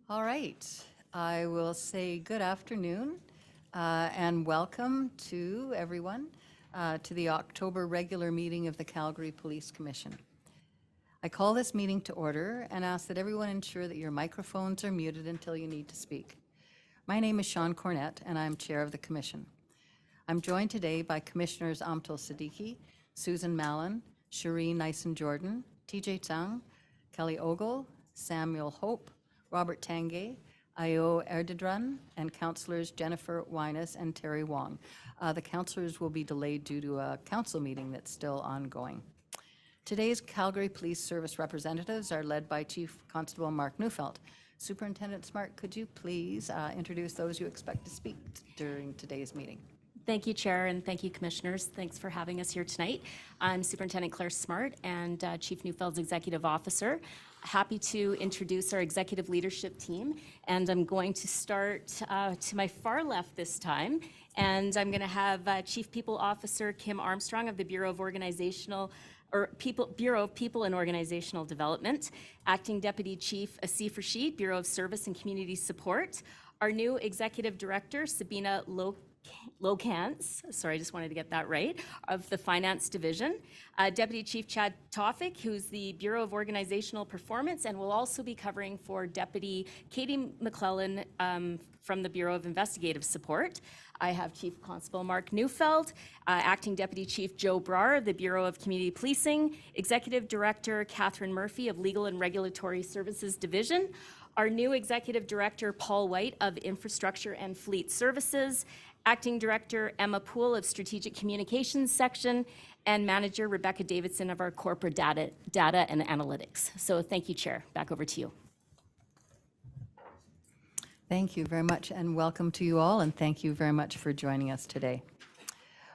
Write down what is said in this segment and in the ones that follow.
All right. I will say good afternoon and welcome to everyone to the October regular meeting of the Calgary Police Commission. I call this meeting to order and ask that everyone ensure that your microphones are muted until you need to speak. My name is Sean Cornett and I'm Chair of the Commission. I'm joined today by Commissioners Amtul Siddiqui, Susan Mallon, Shireen Nyson-Jordan, TJ Tsang, Kelly Ogle, Samuel Hope, Robert Tangay, Ayo Erdedran, and Councillors Jennifer Wyness and Terry Wong. The councillors will be delayed due to a council meeting that's still ongoing. Today's Calgary Police Service representatives are led by Chief Constable Mark Neufeld. Superintendent Smart, could you please introduce those you expect to speak during today's meeting? Thank you, Chair, and thank you, Commissioners. Thanks for having us here tonight. I'm Superintendent Claire Smart and Chief Neufeld's Executive Officer. Happy to introduce our executive leadership team, and I'm going to start to my far left this time, and I'm going to have Chief People Officer Kim Armstrong of the Bureau of People and Organizational Development, Acting Deputy Chief Asif Rashid, Bureau of Service and Community Support, our new Executive Director Sabina Locance, sorry, I just wanted to get that right, of the Finance Division, Deputy Chief Chad Tawfik, who's the Bureau of Organizational Performance, and will also be covering for Deputy Katie McClellan from the Bureau of Investigative Support. I have Chief Constable Mark Neufeld, Acting Deputy Chief Joe Brar of the Bureau of Community Policing, Executive Director Catherine Murphy of Legal and Regulatory Services Division, our new Executive Director Paul White of Infrastructure and Fleet Services, Acting Director Emma Poole of Strategic Communications Section, and Manager Rebecca Davidson of our Corporate Data and Analytics. So thank you, Chair. Back over to you. Thank you very much, and welcome to you all, and thank you very much for joining us today.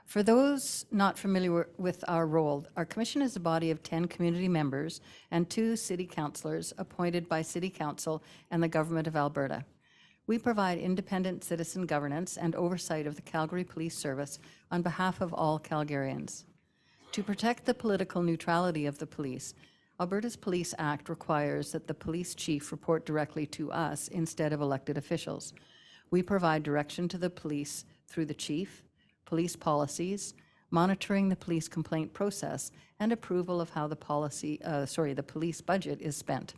For those not familiar with our role, our commission is a body of 10 community members and 2 city councillors appointed by City Council and the Government of Alberta. We provide independent citizen governance and oversight of the Calgary Police Service on behalf of all Calgarians. To protect the political neutrality of the police, Alberta's Police Act requires that the police chief report directly to us instead of elected officials. We provide direction to the police through the chief, police policies, monitoring the police complaint process, and approval of how the police budget is spent.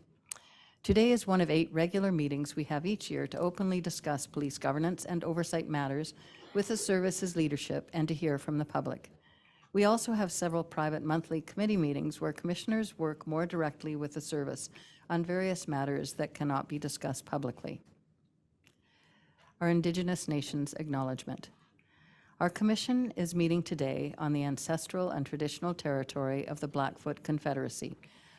Today is one of 8 regular meetings we have each year to openly discuss police governance and oversight matters with the service's leadership and to hear from the public. We also have several private monthly committee meetings where commissioners work more directly with the service on various matters that cannot be discussed publicly. Our Indigenous Nations Acknowledgement. Our commission is meeting today on the ancestral and traditional territory of the Blackfoot Confederacy,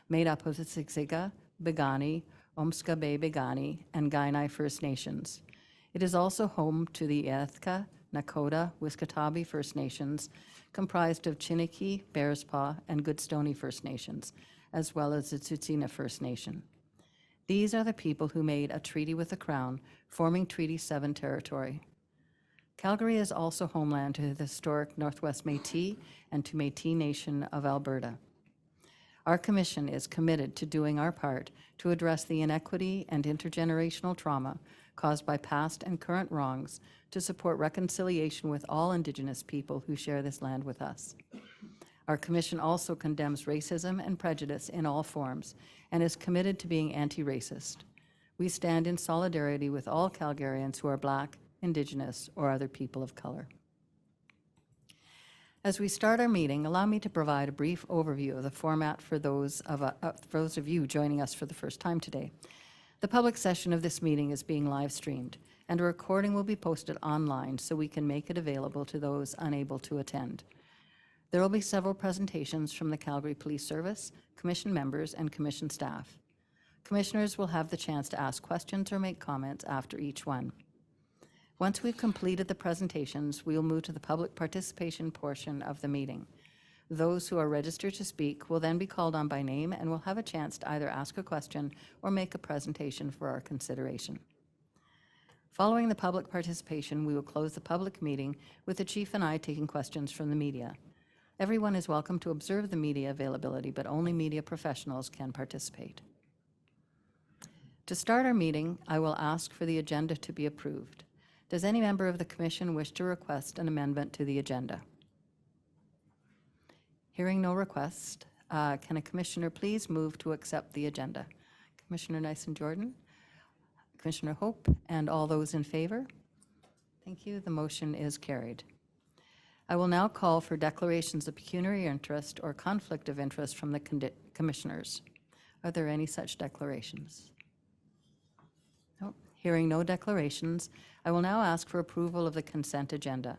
made up of the Siksika, Piikani, Omskabay-Piikani, and Kainai First Nations. It is also home to the Eethka, Nakota, Wiskatabi First Nations, comprised of Chiniki, Bearspaw, and Goodstoney First Nations, as well as the Tsuut'ina First Nation. These are the people who made a treaty with the Crown, forming Treaty 7 territory. Calgary is also homeland to the historic Northwest Métis and to Métis Nation of Alberta. Our commission is committed to doing our part to address the inequity and intergenerational trauma caused by past and current wrongs to support reconciliation with all Indigenous people who share this land with us. Our commission also condemns racism and prejudice in all forms and is committed to being anti-racist. We stand in solidarity with all Calgarians who are Black, Indigenous, or other people of color. As we start our meeting, allow me to provide a brief overview of the format for those of you joining us for the first time today. The public session of this meeting is being live streamed, and a recording will be posted online so we can make it available to those unable to attend. There will be several presentations from the Calgary Police Service, Commission members, and Commission staff. Commissioners will have the chance to ask questions or make comments after each one. Once we've completed the presentations, we will move to the public participation portion of the meeting. Those who are registered to speak will then be called on by name and will have a chance to either ask a question or make a presentation for our consideration. Following the public participation, we will close the public meeting with the Chief and I taking questions from the media. Everyone is welcome to observe the media availability, but only media professionals can participate. To start our meeting, I will ask for the agenda to be approved. Does any member of the Commission wish to request an amendment to the agenda? Hearing no request, can a Commissioner please move to accept the agenda? Commissioner Nyson-Jordan, Commissioner Hope, and all those in favor? Thank you. The motion is carried. I will now call for declarations of pecuniary interest or conflict of interest from the commissioners. Are there any such declarations? No. Hearing no declarations, I will now ask for approval of the consent agenda.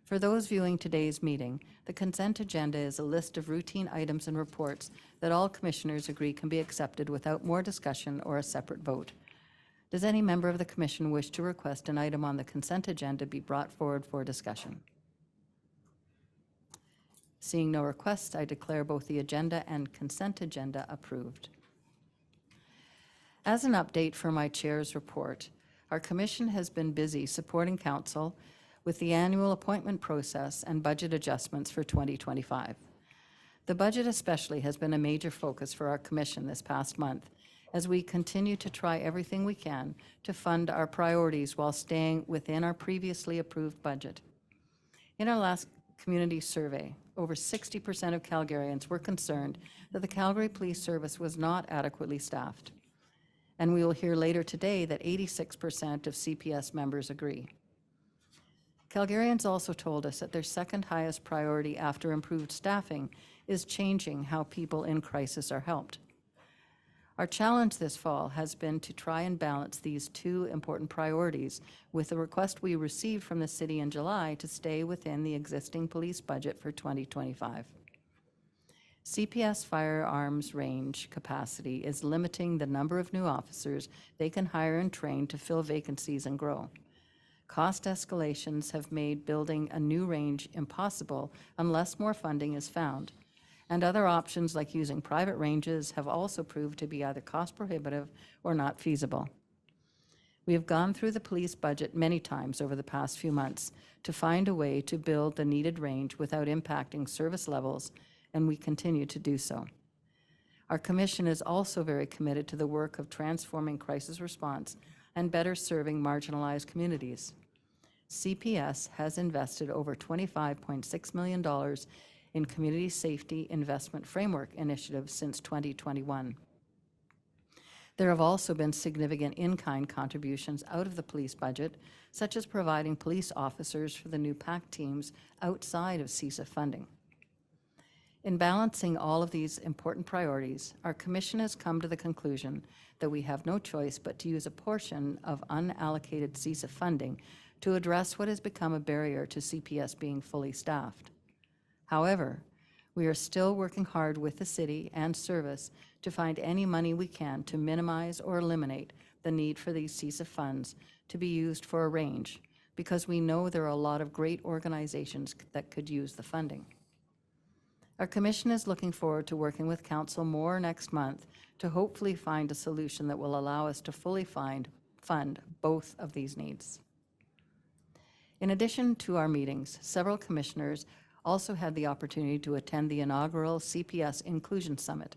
For those viewing today's meeting, the consent agenda is a list of routine items and reports that all commissioners agree can be accepted without more discussion or a separate vote. Does any member of the Commission wish to request an item on the consent agenda be brought forward for discussion? Seeing no requests, I declare both the agenda and consent agenda approved. As an update for my chair's report, our Commission has been busy supporting Council with the annual appointment process and budget adjustments for 2025. The budget especially has been a major focus for our Commission this past month, as we continue to try everything we can to fund our priorities while staying within our previously approved budget. In our last community survey, over 60% of Calgarians were concerned that the Calgary Police Service was not adequately staffed. And we will hear later today that 86% of CPS members agree. Calgarians also told us that their second highest priority after improved staffing is changing how people in crisis are helped. Our challenge this fall has been to try and balance these two important priorities with the request we received from the city in July to stay within the existing police budget for 2025. CPS firearms range capacity is limiting the number of new officers they can hire and train to fill vacancies and grow. Cost escalations have made building a new range impossible unless more funding is found. And other options like using private ranges have also proved to be either cost prohibitive or not feasible. We have gone through the police budget many times over the past few months to find a way to build the needed range without impacting service levels, and we continue to do so. Our Commission is also very committed to the work of transforming crisis response and better serving marginalized communities. CPS has invested over $25.6 million in Community Safety Investment Framework initiatives since 2021. There have also been significant in-kind contributions out of the police budget, such as providing police officers for the new PAC teams outside of CISA funding. In balancing all of these important priorities, our Commission has come to the conclusion that we have no choice but to use a portion of unallocated CISA funding to address what has become a barrier to CPS being fully staffed. However, we are still working hard with the city and service to find any money we can to minimize or eliminate the need for these CISA funds to be used for a range, because we know there are a lot of great organizations that could use the funding. Our Commission is looking forward to working with Council more next month to hopefully find a solution that will allow us to fully fund both of these needs. In addition to our meetings, several commissioners also had the opportunity to attend the inaugural CPS Inclusion Summit.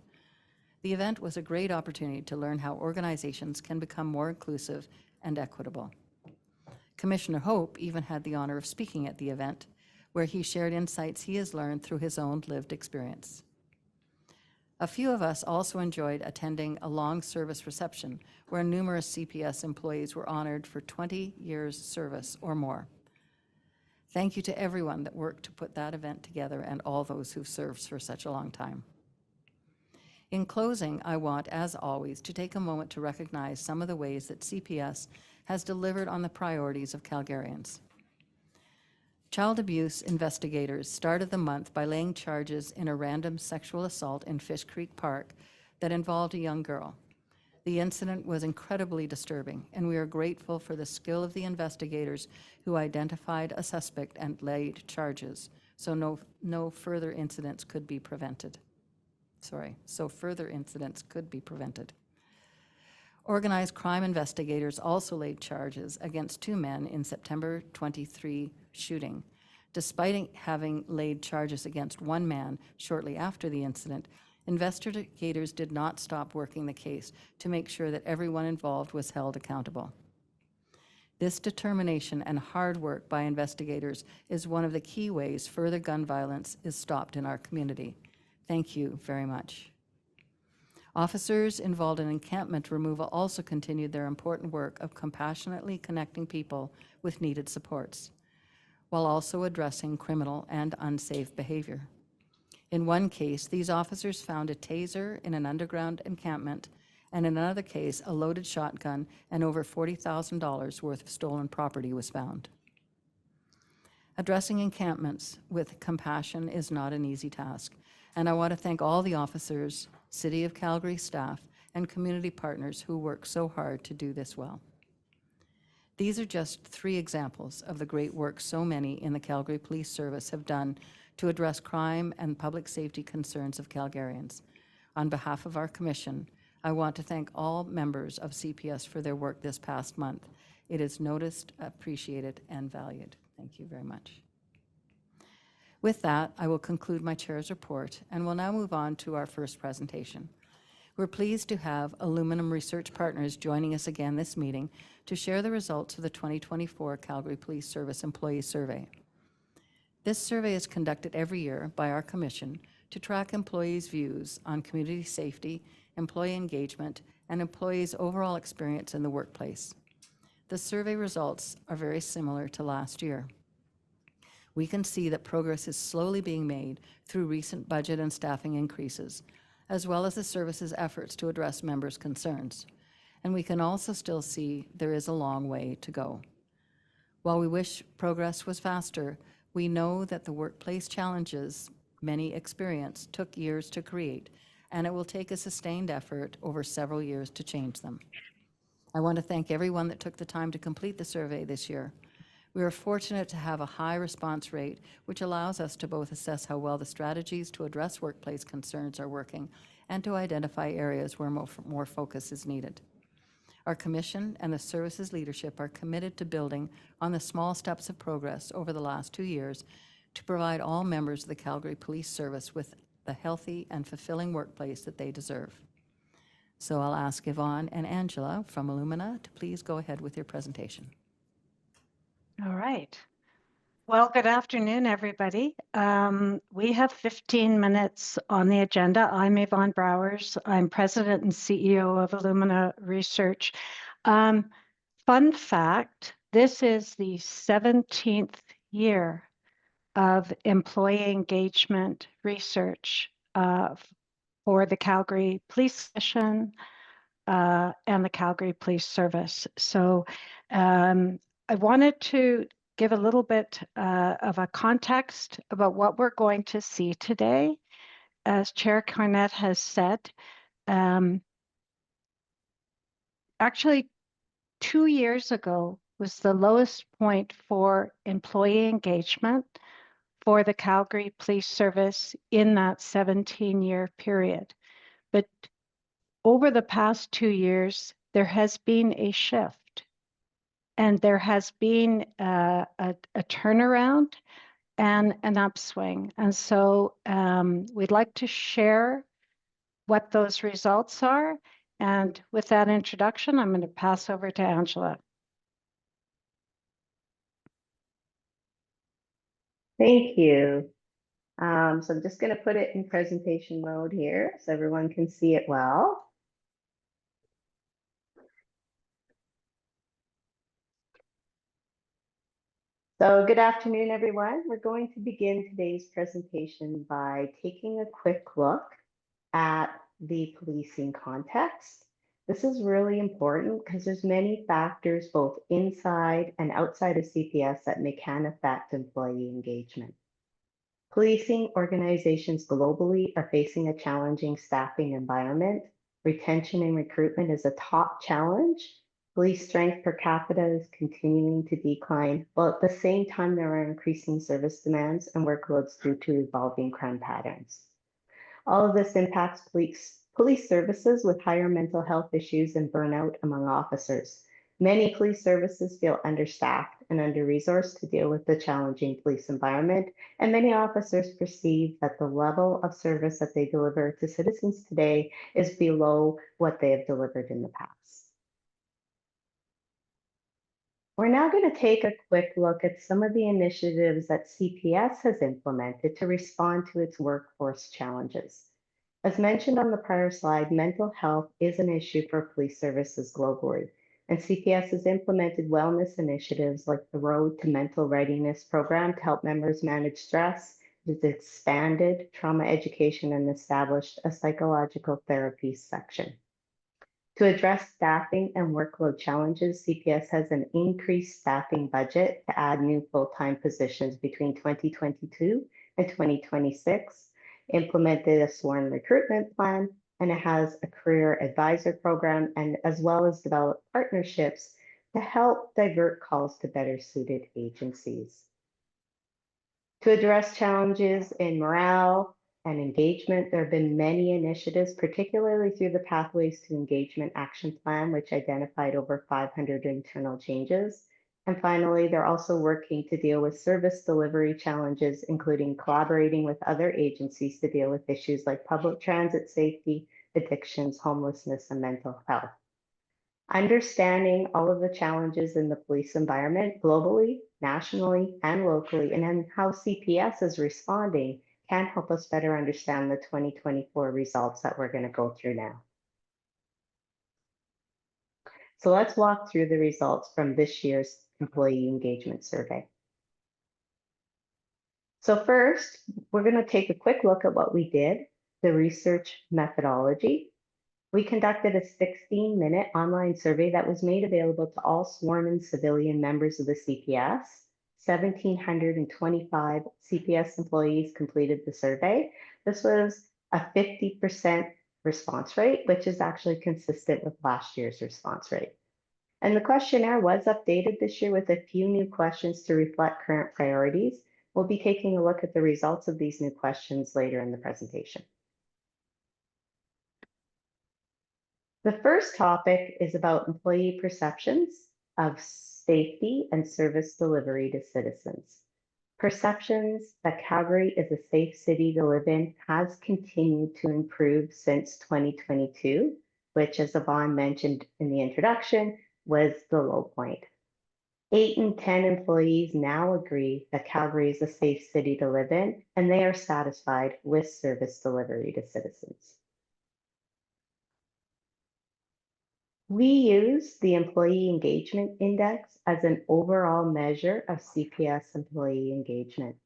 The event was a great opportunity to learn how organizations can become more inclusive and equitable. Commissioner Hope even had the honor of speaking at the event, where he shared insights he has learned through his own lived experience. A few of us also enjoyed attending a long service reception where numerous CPS employees were honored for 20 years service or more. Thank you to everyone that worked to put that event together and all those who've served for such a long time. In closing, I want, as always, to take a moment to recognize some of the ways that CPS has delivered on the priorities of Calgarians. Child abuse investigators started the month by laying charges in a random sexual assault in Fish Creek Park that involved a young girl. The incident was incredibly disturbing, and we are grateful for the skill of the investigators who identified a suspect and laid charges, so no further incidents could be prevented. Organized crime investigators also laid charges against two men in September 23 shooting. Despite having laid charges against one man shortly after the incident, investigators did not stop working the case to make sure that everyone involved was held accountable. This determination and hard work by investigators is one of the key ways further gun violence is stopped in our community. Thank you very much. Officers involved in encampment removal also continued their important work of compassionately connecting people with needed supports, while also addressing criminal and unsafe behavior. In one case, these officers found a taser in an underground encampment, and in another case, a loaded shotgun and over $40,000 worth of stolen property was found. Addressing encampments with compassion is not an easy task, and I want to thank all the officers, City of Calgary staff, and community partners who work so hard to do this well. These are just 3 examples of the great work so many in the Calgary Police Service have done to address crime and public safety concerns of Calgarians. On behalf of our commission, I want to thank all members of CPS for their work this past month. It is noticed, appreciated, and valued. Thank you very much. With that, I will conclude my chair's report and will now move on to our first presentation. We're pleased to have Aluminum Research Partners joining us again this meeting to share the results of the 2024 Calgary Police Service Employee Survey. This survey is conducted every year by our commission to track employees' views on community safety, employee engagement, and employees' overall experience in the workplace. The survey results are very similar to last year. We can see that progress is slowly being made through recent budget and staffing increases, as well as the service's efforts to address members' concerns. And we can also still see there is a long way to go. While we wish progress was faster, we know that the workplace challenges many experience took years to create, and it will take a sustained effort over several years to change them. I want to thank everyone that took the time to complete the survey this year. We are fortunate to have a high response rate, which allows us to both assess how well the strategies to address workplace concerns are working and to identify areas where more focus is needed. Our commission and the service's leadership are committed to building on the small steps of progress over the last 2 years to provide all members of the Calgary Police Service with the healthy and fulfilling workplace that they deserve. So I'll ask Yvonne and Angela from Illumina to please go ahead with your presentation. All right. Well, good afternoon, everybody. We have 15 minutes on the agenda. I'm Yvonne Browers. I'm President and CEO of Illumina Research. Fun fact, this is the 17th year of employee engagement research for the Calgary Police Commission and the Calgary Police Service. So I wanted to give a little bit of a context about what we're going to see today. As Chair Cornett has said, actually 2 years ago was the lowest point for employee engagement for the Calgary Police Service in that 17-year period. But over the past 2 years, there has been a shift. And there has been a turnaround and an upswing. And so we'd like to share what those results are. And with that introduction, I'm going to pass over to Angela. Thank you. So I'm just going to put it in presentation mode here so everyone can see it well. So good afternoon, everyone. We're going to begin today's presentation by taking a quick look at the policing context. This is really important because there's many factors both inside and outside of CPS that can affect employee engagement. Policing organizations globally are facing a challenging staffing environment. Retention and recruitment is a top challenge. Police strength per capita is continuing to decline, while at the same time there are increasing service demands and workloads due to evolving crime patterns. All of this impacts police services with higher mental health issues and burnout among officers. Many police services feel understaffed and under-resourced to deal with the challenging police environment, and many officers perceive that the level of service that they deliver to citizens today is below what they have delivered in the past. We're now going to take a quick look at some of the initiatives that CPS has implemented to respond to its workforce challenges. As mentioned on the prior slide, mental health is an issue for police services globally, and CPS has implemented wellness initiatives like the Road to Mental Readiness program to help members manage stress. It has expanded trauma education and established a psychological therapy section. To address staffing and workload challenges, CPS has an increased staffing budget to add new full-time positions between 2022 and 2026, implemented a sworn recruitment plan, and it has a career advisor program, and as well as developed partnerships to help divert calls to better suited agencies. To address challenges in morale and engagement, there have been many initiatives, particularly through the Pathways to Engagement Action Plan, which identified over 500 internal changes. And finally, they're also working to deal with service delivery challenges, including collaborating with other agencies to deal with issues like public transit safety, addictions, homelessness, and mental health. Understanding all of the challenges in the police environment globally, nationally, and locally, and then how CPS is responding can help us better understand the 2024 results that we're going to go through now. So let's walk through the results from this year's employee engagement survey. So first, we're going to take a quick look at what we did, the research methodology. We conducted a 16-minute online survey that was made available to all sworn and civilian members of the CPS. 1,725 CPS employees completed the survey. This was a 50% response rate, which is actually consistent with last year's response rate. And the questionnaire was updated this year with a few new questions to reflect current priorities. We'll be taking a look at the results of these new questions later in the presentation. The first topic is about employee perceptions of safety and service delivery to citizens. Perceptions that Calgary is a safe city to live in has continued to improve since 2022, which, as Yvonne mentioned in the introduction, was the low point. 8 in 10 employees now agree that Calgary is a safe city to live in, and they are satisfied with service delivery to citizens. We use the Employee Engagement Index as an overall measure of CPS employee engagement.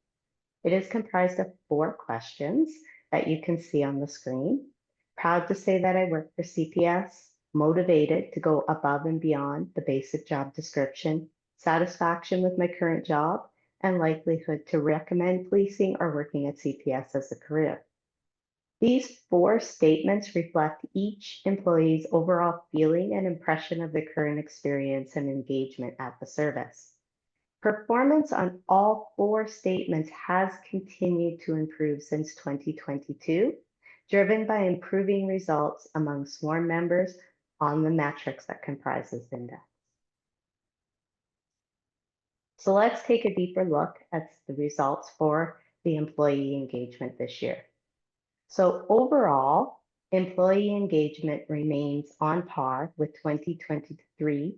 It is comprised of 4 questions that you can see on the screen. Proud to say that I work for CPS, motivated to go above and beyond the basic job description, satisfaction with my current job, and likelihood to recommend policing or working at CPS as a career. These 4 statements reflect each employee's overall feeling and impression of the current experience and engagement at the service. Performance on all 4 statements has continued to improve since 2022, driven by improving results among sworn members on the metrics that comprise this index. So let's take a deeper look at the results for the employee engagement this year. So overall, employee engagement remains on par with 2023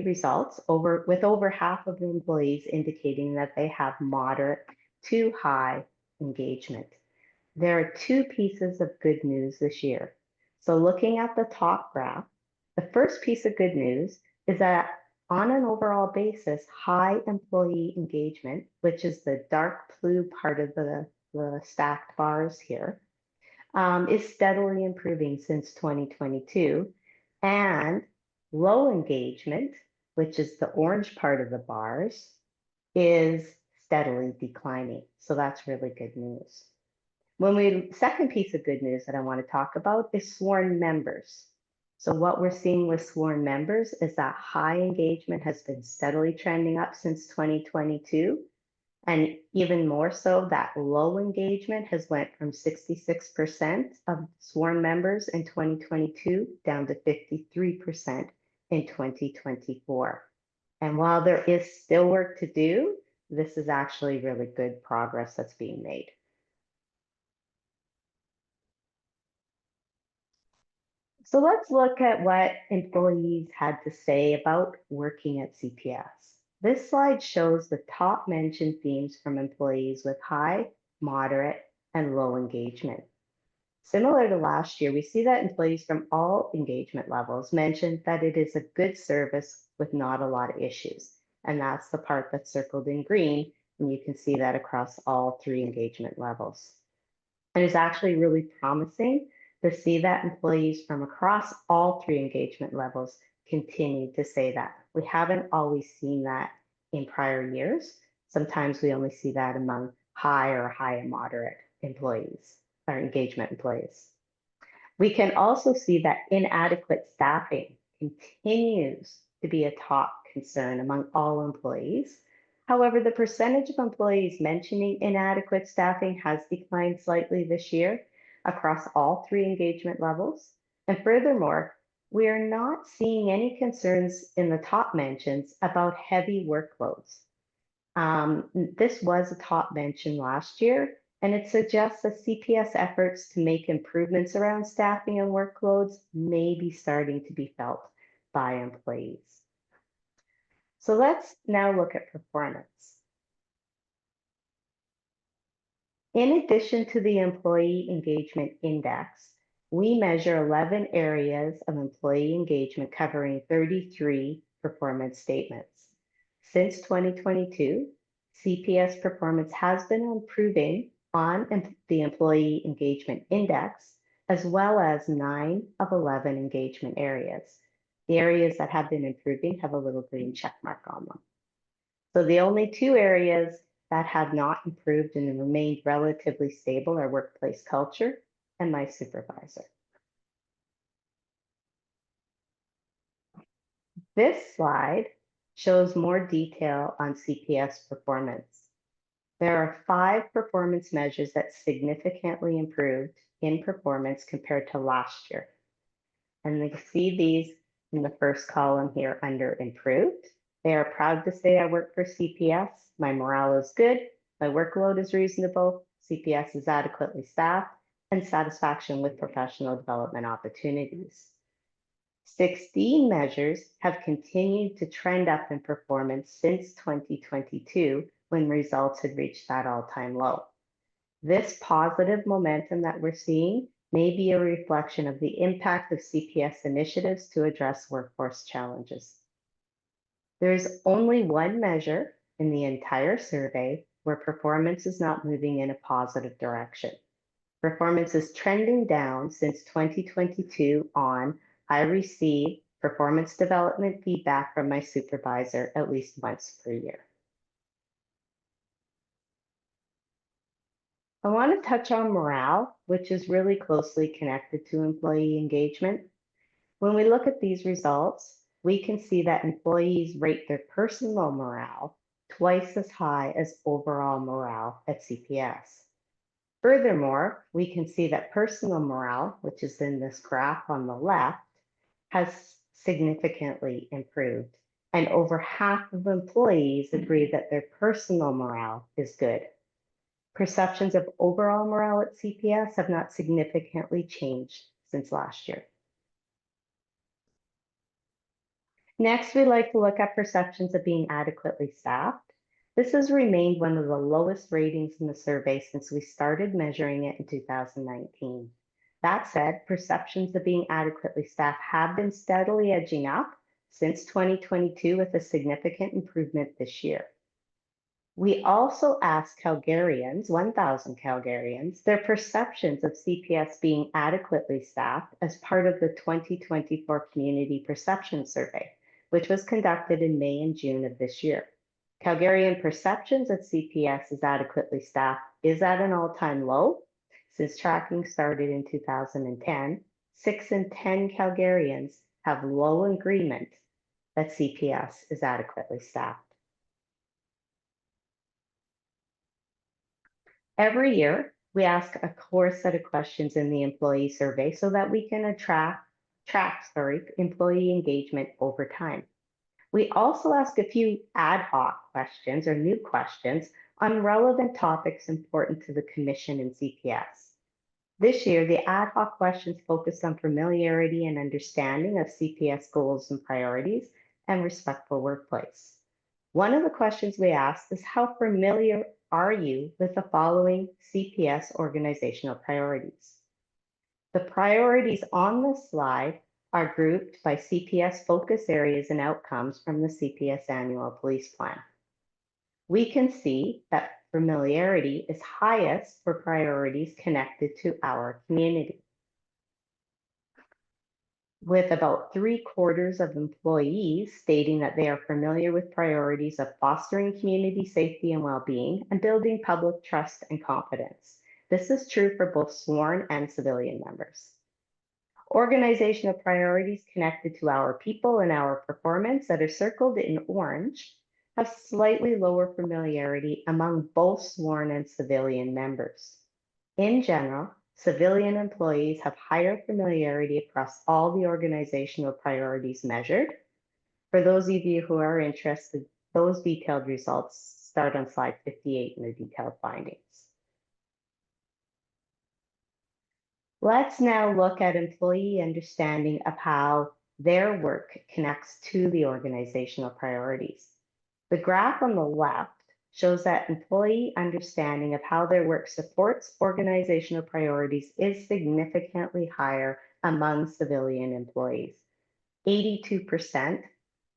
results, with over half of the employees indicating that they have moderate to high engagement. There are 2 pieces of good news this year. So looking at the top graph, the first piece of good news is that on an overall basis, high employee engagement, which is the dark blue part of the stacked bars here, is steadily improving since 2022, and low engagement, which is the orange part of the bars, is steadily declining. So that's really good news. Second piece of good news that I want to talk about is sworn members. So what we're seeing with sworn members is that high engagement has been steadily trending up since 2022. And even more so, that low engagement has went from 66% of sworn members in 2022 down to 53% in 2024. And while there is still work to do, this is actually really good progress that's being made. So let's look at what employees had to say about working at CPS. This slide shows the top mentioned themes from employees with high, moderate, and low engagement. Similar to last year, we see that employees from all engagement levels mentioned that it is a good service with not a lot of issues. And that's the part that's circled in green, and you can see that across all 3 engagement levels. And it's actually really promising to see that employees from across all 3 engagement levels continue to say that. We haven't always seen that in prior years. Sometimes we only see that among high and moderate employees or engagement employees. We can also see that inadequate staffing continues to be a top concern among all employees. However, the percentage of employees mentioning inadequate staffing has declined slightly this year across all 3 engagement levels. And furthermore, we are not seeing any concerns in the top mentions about heavy workloads. This was a top mention last year, and it suggests that CPS efforts to make improvements around staffing and workloads may be starting to be felt by employees. So let's now look at performance. In addition to the Employee Engagement Index, we measure 11 areas of employee engagement covering 33 performance statements. Since 2022, CPS performance has been improving on the Employee Engagement Index, as well as 9 of 11 engagement areas. The areas that have been improving have a little green check mark on them. So the only 2 areas that have not improved and remained relatively stable are workplace culture and my supervisor. This slide shows more detail on CPS performance. There are 5 performance measures that significantly improved in performance compared to last year. And you can see these in the first column here under improved. They are proud to say I work for CPS. My morale is good. My workload is reasonable. CPS is adequately staffed, and satisfaction with professional development opportunities. 16 measures have continued to trend up in performance since 2022, when results had reached that all-time low. This positive momentum that we're seeing may be a reflection of the impact of CPS initiatives to address workforce challenges. There is only one measure in the entire survey where performance is not moving in a positive direction. Performance is trending down since 2022 on I receive performance development feedback from my supervisor at least once per year. I want to touch on morale, which is really closely connected to employee engagement. When we look at these results, we can see that employees rate their personal morale twice as high as overall morale at CPS. Furthermore, we can see that personal morale, which is in this graph on the left, has significantly improved, and over half of employees agree that their personal morale is good. Perceptions of overall morale at CPS have not significantly changed since last year. Next, we'd like to look at perceptions of being adequately staffed. This has remained one of the lowest ratings in the survey since we started measuring it in 2019. That said, perceptions of being adequately staffed have been steadily edging up since 2022, with a significant improvement this year. We also asked Calgarians, 1,000 Calgarians, their perceptions of CPS being adequately staffed as part of the 2024 Community Perception Survey, which was conducted in May and June of this year. Calgarian perceptions that CPS is adequately staffed is at an all-time low. Since tracking started in 2010, 6 in 10 Calgarians have low agreement that CPS is adequately staffed. Every year, we ask a core set of questions in the employee survey so that we can track employee engagement over time. We also ask a few ad hoc questions or new questions on relevant topics important to the Commission and CPS. This year, the ad hoc questions focused on familiarity and understanding of CPS goals and priorities and respectful workplace. One of the questions we asked is, how familiar are you with the following CPS organizational priorities? The priorities on this slide are grouped by CPS focus areas and outcomes from the CPS annual police plan. We can see that familiarity is highest for priorities connected to our community, with about 3/4 of employees stating that they are familiar with priorities of fostering community safety and well-being and building public trust and confidence. This is true for both sworn and civilian members. Organizational priorities connected to our people and our performance that are circled in orange have slightly lower familiarity among both sworn and civilian members. In general, civilian employees have higher familiarity across all the organizational priorities measured. For those of you who are interested, those detailed results start on slide 58 in the detailed findings. Let's now look at employee understanding of how their work connects to the organizational priorities. The graph on the left shows that employee understanding of how their work supports organizational priorities is significantly higher among civilian employees. 82%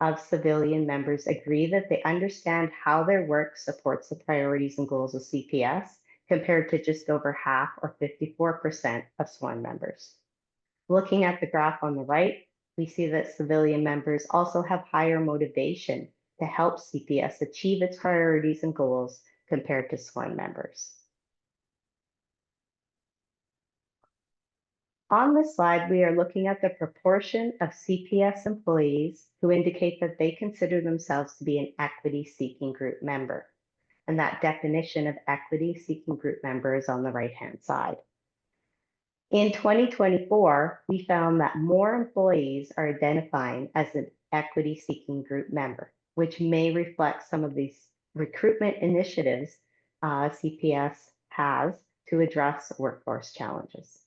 of civilian members agree that they understand how their work supports the priorities and goals of CPS, compared to just over half, or 54%, of sworn members. Looking at the graph on the right, we see that civilian members also have higher motivation to help CPS achieve its priorities and goals compared to sworn members. On this slide, we are looking at the proportion of CPS employees who indicate that they consider themselves to be an equity-seeking group member. And that definition of equity-seeking group member is on the right-hand side. In 2024, we found that more employees are identifying as an equity-seeking group member, which may reflect some of these recruitment initiatives CPS has to address workforce challenges.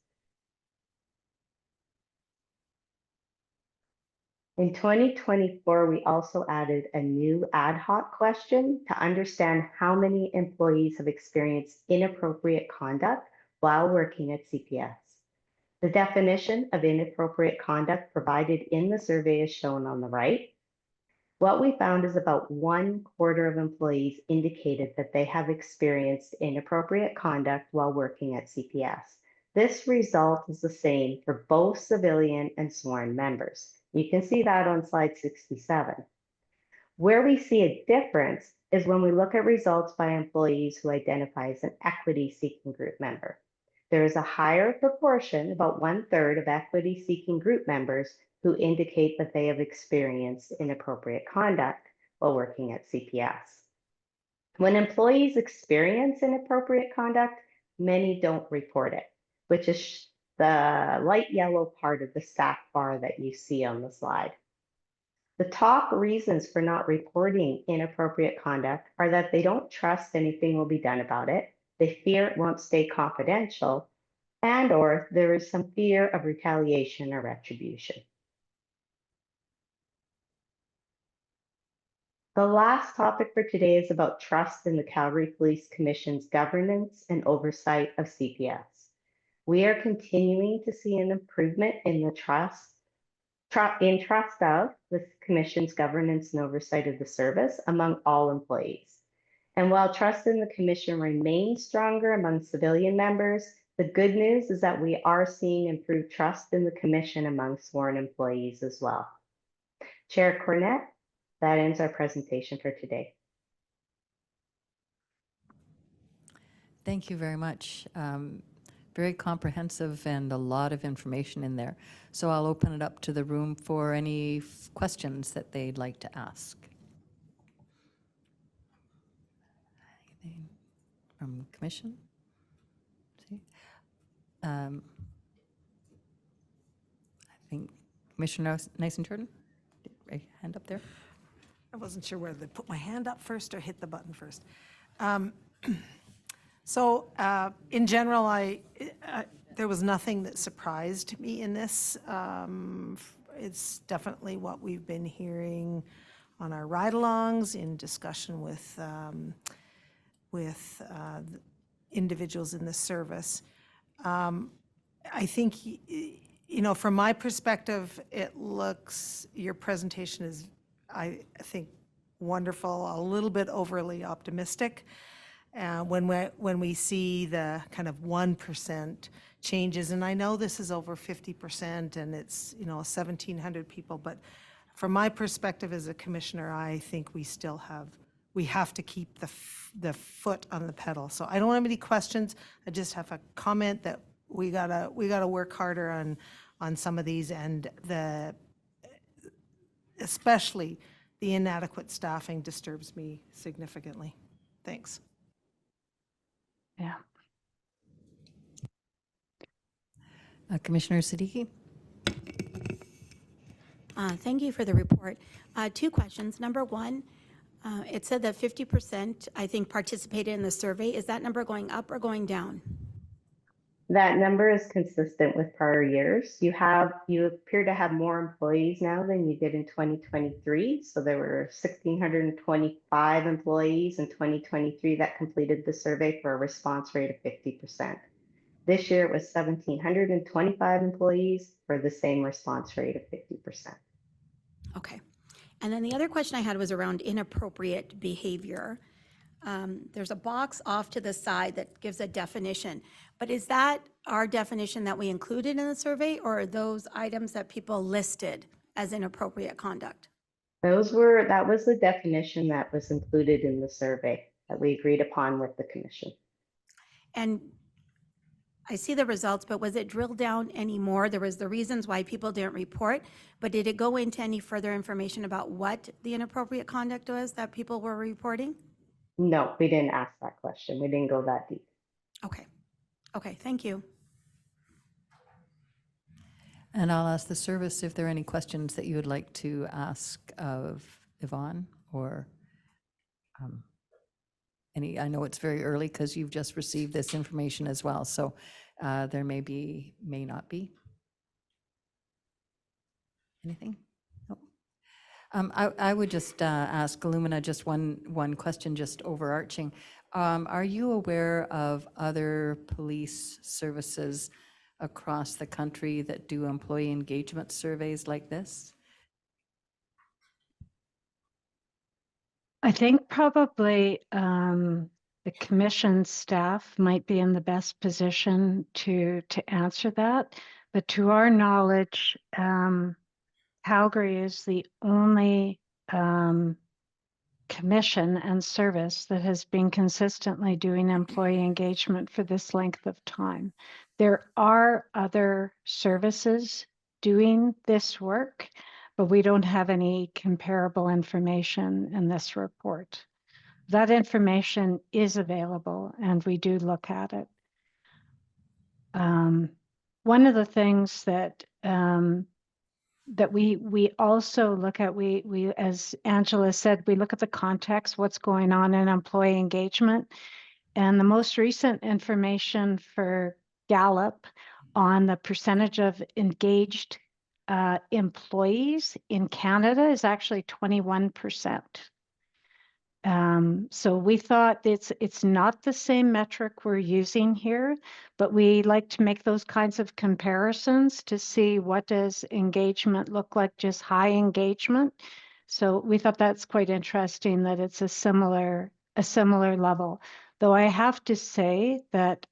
In 2024, we also added a new ad hoc question to understand how many employees have experienced inappropriate conduct while working at CPS. The definition of inappropriate conduct provided in the survey is shown on the right. What we found is about 1/4 of employees indicated that they have experienced inappropriate conduct while working at CPS. This result is the same for both civilian and sworn members. You can see that on slide 67. Where we see a difference is when we look at results by employees who identify as an equity-seeking group member. There is a higher proportion, about 1/3 of equity-seeking group members, who indicate that they have experienced inappropriate conduct while working at CPS. When employees experience inappropriate conduct, many don't report it, which is the light yellow part of the stack bar that you see on the slide. The top reasons for not reporting inappropriate conduct are that they don't trust anything will be done about it, they fear it won't stay confidential, and/or there is some fear of retaliation or retribution. The last topic for today is about trust in the Calgary Police Commission's governance and oversight of CPS. We are continuing to see an improvement in the trust of the Commission's governance and oversight of the service among all employees. And while trust in the Commission remains stronger among civilian members, the good news is that we are seeing improved trust in the Commission among sworn employees as well. Chair Cornett, that ends our presentation for today. Thank you very much. Very comprehensive and a lot of information in there. So I'll open it up to the room for any questions that they'd like to ask. Anything from Commission? See? I think Commissioner Nice-Jordan? Hand up there. I wasn't sure whether to put my hand up first or hit the button first. So in general, there was nothing that surprised me in this. It's definitely what we've been hearing on our ride-alongs, in discussion with individuals in the service. I think, from my perspective, your presentation is, I think, wonderful, a little bit overly optimistic. When we see the kind of 1% changes, and I know this is over 50% and it's, 1,700 people, but from my perspective as a commissioner, I think we have to keep the foot on the pedal. So I don't have any questions. I just have a comment that we gotta work harder on some of these, and especially the inadequate staffing disturbs me significantly. Thanks. Yeah. Commissioner Siddiqui? Thank you for the report. Two questions. Number one, it said that 50%, I think, participated in the survey. Is that number going up or going down? That number is consistent with prior years. You appear to have more employees now than you did in 2023. So there were 1,625 employees in 2023 that completed the survey for a response rate of 50%. This year it was 1,725 employees for the same response rate of 50%. Okay. And then the other question I had was around inappropriate behavior. There's a box off to the side that gives a definition, but is that our definition that we included in the survey, or are those items that people listed as inappropriate conduct? That was the definition that was included in the survey that we agreed upon with the commission. And I see the results, but was it drilled down any more? There was the reasons why people didn't report, but did it go into any further information about what the inappropriate conduct was that people were reporting? No, we didn't ask that question. We didn't go that deep. Okay. Okay, thank you. And I'll ask the service if there are any questions that you would like to ask of Yvonne, or I know it's very early because you've just received this information as well, so there may not be. Anything? Nope. I would just ask Illumina just one question, just overarching. Are you aware of other police services across the country that do employee engagement surveys like this? I think probably the commission staff might be in the best position to answer that. But to our knowledge, Calgary is the only commission and service that has been consistently doing employee engagement for this length of time. There are other services doing this work, but we don't have any comparable information in this report. That information is available, and we do look at it. One of the things that we also look at, we as Angela said, we look at the context, what's going on in employee engagement. And the most recent information for Gallup on the percentage of engaged employees in Canada is actually 21%. So we thought it's not the same metric we're using here, but we like to make those kinds of comparisons to see what does engagement look like, just high engagement. So we thought that's quite interesting that it's a similar level. Though I have to say that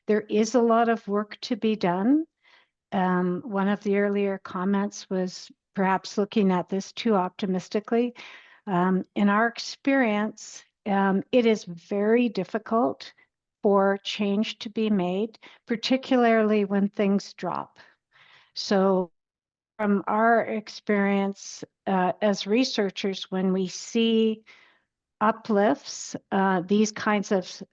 there is a lot of work to be done. One of the earlier comments was perhaps looking at this too optimistically. In our experience, it is very difficult for change to be made, particularly when things drop. So from our experience as researchers, when we see uplifts, these kinds of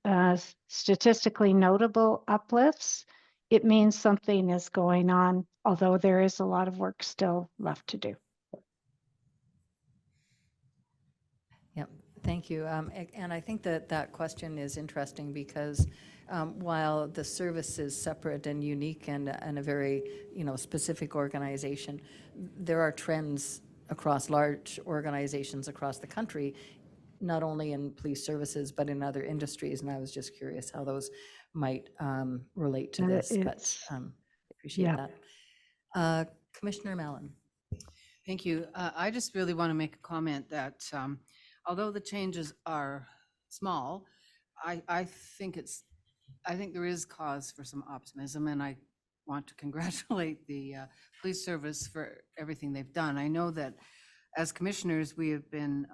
statistically notable uplifts, it means something is going on although there is a lot of work still left to do. Yep, thank you. And I think that that question is interesting because while the service is separate and unique and a very, specific organization, there are trends across large organizations across the country, not only in police services, but in other industries. And I was just curious how those might relate to this, but It's, I appreciate yeah. that. Commissioner Mallon. Thank you. I just really want to make a comment that although the changes are small, I think there is cause for some optimism, and I want to congratulate the police service for everything they've done. I know that as commissioners, we have been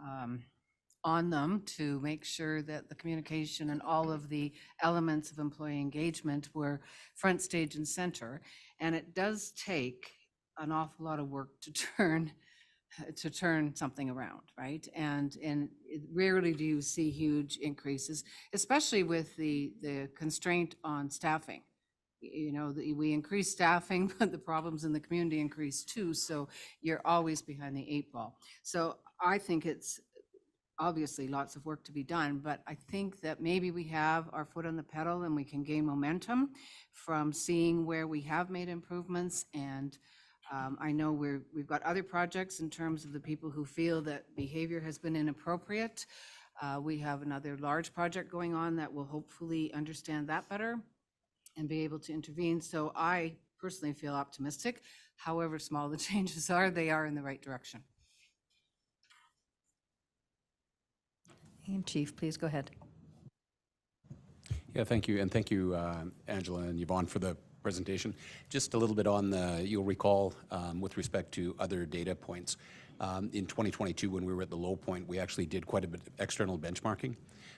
on them to make sure that the communication and all of the elements of employee engagement were front stage and center. And it does take an awful lot of work to turn something around, right? And rarely do you see huge increases, especially with the constraint on staffing. We increase staffing, but the problems in the community increase too. So you're always behind the 8 ball. So I think it's obviously lots of work to be done, but I think that maybe we have our foot on the pedal and we can gain momentum from seeing where we have made improvements. And I know we've got other projects in terms of the people who feel that behavior has been inappropriate. We have another large project going on that will hopefully understand that better and be able to intervene. So I personally feel optimistic. However small the changes are, they are in the right direction. And Chief, please go ahead. Yeah, thank you. And thank you, Angela and Yvonne, for the presentation. Just a little bit on you'll recall with respect to other data points. In 2022, when we were at the low point, we actually did quite a bit of external benchmarking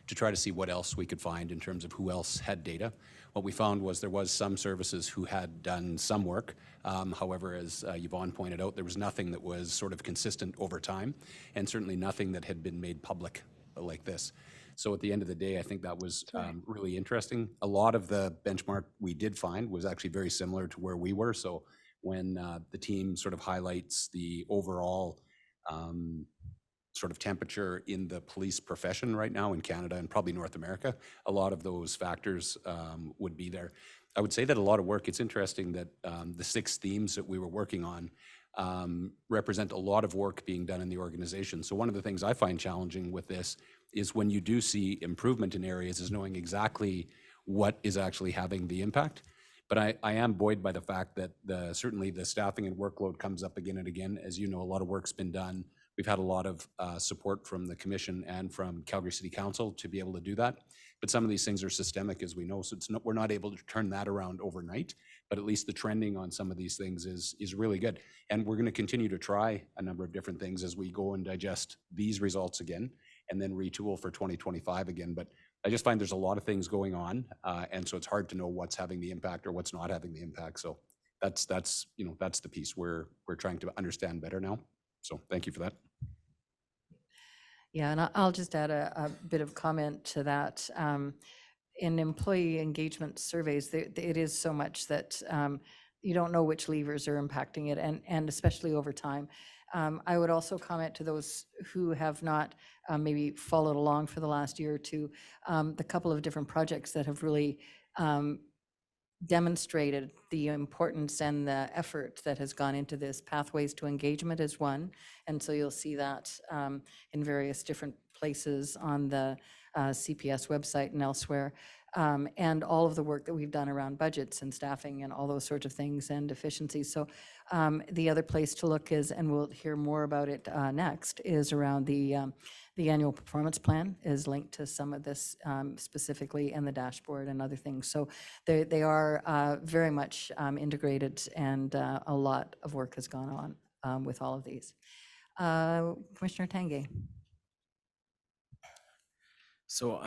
to try to see what else we could find in terms of who else had data. What we found was there was some services who had done some work. However, as Yvonne pointed out, there was nothing that was sort of consistent over time, and certainly nothing that had been made public like this. So at the end of the day, I think that was really interesting. A lot of the benchmark we did find was actually very similar to where we were. So when the team sort of highlights the overall sort of temperature in the police profession right now in Canada and probably North America, a lot of those factors would be there. I would say that a lot of work, it's interesting that the 6 themes that we were working on represent a lot of work being done in the organization. So one of the things I find challenging with this is when you do see improvement in areas is knowing exactly what is actually having the impact. But I am buoyed by the fact that certainly the staffing and workload comes up again and again. As you know, a lot of work's been done. We've had a lot of support from the Commission and from Calgary City Council to be able to do that. But some of these things are systemic, as we know, so we're not able to turn that around overnight. But at least the trending on some of these things is really good. And we're going to continue to try a number of different things as we go and digest these results again and then retool for 2025 again. But I just find there's a lot of things going on, and so it's hard to know what's having the impact or what's not having the impact. So that's the piece we're trying to understand better now. So thank you for that. Yeah, and I'll just add a bit of comment to that. In employee engagement surveys, it is so much that you don't know which levers are impacting it, and especially over time. I would also comment to those who have not maybe followed along for the last year or two, the couple of different projects that have really demonstrated the importance and the effort that has gone into this. Pathways to Engagement is one, and so you'll see that in various different places on the CPS website and elsewhere. And all of the work that we've done around budgets and staffing and all those sorts of things and efficiencies. So the other place to look is, and we'll hear more about it next, is around the annual performance plan is linked to some of this specifically, and the dashboard and other things. So they are very much integrated, and a lot of work has gone on with all of these. Commissioner Tanguay. So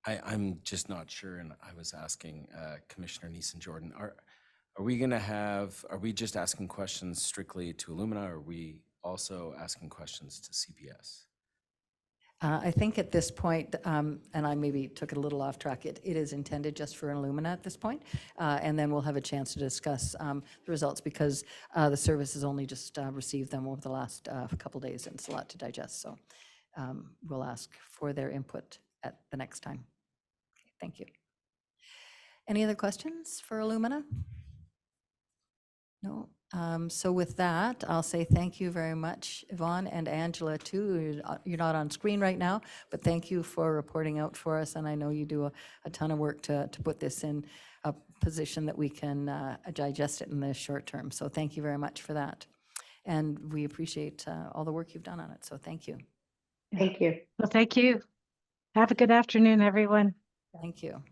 I'm just not sure, and I was asking Commissioner Neeson-Jordan, are we just asking questions strictly to Illumina, or are we also asking questions to CPS? I think at this point, and I maybe took it a little off track, it is intended just for Illumina at this point, and then we'll have a chance to discuss the results because the service has only just received them over the last couple days, and it's a lot to digest. So we'll ask for their input at the next time. Okay, thank you. Any other questions for Illumina? No. So with that, I'll say thank you very much, Yvonne and Angela, too. You're not on screen right now, but thank you for reporting out for us. And I know you do a ton of work to put this in a position that we can digest it in the short term. So thank you very much for that. And we appreciate all the work you've done on it. So thank you. Thank you. Well, thank you. Have a good afternoon, everyone. Thank you.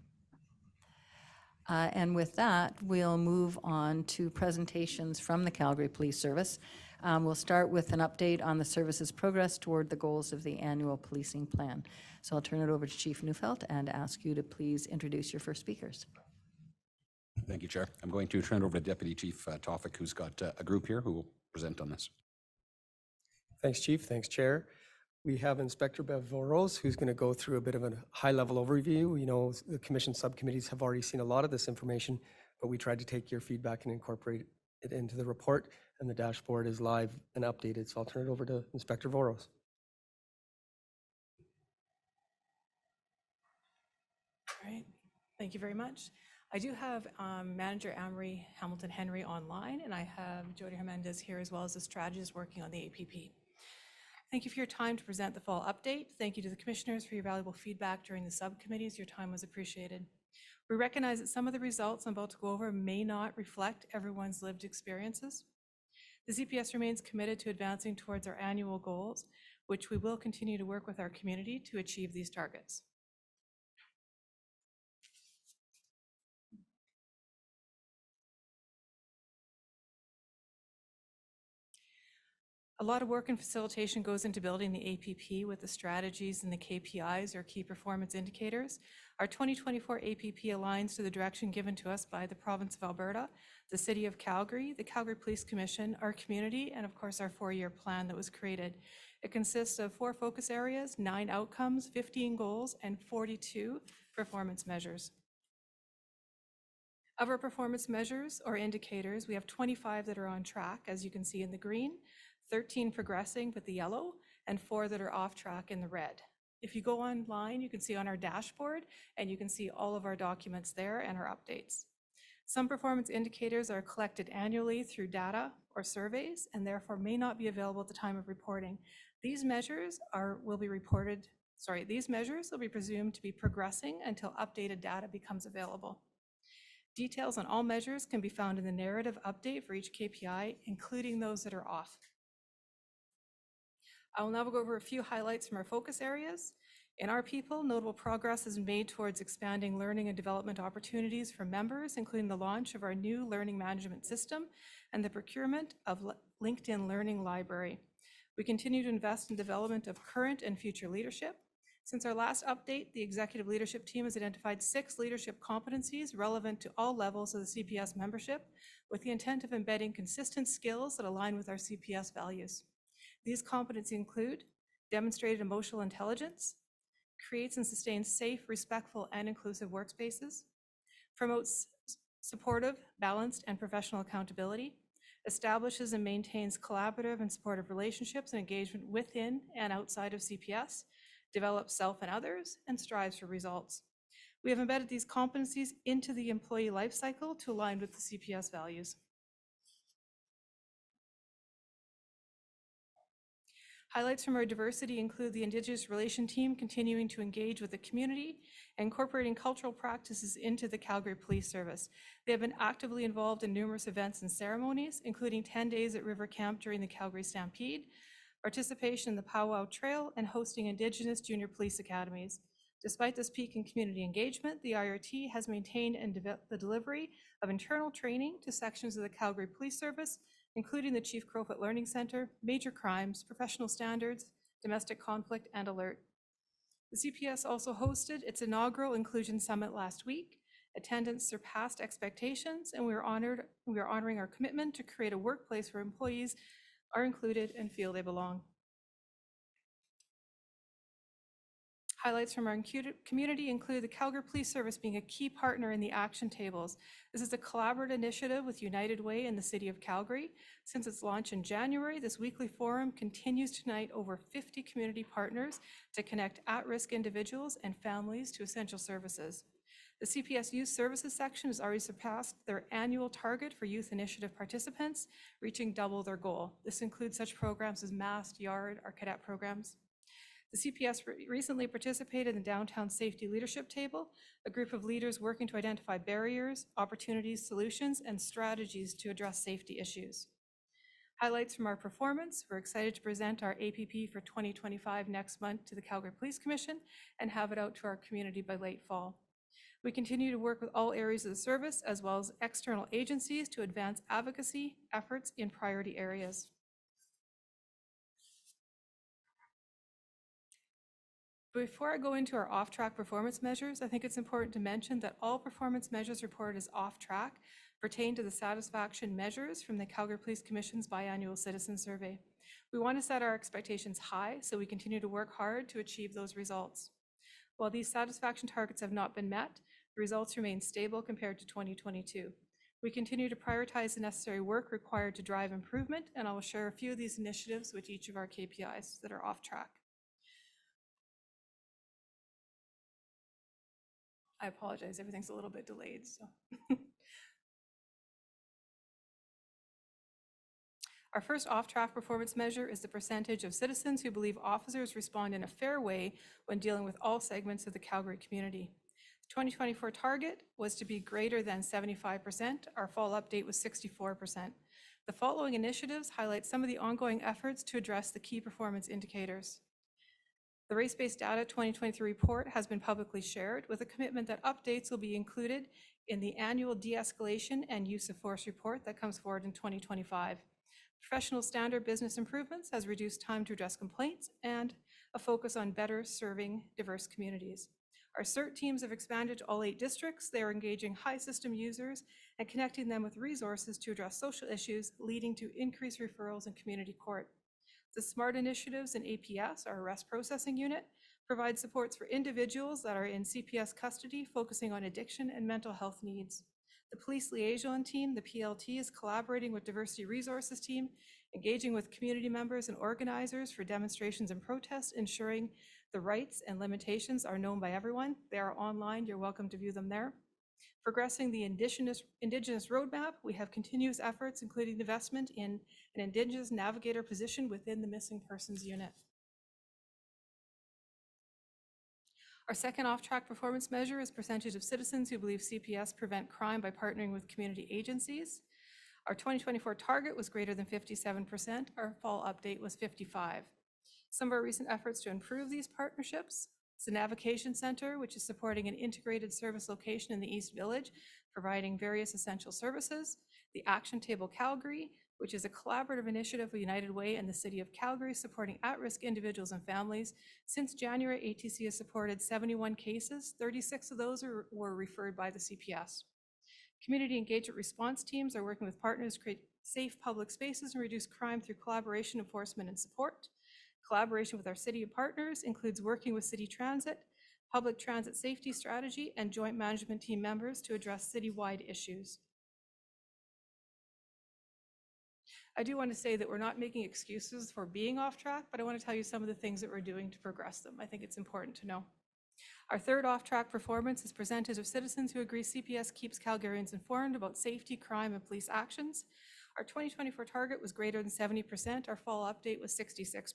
And with that, we'll move on to presentations from the Calgary Police Service. We'll start with an update on the service's progress toward the goals of the annual policing plan. So I'll turn it over to Chief Neufeld and ask you to please introduce your first speakers. Thank you, Chair. I'm going to turn it over to Deputy Chief Tofik, who's got a group here who will present on this. Thanks, Chief. Thanks, Chair. We have Inspector Bev Voros, who's going to go through a bit of a high-level overview. You know, the Commission subcommittees have already seen a lot of this information, but we tried to take your feedback and incorporate it into the report, and the dashboard is live and updated. So I'll turn it over to Inspector Voros. All right, thank you very much. I do have Manager Amory Hamilton Henry online, and I have Jody Hernandez here as well as the strategist working on the APP. Thank you for your time to present the fall update. Thank you to the commissioners for your valuable feedback during the subcommittees. Your time was appreciated. We recognize that some of the results I'm about to go over may not reflect everyone's lived experiences. The CPS remains committed to advancing towards our annual goals, which we will continue to work with our community to achieve these targets. A lot of work and facilitation goes into building the APP with the strategies and the KPIs, or key performance indicators. Our 2024 APP aligns to the direction given to us by the province of Alberta, the City of Calgary, the Calgary Police Commission, our community, and of course our 4-year plan that was created. It consists of 4 focus areas, 9 outcomes, 15 goals, and 42 performance measures. Of our performance measures or indicators, we have 25 that are on track, as you can see in the green, 13 progressing with the yellow, and 4 that are off track in the red. If you go online, you can see on our dashboard, and you can see all of our documents there and our updates. Some performance indicators are collected annually through data or surveys, and therefore may not be available at the time of reporting. These measures will be presumed to be progressing until updated data becomes available. Details on all measures can be found in the narrative update for each KPI, including those that are off. I will now go over a few highlights from our focus areas. In our people, notable progress has been made towards expanding learning and development opportunities for members, including the launch of our new learning management system and the procurement of LinkedIn Learning Library. We continue to invest in development of current and future leadership. Since our last update, the executive leadership team has identified 6 leadership competencies relevant to all levels of the CPS membership, with the intent of embedding consistent skills that align with our CPS values. These competencies include demonstrated emotional intelligence, creates and sustains safe, respectful, and inclusive workspaces, promotes supportive, balanced, and professional accountability, establishes and maintains collaborative and supportive relationships and engagement within and outside of CPS, develops self and others, and strives for results. We have embedded these competencies into the employee life cycle to align with the CPS values. Highlights from our diversity include the Indigenous Relation Team continuing to engage with the community and incorporating cultural practices into the Calgary Police Service. They have been actively involved in numerous events and ceremonies, including 10 days at River Camp during the Calgary Stampede, participation in the Powwow Trail, and hosting Indigenous Junior Police Academies. Despite this peak in community engagement, the IRT has maintained the delivery of internal training to sections of the Calgary Police Service, including the Chief Crowfoot Learning Center, major crimes, professional standards, domestic conflict, and alert. The CPS also hosted its inaugural Inclusion Summit last week. Attendance surpassed expectations, and we are honoring our commitment to create a workplace where employees are included and feel they belong. Highlights from our community include the Calgary Police Service being a key partner in the action tables. This is a collaborative initiative with United Way and the City of Calgary. Since its launch in January, this weekly forum continues to unite over 50 community partners to connect at-risk individuals and families to essential services. The CPS Youth Services section has already surpassed their annual target for youth initiative participants, reaching double their goal. This includes such programs as MAST, YARD, our cadet programs. The CPS recently participated in the Downtown Safety Leadership Table, a group of leaders working to identify barriers, opportunities, solutions, and strategies to address safety issues. Highlights from our performance: we're excited to present our APP for 2025 next month to the Calgary Police Commission and have it out to our community by late fall. We continue to work with all areas of the service as well as external agencies to advance advocacy efforts in priority areas. Before I go into our off-track performance measures, I think it's important to mention that all performance measures reported as off-track pertain to the satisfaction measures from the Calgary Police Commission's biannual citizen survey. We want to set our expectations high, so we continue to work hard to achieve those results. While these satisfaction targets have not been met, the results remain stable compared to 2022. We continue to prioritize the necessary work required to drive improvement, and I will share a few of these initiatives with each of our KPIs that are off track. I apologize, everything's a little bit delayed, so. Our first off-track performance measure is the percentage of citizens who believe officers respond in a fair way when dealing with all segments of the Calgary community. The 2024 target was to be greater than 75%. Our fall update was 64%. The following initiatives highlight some of the ongoing efforts to address the key performance indicators. The Race-Based Data 2023 report has been publicly shared with a commitment that updates will be included in the annual de-escalation and use of force report that comes forward in 2025. Professional standard business improvements has reduced time to address complaints and a focus on better serving diverse communities. Our CERT teams have expanded to all 8 districts. They are engaging high system users and connecting them with resources to address social issues, leading to increased referrals in community court. The SMART initiatives in APS, our arrest processing unit, provide supports for individuals that are in CPS custody, focusing on addiction and mental health needs. The police liaison team, the PLT, is collaborating with diversity resources team, engaging with community members and organizers for demonstrations and protests, ensuring the rights and limitations are known by everyone. They are online, you're welcome to view them there. Progressing the Indigenous roadmap, we have continuous efforts, including investment in an Indigenous navigator position within the missing persons unit. Our second off-track performance measure is percentage of citizens who believe CPS prevent crime by partnering with community agencies. Our 2024 target was greater than 57%. Our fall update was 55%. Some of our recent efforts to improve these partnerships: it's the Navigation Center, which is supporting an integrated service location in the East Village, providing various essential services. The Action Table Calgary, which is a collaborative initiative with United Way and the City of Calgary, supporting at-risk individuals and families. Since January, ATC has supported 71 cases. 36 of those were referred by the CPS. Community engagement response teams are working with partners to create safe public spaces and reduce crime through collaboration, enforcement, and support. Collaboration with our city partners includes working with City Transit, public transit safety strategy, and joint management team members to address citywide issues. I do want to say that we're not making excuses for being off track, but I want to tell you some of the things that we're doing to progress them. I think it's important to know. Our third off-track performance is percentage of citizens who agree CPS keeps Calgarians informed about safety, crime, and police actions. Our 2024 target was greater than 70%. Our fall update was 66%.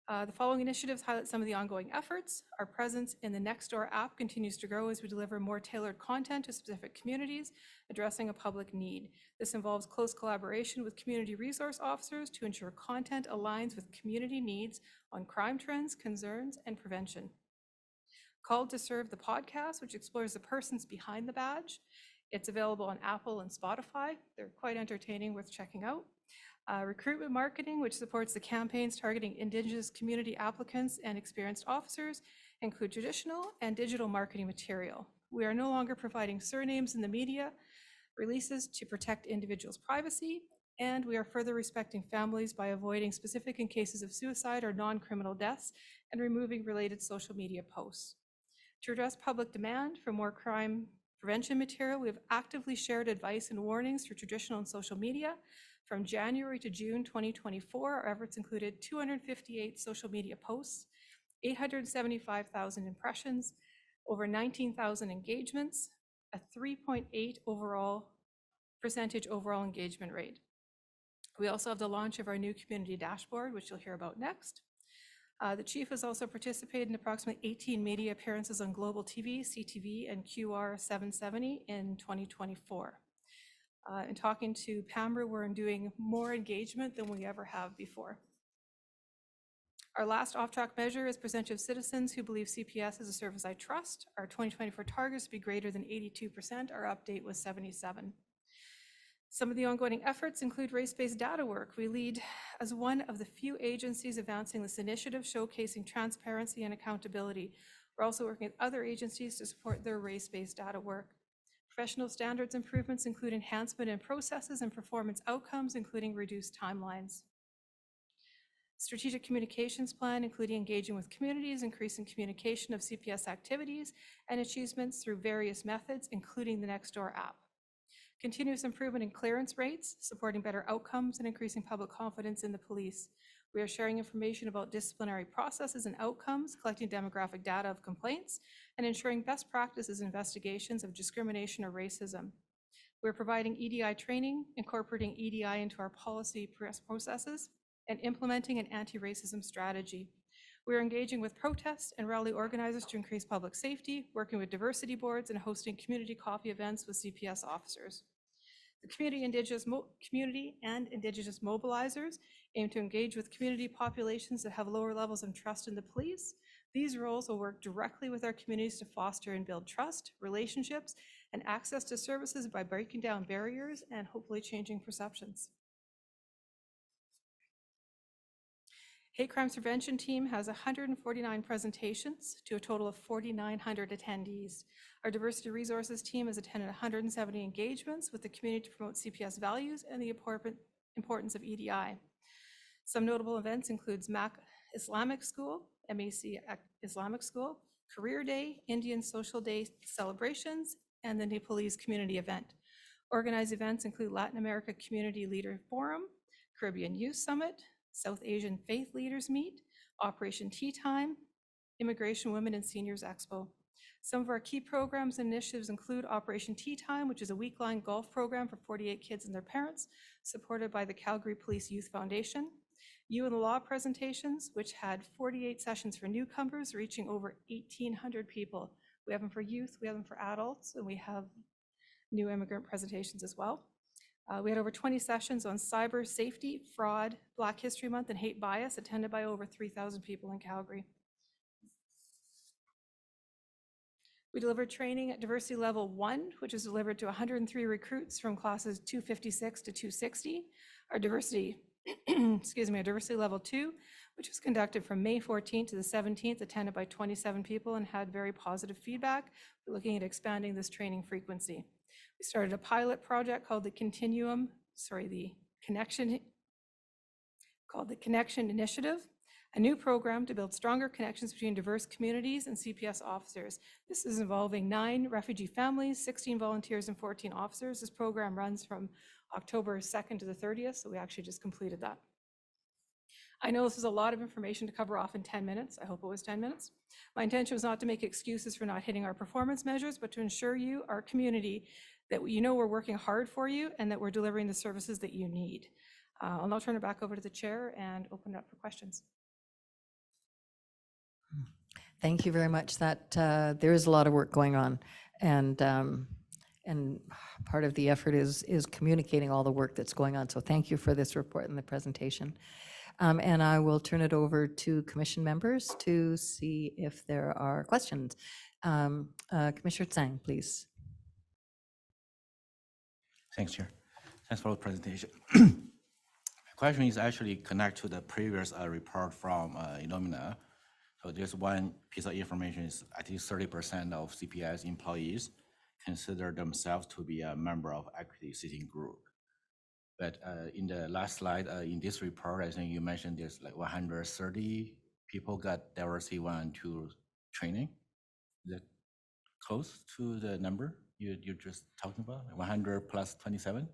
The following initiatives highlight some of the ongoing efforts. Our presence in the Nextdoor app continues to grow as we deliver more tailored content to specific communities, addressing a public need. This involves close collaboration with community resource officers to ensure content aligns with community needs on crime trends, concerns, and prevention. Called to Serve the podcast, which explores the persons behind the badge. It's available on Apple and Spotify. They're quite entertaining, worth checking out. Recruitment marketing, which supports the campaigns targeting Indigenous community applicants and experienced officers, include traditional and digital marketing material. We are no longer providing surnames in the media releases to protect individuals' privacy. And we are further respecting families by avoiding specific cases of suicide or non-criminal deaths and removing related social media posts. To address public demand for more crime prevention material, we have actively shared advice and warnings through traditional and social media. From January to June 2024, our efforts included 258 social media posts, 875,000 impressions, over 19,000 engagements, a 3.8% overall engagement rate. We also have the launch of our new community dashboard, which you'll hear about next. The chief has also participated in approximately 18 media appearances on Global TV, CTV, and QR 770 in 2024. In talking to Pamela, we're doing more engagement than we ever have before. Our last off-track measure is percentage of citizens who believe CPS is a service I trust. Our 2024 targets to be greater than 82%. Our update was 77%. Some of the ongoing efforts include race-based data work. We lead as one of the few agencies advancing this initiative, showcasing transparency and accountability. We're also working with other agencies to support their race-based data work. Professional standards improvements include enhancement in processes and performance outcomes, including reduced timelines. Strategic communications plan, including engaging with communities, increasing communication of CPS activities and achievements through various methods, including the Nextdoor app. Continuous improvement in clearance rates, supporting better outcomes and increasing public confidence in the police. We are sharing information about disciplinary processes and outcomes, collecting demographic data of complaints, and ensuring best practices investigations of discrimination or racism. We're providing EDI training, incorporating EDI into our policy processes, and implementing an anti-racism strategy. We're engaging with protests and rally organizers to increase public safety, working with diversity boards, and hosting community coffee events with CPS officers. The community and Indigenous mobilizers aim to engage with community populations that have lower levels of trust in the police. These roles will work directly with our communities to foster and build trust, relationships, and access to services by breaking down barriers and hopefully changing perceptions. Hate Crimes Prevention Team has 149 presentations to a total of 4,900 attendees. Our Diversity Resources Team has attended 170 engagements with the community to promote CPS values and the importance of EDI. Some notable events include MAC Islamic School, MAC Islamic School, Career Day, Indian Social Day celebrations, and the Nepalese community event. Organized events include Latin America Community Leader Forum, Caribbean Youth Summit, South Asian Faith Leaders Meet, Operation Tea Time, Immigration Women and Seniors Expo. Some of our key programs and initiatives include Operation Tea Time, which is a week-long golf program for 48 kids and their parents, supported by the Calgary Police Youth Foundation. You and the Law presentations, which had 48 sessions for newcomers, reaching over 1,800 people. We have them for youth, we have them for adults, and we have new immigrant presentations as well. We had over 20 sessions on cyber safety, fraud, Black History Month, and hate bias, attended by over 3,000 people in Calgary. We delivered training at Diversity Level 1, which was delivered to 103 recruits from classes 256 to 260. Our Diversity, our Diversity Level 2, which was conducted from May 14th to the 17th, attended by 27 people and had very positive feedback. We're looking at expanding this training frequency. We started a pilot project called the Connection Initiative, a new program to build stronger connections between diverse communities and CPS officers. This is involving 9 refugee families, 16 volunteers, and 14 officers. This program runs from October 2nd to the 30th, so we actually just completed that. I know this is a lot of information to cover off in 10 minutes. I hope it was 10 minutes. My intention was not to make excuses for not hitting our performance measures, but to ensure you, our community, that you know we're working hard for you and that we're delivering the services that you need. I'll now turn it back over to the chair and open it up for questions. Thank you very much. That there is a lot of work going on, and part of the effort is communicating all the work that's going on. So thank you for this report and the presentation. And I will turn it over to commission members to see if there are questions. Commissioner Tsang, please. Thanks, Chair. Thanks for the presentation. My question is actually connect to the previous report from Illumina. So there's one piece of information is I think 30% of CPS employees consider themselves to be a member of equity seeking group. But in the last slide, in this report, I think you mentioned there's like 130 people got diversity 1 and 2 training. Is that close to the number you're just talking about? 100 plus 27?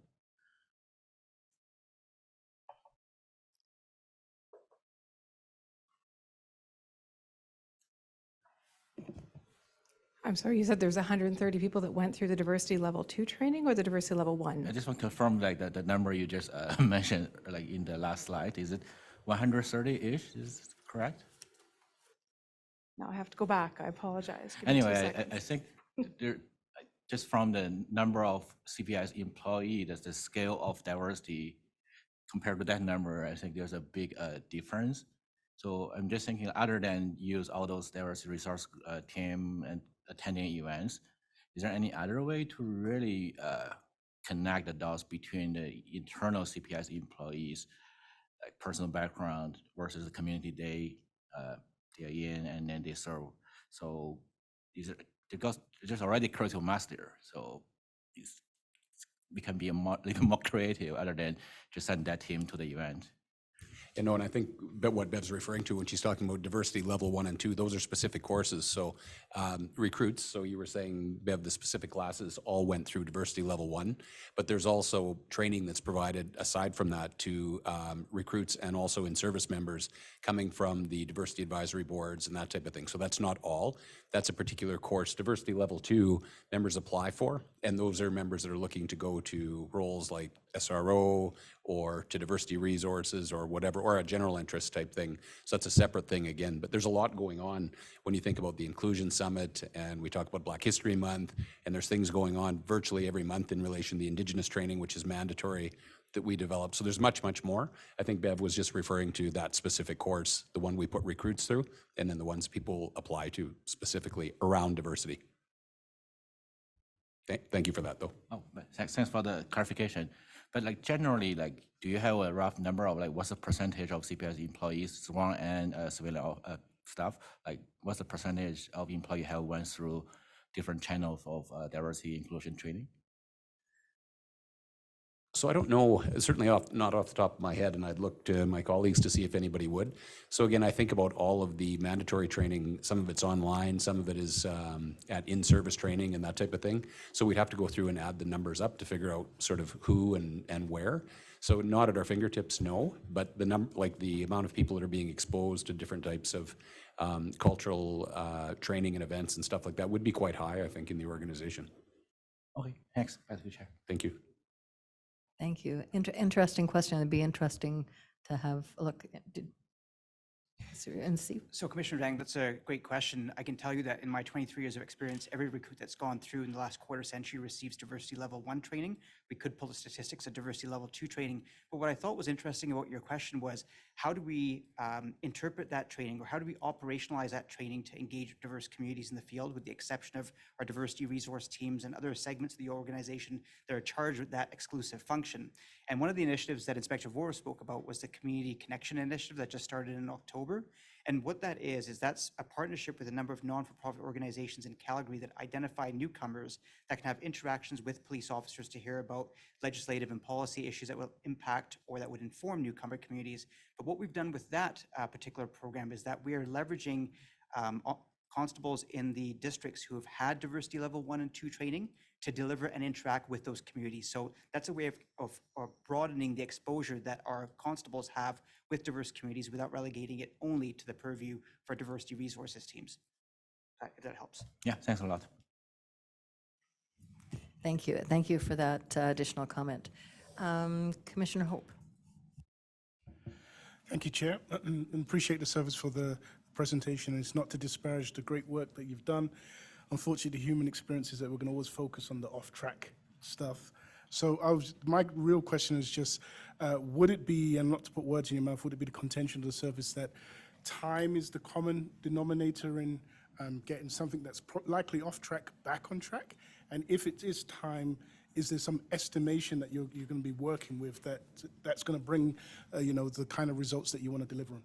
I'm sorry, you said there's 130 people that went through the diversity level 2 training or the diversity level 1? I just want to confirm like the number you just mentioned like in the last slide. Is it 130-ish? Is it correct? Now I have to go back. I apologize. Give me 2 Anyway, seconds. I think there, just from the number of CPI's employee, that's the scale of diversity compared to that number, I think there's a big difference. So I'm just thinking, other than use all those diversity resource team and attending events, is there any other way to really connect the dots between the internal CPI's employees, like personal background versus the community they're in and then they serve? So these are, because there's already critical mass there. So we can be little more creative other than just send that team to the event. And no, and I think what Bev's referring to when she's talking about diversity level 1 and 2, those are specific courses. So recruits, so you were saying, Bev, the specific classes all went through diversity level 1, but there's also training that's provided aside from that to recruits and also in-service members coming from the diversity advisory boards and that type of thing. So that's not all. That's a particular course. Diversity level 2 members apply for, and those are members that are looking to go to roles like SRO or to diversity resources or whatever, or a general interest type thing. So that's a separate thing again. But there's a lot going on when you think about the Inclusion Summit, and we talk about Black History Month, and there's things going on virtually every month in relation to the Indigenous training, which is mandatory that we develop. So there's much, much more. I think Bev was just referring to that specific course, the one we put recruits through, and then the ones people apply to specifically around diversity. Thank you for that, though. Oh, but thanks for the clarification. But like generally, like, do you have a rough number of like what's the percentage of CPS employees, sworn and civilian staff? Like, what's the percentage of employee have went through different channels of diversity inclusion training? So I don't know, certainly not off the top of my head, and I'd look to my colleagues to see if anybody would. So again, I think about all of the mandatory training. Some of it's online, some of it is at in-service training and that type of thing. So we'd have to go through and add the numbers up to figure out sort of who and where. So not at our fingertips, no, but the the amount of people that are being exposed to different types of cultural training and events and stuff like that would be quite high, I think, in the organization. Okay, thanks, Deputy Chair. Thank you. Thank you. Interesting question. It'd be interesting to have a look and see. So Commissioner Dang, that's a great question. I can tell you that in my 23 years of experience, every recruit that's gone through in the last quarter century receives diversity level 1 training. We could pull the statistics of diversity level 2 training. But what I thought was interesting about your question was, how do we interpret that training, or how do we operationalize that training to engage diverse communities in the field, with the exception of our diversity resource teams and other segments of the organization that are charged with that exclusive function? And one of the initiatives that Inspector Vohra spoke about was the Community Connection Initiative that just started in October. And what that is that's a partnership with a number of non-for-profit organizations in Calgary that identify newcomers that can have interactions with police officers to hear about legislative and policy issues that will impact or that would inform newcomer communities. But what we've done with that particular program is that we are leveraging constables in the districts who have had diversity level 1 and 2 training to deliver and interact with those communities. So that's a way of broadening the exposure that our constables have with diverse communities without relegating it only to the purview for diversity resources teams, if that helps. Yeah, thanks a lot. Thank you. Thank you for that additional comment. Commissioner Hope. Thank you, Chair. Appreciate the service for the presentation. It's not to disparage the great work that you've done. Unfortunately, the human experience is that we're going to always focus on the off-track stuff. So my real question is just, would it be, and not to put words in your mouth, would it be the contention of the service that time is the common denominator in getting something that's likely off-track back on track? And if it is time, is there some estimation that you're going to be working with that's going to bring, the kind of results that you want to deliver on?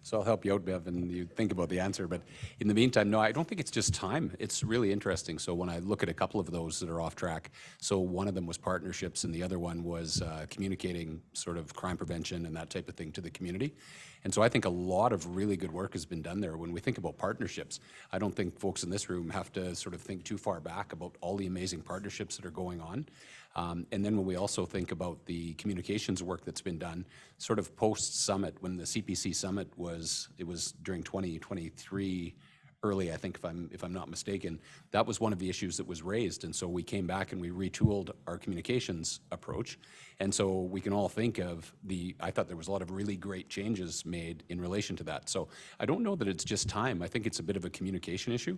So I'll help you out, Bev, and you think about the answer. But in the meantime, no, I don't think it's just time. It's really interesting. So when I look at a couple of those that are off track, so one of them was partnerships and the other one was communicating sort of crime prevention and that type of thing to the community. And so I think a lot of really good work has been done there. When we think about partnerships, I don't think folks in this room have to sort of think too far back about all the amazing partnerships that are going on. And then when we also think about the communications work that's been done, sort of post-summit, when the CPC summit was, it was during 2023, early, I think, if I'm not mistaken, that was one of the issues that was raised. And so we came back and we retooled our communications approach. And so we can all think of I thought there was a lot of really great changes made in relation to that. So I don't know that it's just time. I think it's a bit of a communication issue.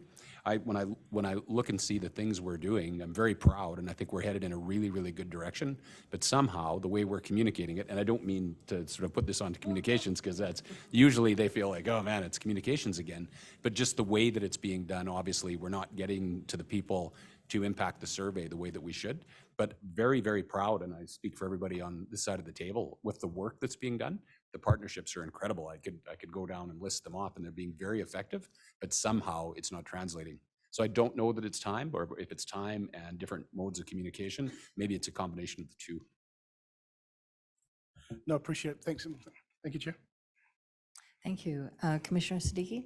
When I look and see the things we're doing, I'm very proud, and I think we're headed in a really, really good direction. But somehow, the way we're communicating it, and I don't mean to sort of put this onto communications, because that's usually they feel like, oh man, it's communications again. But just the way that it's being done, obviously, we're not getting to the people to impact the survey the way that we should. But very, very proud, and I speak for everybody on this side of the table, with the work that's being done. The partnerships are incredible. I could go down and list them off, and they're being very effective, but somehow it's not translating. So I don't know that it's time, or if it's time and different modes of communication, maybe it's a combination of the two. No, appreciate it. Thanks. Thank you, Chair. Thank you. Commissioner Siddiqui?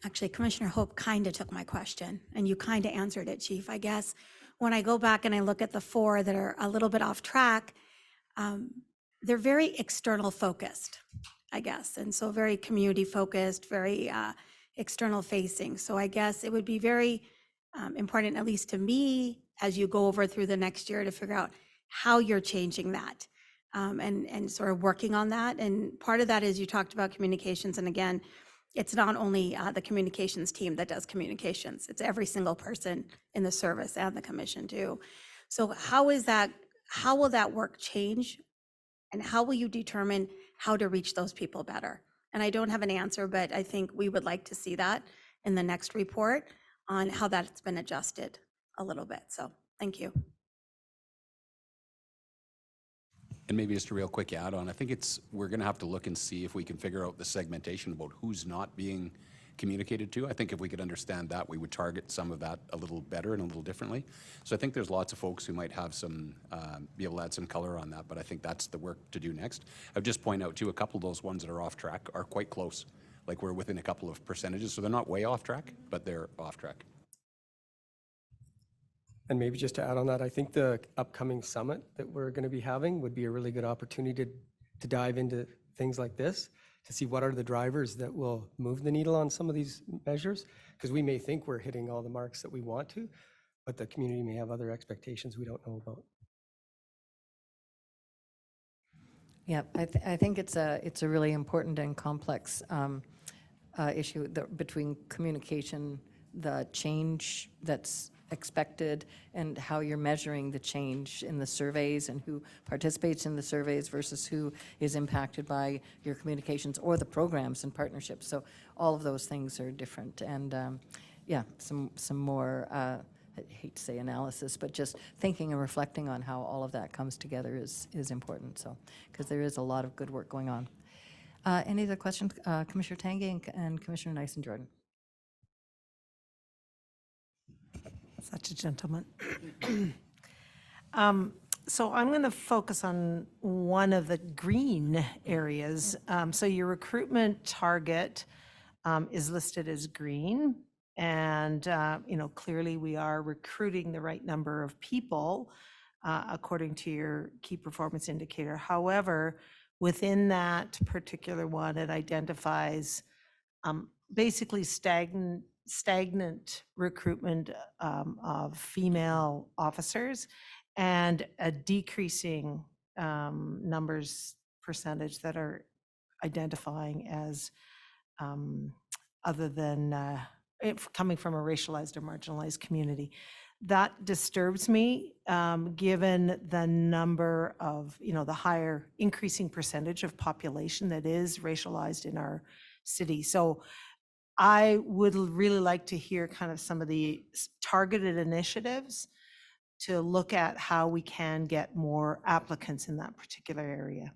Actually, Commissioner Hope kind of took my question, and you kind of answered it, Chief. I guess when I go back and I look at the 4 that are a little bit off track, they're very external focused, I guess, and so very community focused, very external facing. So I guess it would be very important, at least to me, as you go over through the next year, to figure out how you're changing that and sort of working on that. And part of that is you talked about communications, and again, it's not only the communications team that does communications, it's every single person in the service and the commission too. So how will that work change? And how will you determine how to reach those people better? And I don't have an answer, but I think we would like to see that in the next report on how that's been adjusted a little bit. So thank you. And maybe just a real quick add on, I think we're going to have to look and see if we can figure out the segmentation about who's not being communicated to. I think if we could understand that, we would target some of that a little better and a little differently. So I think there's lots of folks who might have some, be able to add some color on that, but I think that's the work to do next. I would just point out too, a couple of those ones that are off track are quite close. Like we're within a couple of percentages, so they're not way off track, but they're off track. And maybe just to add on that, I think the upcoming summit that we're going to be having would be a really good opportunity to dive into things like this, to see what are the drivers that will move the needle on some of these measures, because we may think we're hitting all the marks that we want to, but the community may have other expectations we don't know about. Yeah, I think it's a really important and complex issue between communication, the change that's expected, and how you're measuring the change in the surveys and who participates in the surveys versus who is impacted by your communications or the programs and partnerships. So all of those things are different. And yeah, some more, I hate to say analysis, but just thinking and reflecting on how all of that comes together is important. So, because there is a lot of good work going on. Any other questions? Commissioner Tanguay and Commissioner Nice-Jordan. Such a gentleman. So I'm going to focus on one of the green areas. So your recruitment target is listed as green. And, clearly we are recruiting the right number of people according to your key performance indicator. However, within that particular one, it identifies basically stagnant recruitment of female officers and a decreasing percentage that are identifying as other than coming from a racialized or marginalized community. That disturbs me, given the number of, the higher increasing percentage of population that is racialized in our city. So I would really like to hear kind of some of the targeted initiatives to look at how we can get more applicants in that particular area.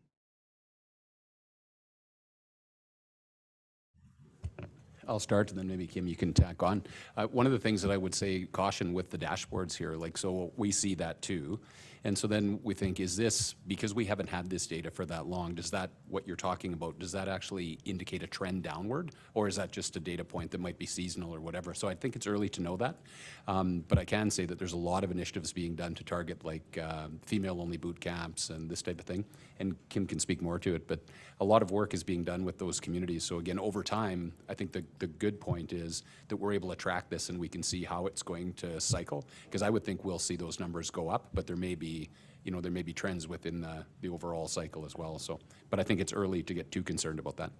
I'll start, and then maybe Kim, you can tack on. One of the things that I would say, caution with the dashboards here, like, so we see that too. And so then we think, is this, because we haven't had this data for that long, does that, what you're talking about, does that actually indicate a trend downward? Or is that just a data point that might be seasonal or whatever? So I think it's early to know that. But I can say that there's a lot of initiatives being done to target like female-only boot camps and this type of thing. And Kim can speak more to it, but a lot of work is being done with those communities. So again, over time, I think the good point is that we're able to track this and we can see how it's going to cycle. Because I would think we'll see those numbers go up, but there may be, you know, there may be trends within the overall cycle as well. So, but I think it's early to get too concerned about that.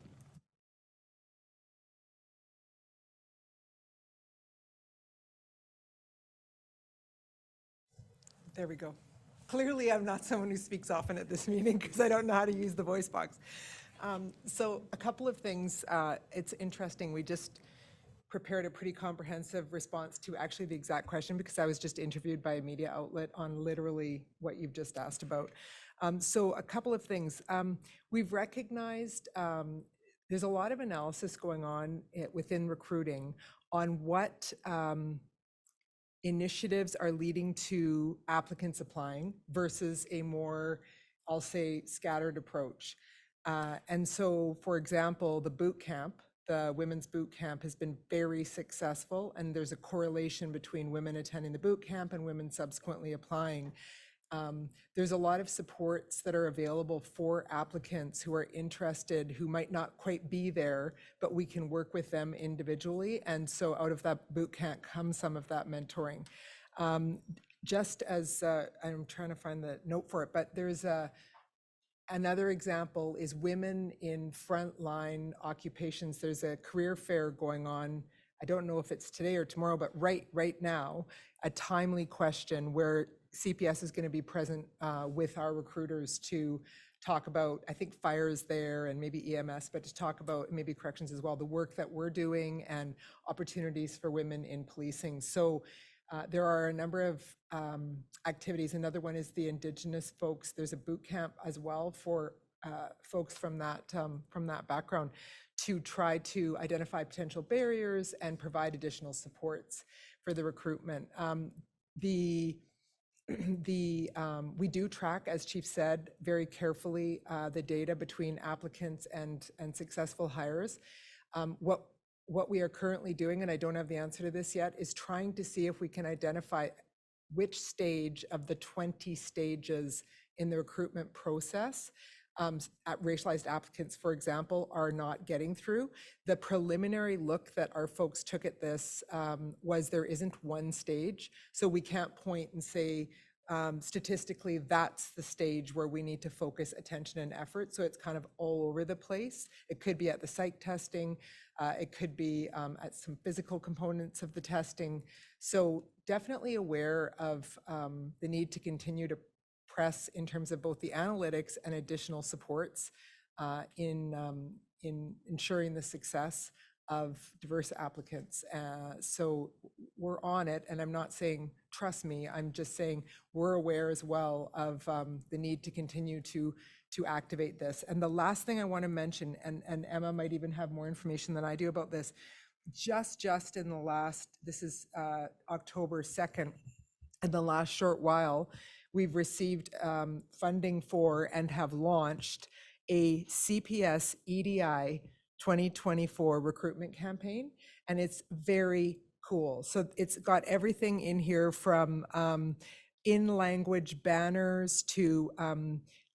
There we go. Clearly, I'm not someone who speaks often at this meeting because I don't know how to use the voice box. So a couple of things. It's interesting. We just prepared a pretty comprehensive response to actually the exact question because I was just interviewed by a media outlet on literally what you've just asked about. So a couple of things. We've recognized there's a lot of analysis going on within recruiting on what initiatives are leading to applicants applying versus a more, I'll say, scattered approach. And so, for example, the boot camp, the women's boot camp has been very successful, and there's a correlation between women attending the boot camp and women subsequently applying. There's a lot of supports that are available for applicants who are interested, who might not quite be there, but we can work with them individually. And so out of that boot camp comes some of that mentoring. Just as, I'm trying to find the note for it, but there's another example is women in frontline occupations. There's a career fair going on. I don't know if it's today or tomorrow, but right now, a timely question where CPS is going to be present with our recruiters to talk about, I think fire is there and maybe EMS, but to talk about maybe corrections as well, the work that we're doing and opportunities for women in policing. So there are a number of activities. Another one is the Indigenous folks. There's a boot camp as well for folks from that background to try to identify potential barriers and provide additional supports for the recruitment. We do track, as Chief said, very carefully the data between applicants and successful hires. What we are currently doing, and I don't have the answer to this yet, is trying to see if we can identify which stage of the 20 stages in the recruitment process racialized applicants, for example, are not getting through. The preliminary look that our folks took at this was there isn't one stage, so we can't point and say statistically that's the stage where we need to focus attention and effort. So it's kind of all over the place. It could be at the psych testing, it could be at some physical components of the testing. So definitely aware of the need to continue to press in terms of both the analytics and additional supports in ensuring the success of diverse applicants. So we're on it, and I'm not saying trust me, I'm just saying we're aware as well of the need to continue to activate this. And the last thing I want to mention, and Emma might even have more information than I do about this, just in the last, this is October 2nd, in the last short while, we've received funding for and have launched a CPS EDI 2024 recruitment campaign, and it's very cool. So it's got everything in here from in-language banners to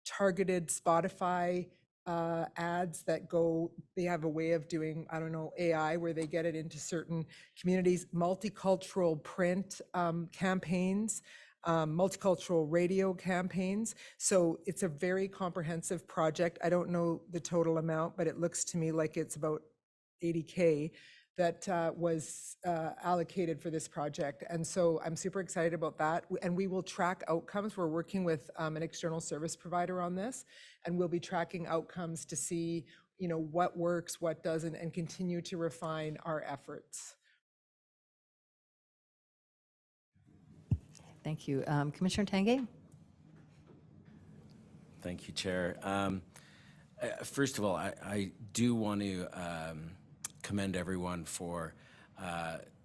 targeted Spotify ads that go, they have a way of doing, I don't know, AI, where they get it into certain communities, multicultural print campaigns, multicultural radio campaigns. So it's a very comprehensive project. I don't know the total amount, but it looks to me like it's about 80K that was allocated for this project. And so I'm super excited about that. And we will track outcomes. We're working with an external service provider on this, and we'll be tracking outcomes to see, you know, what works, what doesn't, and continue to refine our efforts. Thank you. Commissioner Tanguay? Thank you, Chair. First of all, I do want to commend everyone for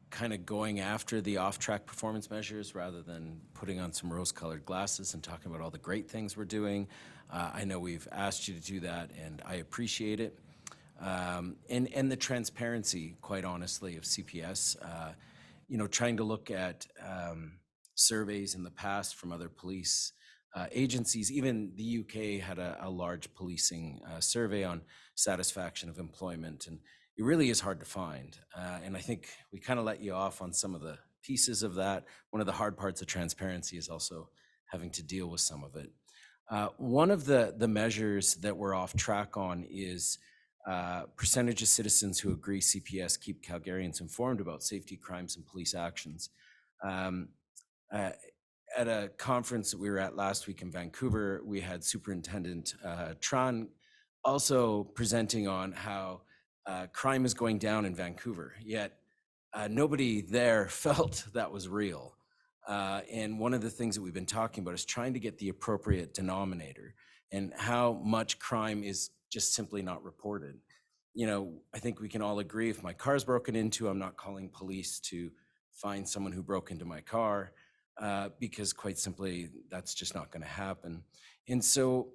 kind of going after the off-track performance measures rather than putting on some rose-colored glasses and talking about all the great things we're doing. I know we've asked you to do that, and I appreciate it. And the transparency, quite honestly, of CPS. You know, trying to look at surveys in the past from other police agencies. Even the UK had a large policing survey on satisfaction of employment, and it really is hard to find. And I think we kind of let you off on some of the pieces of that. One of the hard parts of transparency is also having to deal with some of it. One of the measures that we're off track on is percentage of citizens who agree CPS keep Calgarians informed about safety, crimes, and police actions. At a conference that we were at last week in Vancouver, we had Superintendent Tran also presenting on how crime is going down in Vancouver, yet nobody there felt that was real. And one of the things that we've been talking about is trying to get the appropriate denominator and how much crime is just simply not reported. You know, I think we can all agree if my car's broken into, I'm not calling police to find someone who broke into my car because quite simply, that's just not going to happen. And so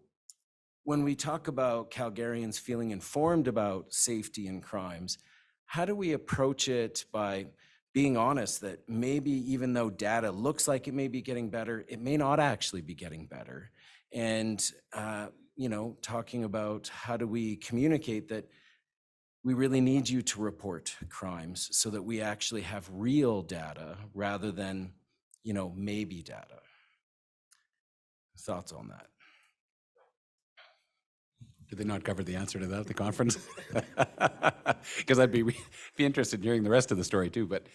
when we talk about Calgarians feeling informed about safety and crimes, how do we approach it by being honest that maybe even though data looks like it may be getting better, it may not actually be getting better? And, you know, talking about how do we communicate that we really need you to report crimes so that we actually have real data rather than, you know, maybe data. Thoughts on that? Did they not cover the answer to that at the conference? Because I'd be interested in hearing the rest of the story too. But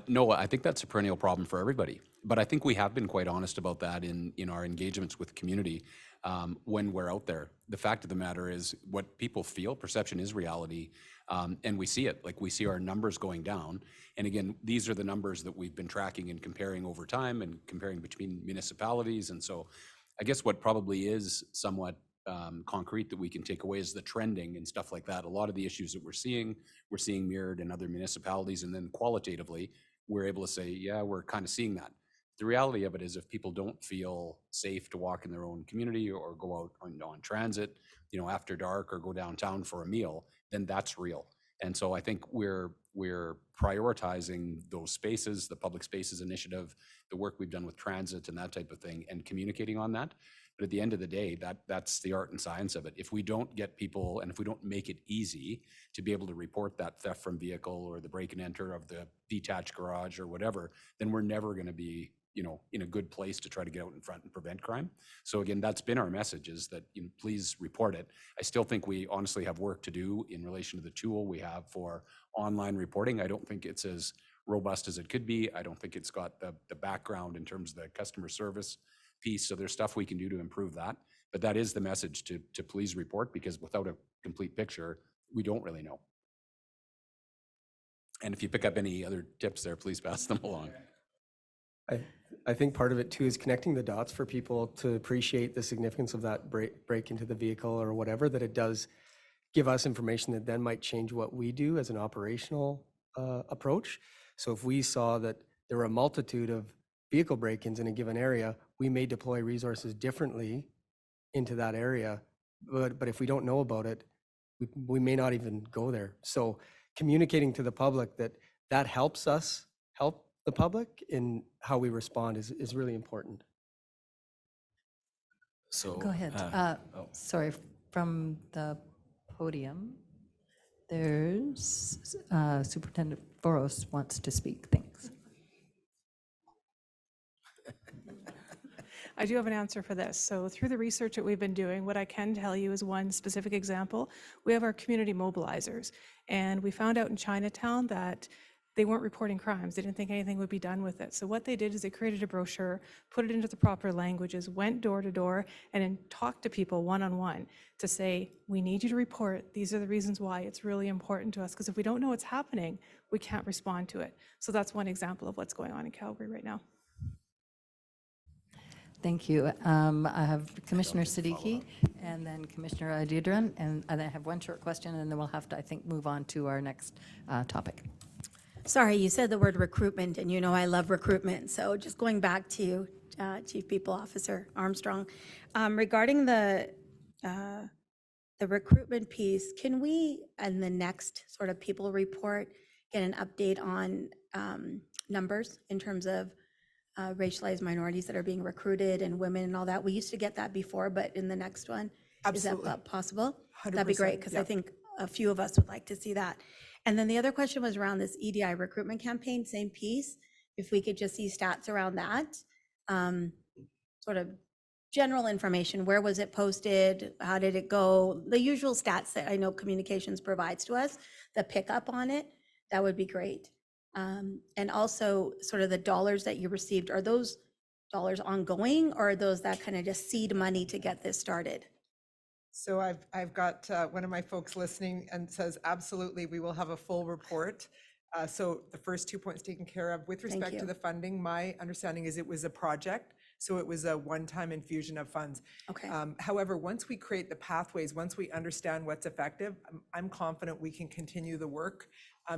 no, I think that's a perennial problem for everybody. But I think we have been quite honest about that in our engagements with the community when we're out there. The fact of the matter is what people feel, perception is reality. And we see it, like we see our numbers going down. And again, these are the numbers that we've been tracking and comparing over time and comparing between municipalities. And so I guess what probably is somewhat concrete that we can take away is the trending and stuff like that. A lot of the issues that we're seeing mirrored in other municipalities. And then qualitatively, we're able to say, yeah, we're kind of seeing that. The reality of it is if people don't feel safe to walk in their own community or go out on transit, you know, after dark or go downtown for a meal, then that's real. And so I think we're prioritizing those spaces, the public spaces initiative, the work we've done with transit and that type of thing, and communicating on that. But at the end of the day, that's the art and science of it. If we don't get people, and if we don't make it easy to be able to report that theft from vehicle or the break and enter of the detached garage or whatever, then we're never going to be, you know, in a good place to try to get out in front and prevent crime. So again, that's been our message, is that, you know, please report it. I still think we honestly have work to do in relation to the tool we have for online reporting. I don't think it's as robust as it could be. I don't think it's got the background in terms of the customer service piece. So there's stuff we can do to improve that. But that is the message, to please report, because without a complete picture, we don't really know. And if you pick up any other tips there, please pass them along. I think part of it too is connecting the dots for people to appreciate the significance of that break into the vehicle or whatever, that it does give us information that then might change what we do as an operational approach. So if we saw that there were a multitude of vehicle break-ins in a given area, we may deploy resources differently into that area. But if we don't know about it, we may not even go there. So communicating to the public that helps us help the public in how we respond is really important. So Go ahead. Sorry, from the podium, there's Superintendent Boros wants to speak. Thanks. I do have an answer for this. So through the research that we've been doing, what I can tell you is one specific example. We have our community mobilizers, and we found out in Chinatown that they weren't reporting crimes. They didn't think anything would be done with it. So what they did is they created a brochure, put it into the proper languages, went door to door, and then talked to people one-on-one to say, we need you to report. These are the reasons why it's really important to us, because if we don't know what's happening, we can't respond to it. So that's one example of what's going on in Calgary right now. Thank you. I have Commissioner Siddiqui, and and then Commissioner Adedran, and I have one short question, and then we'll have to, I think, move on to our next topic. Sorry, you said the word recruitment, and you know I love recruitment. So just going back to you, Chief People Officer Armstrong, regarding the recruitment piece, can we, in the next sort of people report, get an update on numbers in terms of racialized minorities that are being recruited and women and all that? We used to get that before, but in the next one, Absolutely. is that possible? That'd be 100%, great, because I yeah. think a few of us would like to see that. And then the other question was around this EDI recruitment campaign, same piece. If we could just see stats around that, sort of general information. Where was it posted? How did it go? The usual stats that I know communications provides to us, the pickup on it, that would be great. And also sort of the dollars that you received, are those dollars ongoing, or are those that kind of just seed money to get this started? So I've got one of my folks listening and says, absolutely, we will have a full report. So the first 2 points taken care of. With respect to you. the funding, my understanding is it was a project, so it was a one-time infusion of funds. Okay. However, once we create the pathways, once we understand what's effective, I'm confident we can continue the work.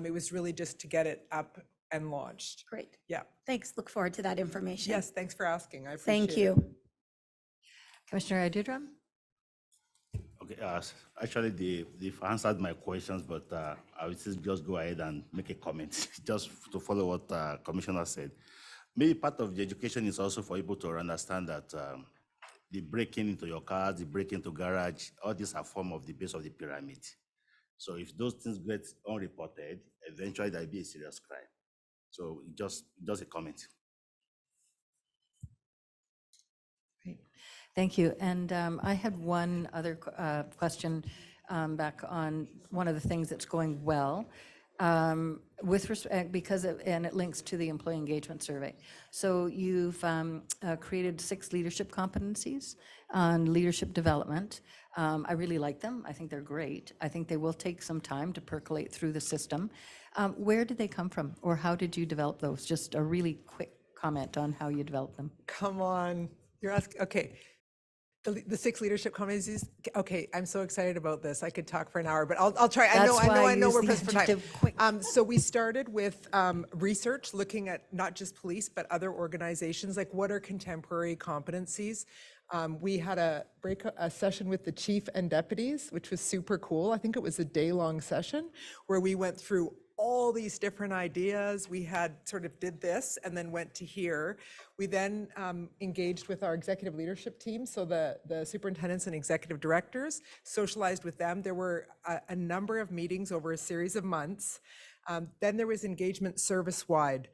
It was really just to get it up and launched. Great. Yeah. Thanks. Look forward to that information. Yes, thanks for asking. I appreciate it. Thank you. Commissioner Adedran? Okay, actually, they've answered my questions, but I will still just go ahead and make a comment, just to follow what Commissioner said. Maybe part of the education is also for people to understand that the breaking into your cars, the breaking into garage, all these are form of the base of the pyramid. So if those things get unreported, eventually there'll be a serious crime. So just a comment. Thank you. And I had one other question back on one of the things that's going well with respect, because and it links to the employee engagement survey. So you've created 6 leadership competencies on leadership development. I really like them. I think they're great. I think they will take some time to percolate through the system. Where did they come from, or how did you develop those? Just a really quick comment on how you developed them. Come on, you're asking, okay. The 6 leadership competencies. Okay, I'm so excited about this. I could talk for an hour, but I'll try. I know we're pressed for time. So we started with research, looking at not just police, but other organizations, like what are contemporary competencies. We had a session with the chief and deputies, which was super cool. I think it was a day-long session where we went through all these different ideas. We had sort of did this and then went to here. We then engaged with our executive leadership team, so the superintendents and executive directors, socialized with them. There were a number of meetings over a series of months. Then there was engagement service-wide.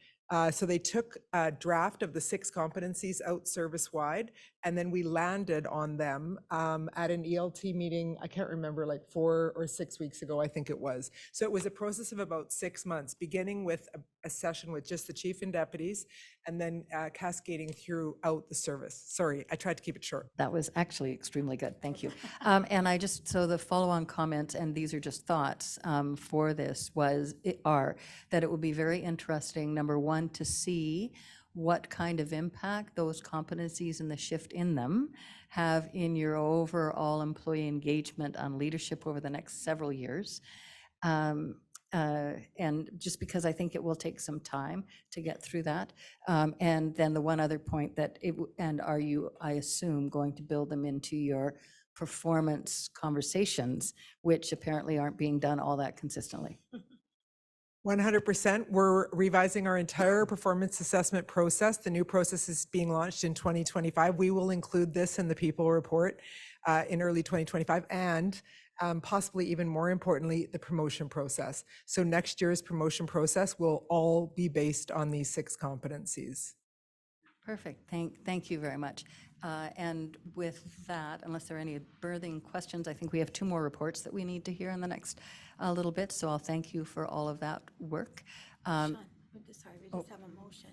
So they took a draft of the 6 competencies out service-wide, and then we landed on them at an ELT meeting, I can't remember, like 4 or 6 weeks ago, I think it was. So it was a process of about 6 months, beginning with a session with just the chief and deputies, and then cascading throughout the service. Sorry, I tried to keep it short. That was actually extremely good. Thank you. And so the follow-on comments, and these are just thoughts for this, are that it would be very interesting, number one, to see what kind of impact those competencies and the shift in them have in your overall employee engagement on leadership over the next several years. And just because I think it will take some time to get through that. And then the one other point that are you, I assume, going to build them into your performance conversations, which apparently aren't being done all that consistently? 100%. We're revising our entire performance assessment process. The new process is being launched in 2025. We will include this in the people report in early 2025, and possibly even more importantly, the promotion process. So next year's promotion process will all be based on these 6 competencies. Perfect. Thank you very much. And with that, unless there are any burning questions, I think we have 2 more reports that we need to hear in the next little bit. So I'll thank you for all of that work. Sean, sorry, we just have a motion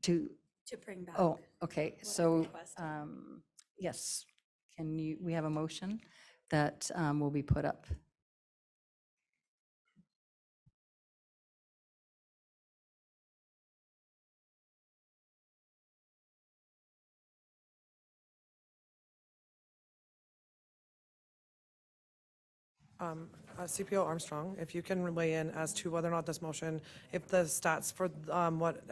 To bring back. Oh, okay. So requested. yes, we have a motion that will be put up. CPO Armstrong, if you can weigh in as to whether or not this motion, if the stats for what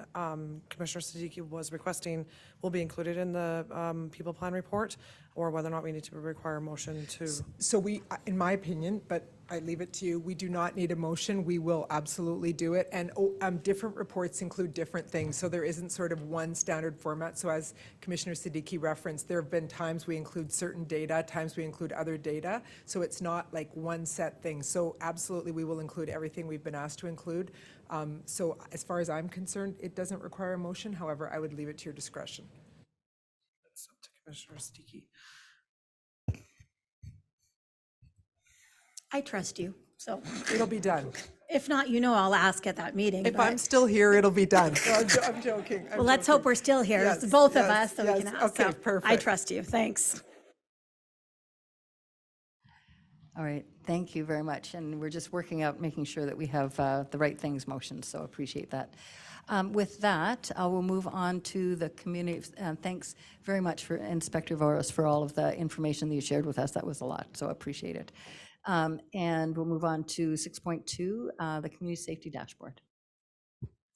Commissioner Siddiqui was requesting will be included in the people plan report, or whether or not we need to require a motion to. So we, in my opinion, but I leave it to you, we do not need a motion. We will absolutely do it. And different reports include different things. So there isn't sort of one standard format. So as Commissioner Siddiqui referenced, there have been times we include certain data, times we include other data. So it's not like one set thing. So absolutely, we will include everything we've been asked to include. So as far as I'm concerned, it doesn't require a motion. However, I would leave it to your discretion. That's up to Commissioner Siddiqui. I trust you, so. It'll be done. If not, I'll ask at that meeting. If but- I'm still here, it'll be done. No, I'm joking. Well, let's hope we're still here, Yes, both of yes, us, so yes. we can ask. Okay, So perfect. I trust you, thanks. All right, thank you very much. And we're just working out, making sure that we have the right things motioned, so appreciate that. With that, I will move on to the community. Thanks very much for Inspector Voros for all of the information that you shared with us. That was a lot, so appreciate it. And we'll move on to 6.2, the Community Safety Dashboard.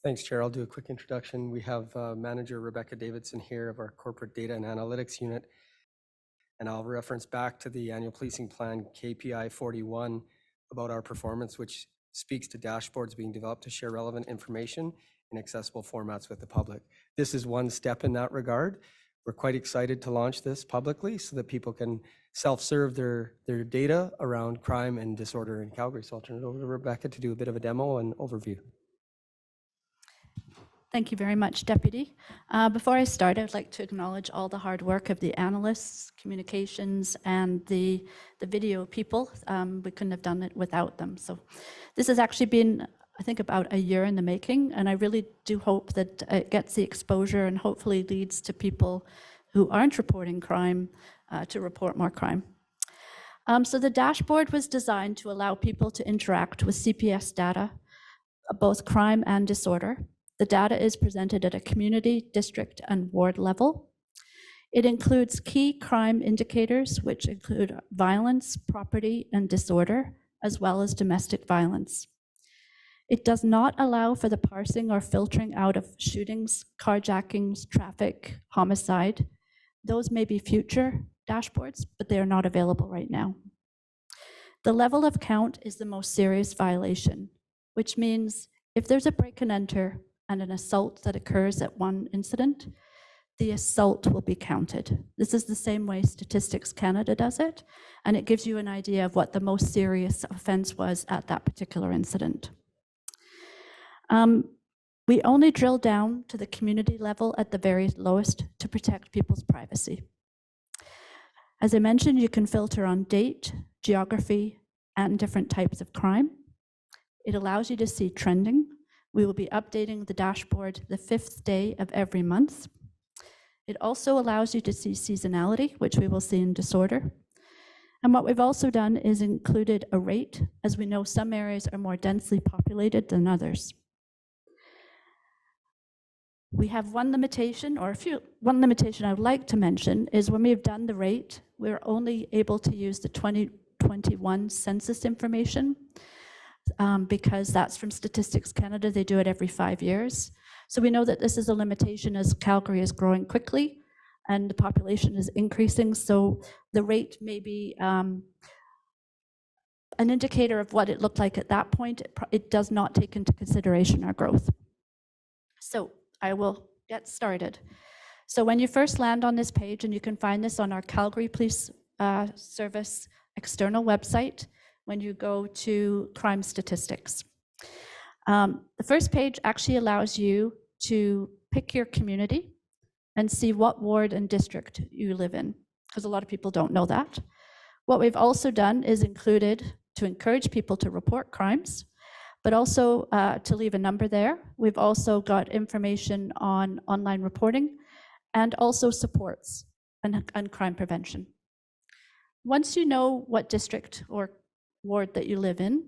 Thanks, Chair. I'll do a quick introduction. We have Manager Rebecca Davidson here of our Corporate Data and Analytics Unit. And I'll reference back to the Annual Policing Plan KPI 41 about our performance, which speaks to dashboards being developed to share relevant information in accessible formats with the public. This is one step in that regard. We're quite excited to launch this publicly so that people can self-serve their data around crime and disorder in Calgary. So I'll turn it over to Rebecca to do a bit of a demo and overview. Thank you very much, Deputy. Before I start, I'd like to acknowledge all the hard work of the analysts, communications, and the video people. We couldn't have done it without them. So this has actually been, I think, about a year in the making, and I really do hope that it gets the exposure and hopefully leads to people who aren't reporting crime to report more crime. So the dashboard was designed to allow people to interact with CPS data, both crime and disorder. The data is presented at a community, district, and ward level. It includes key crime indicators, which include violence, property, and disorder, as well as domestic violence. It does not allow for the parsing or filtering out of shootings, carjackings, traffic, homicide. Those may be future dashboards, but they are not available right now. The level of count is the most serious violation, which means if there's a break and enter and an assault that occurs at one incident, the assault will be counted. This is the same way Statistics Canada does it, and it gives you an idea of what the most serious offense was at that particular incident. We only drill down to the community level at the very lowest to protect people's privacy. As I mentioned, you can filter on date, geography, and different types of crime. It allows you to see trending. We will be updating the dashboard the 5th day of every month. It also allows you to see seasonality, which we will see in disorder. And what we've also done is included a rate, as we know some areas are more densely populated than others. We have one limitation, or one limitation I would like to mention is when we've done the rate, we're only able to use the 2021 census information because that's from Statistics Canada. They do it every 5 years. So we know that this is a limitation as Calgary is growing quickly and the population is increasing. So the rate may be an indicator of what it looked like at that point. It does not take into consideration our growth. So I will get started. So when you first land on this page, and you can find this on our Calgary Police Service external website, when you go to crime statistics. The first page actually allows you to pick your community and see what ward and district you live in, because a lot of people don't know that. What we've also done is included to encourage people to report crimes, but also to leave a number there. We've also got information on online reporting and also supports and crime prevention. Once you know what district or ward that you live in,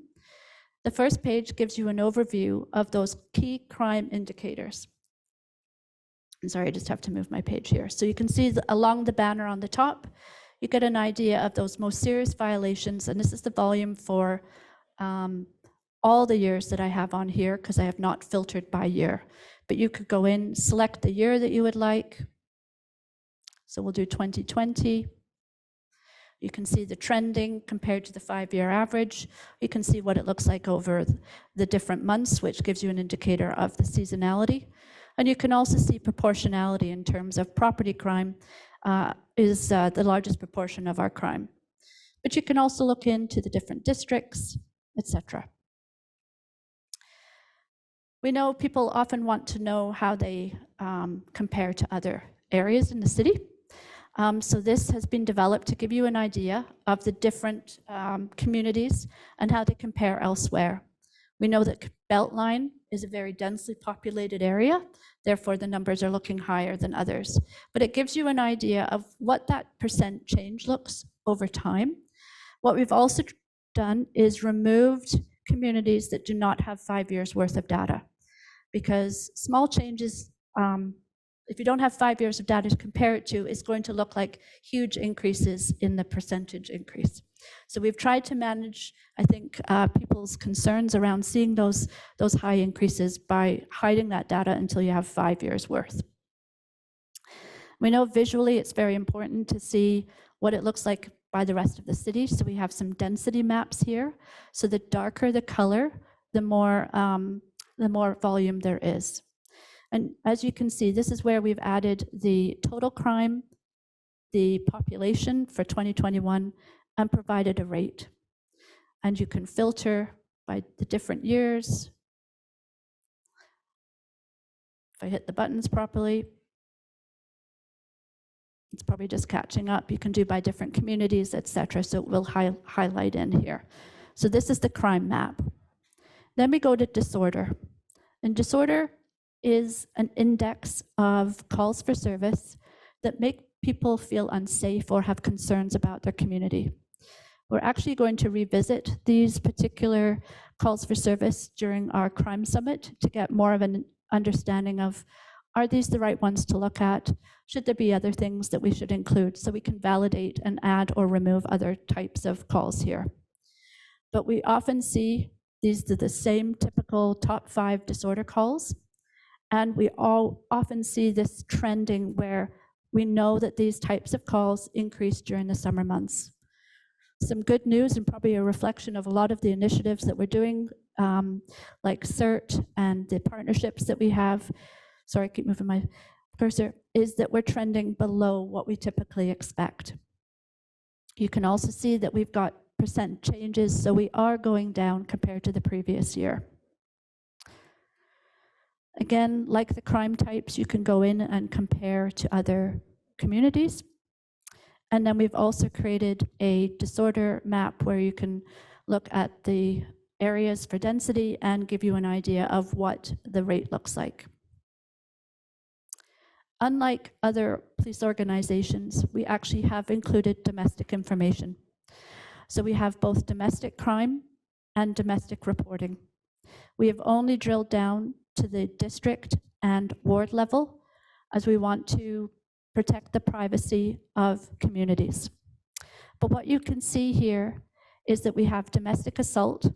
the first page gives you an overview of those key crime indicators. I'm sorry, I just have to move my page here. So you can see along the banner on the top, you get an idea of those most serious violations, and this is the volume for all the years that I have on here, because I have not filtered by year. But you could go in, select the year that you would like. So we'll do 2020. You can see the trending compared to the 5-year average. You can see what it looks like over the different months, which gives you an indicator of the seasonality. And you can also see proportionality in terms of property crime is the largest proportion of our crime. But you can also look into the different districts, etc. We know people often want to know how they compare to other areas in the city. So this has been developed to give you an idea of the different communities and how they compare elsewhere. We know that Beltline is a very densely populated area, therefore the numbers are looking higher than others. But it gives you an idea of what that percent change looks over time. What we've also done is removed communities that do not have 5 years worth of data, because small changes, if you don't have 5 years of data to compare it to, it's going to look like huge increases in the percentage increase. So we've tried to manage, I think, people's concerns around seeing those high increases by hiding that data until you have 5 years worth. We know visually it's very important to see what it looks like by the rest of the city. So we have some density maps here. So the darker the color, the more volume there is. And as you can see, this is where we've added the total crime, the population for 2021, and provided a rate. And you can filter by the different years. If I hit the buttons properly, it's probably just catching up. You can do by different communities, etc. So it will highlight in here. So this is the crime map. Then we go to disorder. And disorder is an index of calls for service that make people feel unsafe or have concerns about their community. We're actually going to revisit these particular calls for service during our crime summit to get more of an understanding of, are these the right ones to look at? Should there be other things that we should include so we can validate and add or remove other types of calls here? But we often see these are the same typical top 5 disorder calls. And we all often see this trending where we know that these types of calls increase during the summer months. Some good news, and probably a reflection of a lot of the initiatives that we're doing, like CERT and the partnerships that we have, sorry, I keep moving my cursor, is that we're trending below what we typically expect. You can also see that we've got percent changes, so we are going down compared to the previous year. Again, like the crime types, you can go in and compare to other communities. And then we've also created a disorder map where you can look at the areas for density and give you an idea of what the rate looks like. Unlike other police organizations, we actually have included domestic information. So we have both domestic crime and domestic reporting. We have only drilled down to the district and ward level, as we want to protect the privacy of communities. But what you can see here is that we have domestic assault,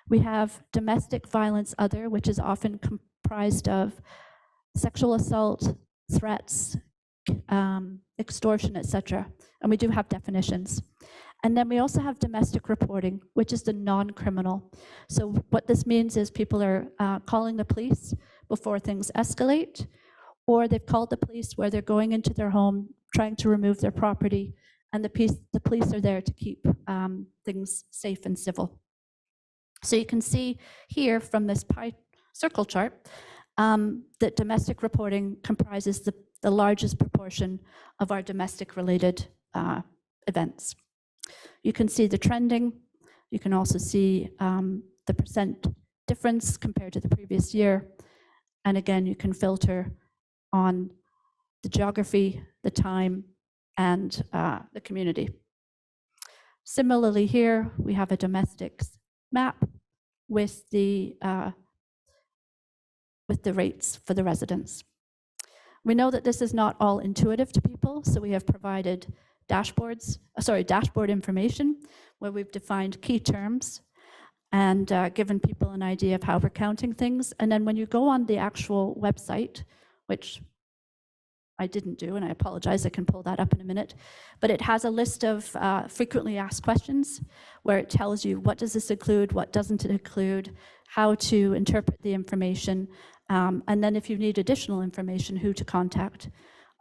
we have domestic violence other, which is often comprised of sexual assault, threats, extortion, etc. And we do have definitions. And then we also have domestic reporting, which is the non-criminal. So what this means is people are calling the police before things escalate, or they've called the police where they're going into their home, trying to remove their property, and the police are there to keep things safe and civil. So you can see here from this pie circle chart that domestic reporting comprises the largest proportion of our domestic-related events. You can see the trending. You can also see the percent difference compared to the previous year. And again, you can filter on the geography, the time, and the community. Similarly here, we have a domestics map with the rates for the residents. We know that this is not all intuitive to people, so we have provided dashboard information, where we've defined key terms and given people an idea of how we're counting things. And then when you go on the actual website, which I didn't do, and I apologize, I can pull that up in a minute, but it has a list of frequently asked questions where it tells you what does this include, what doesn't it include, how to interpret the information, and then if you need additional information, who to contact.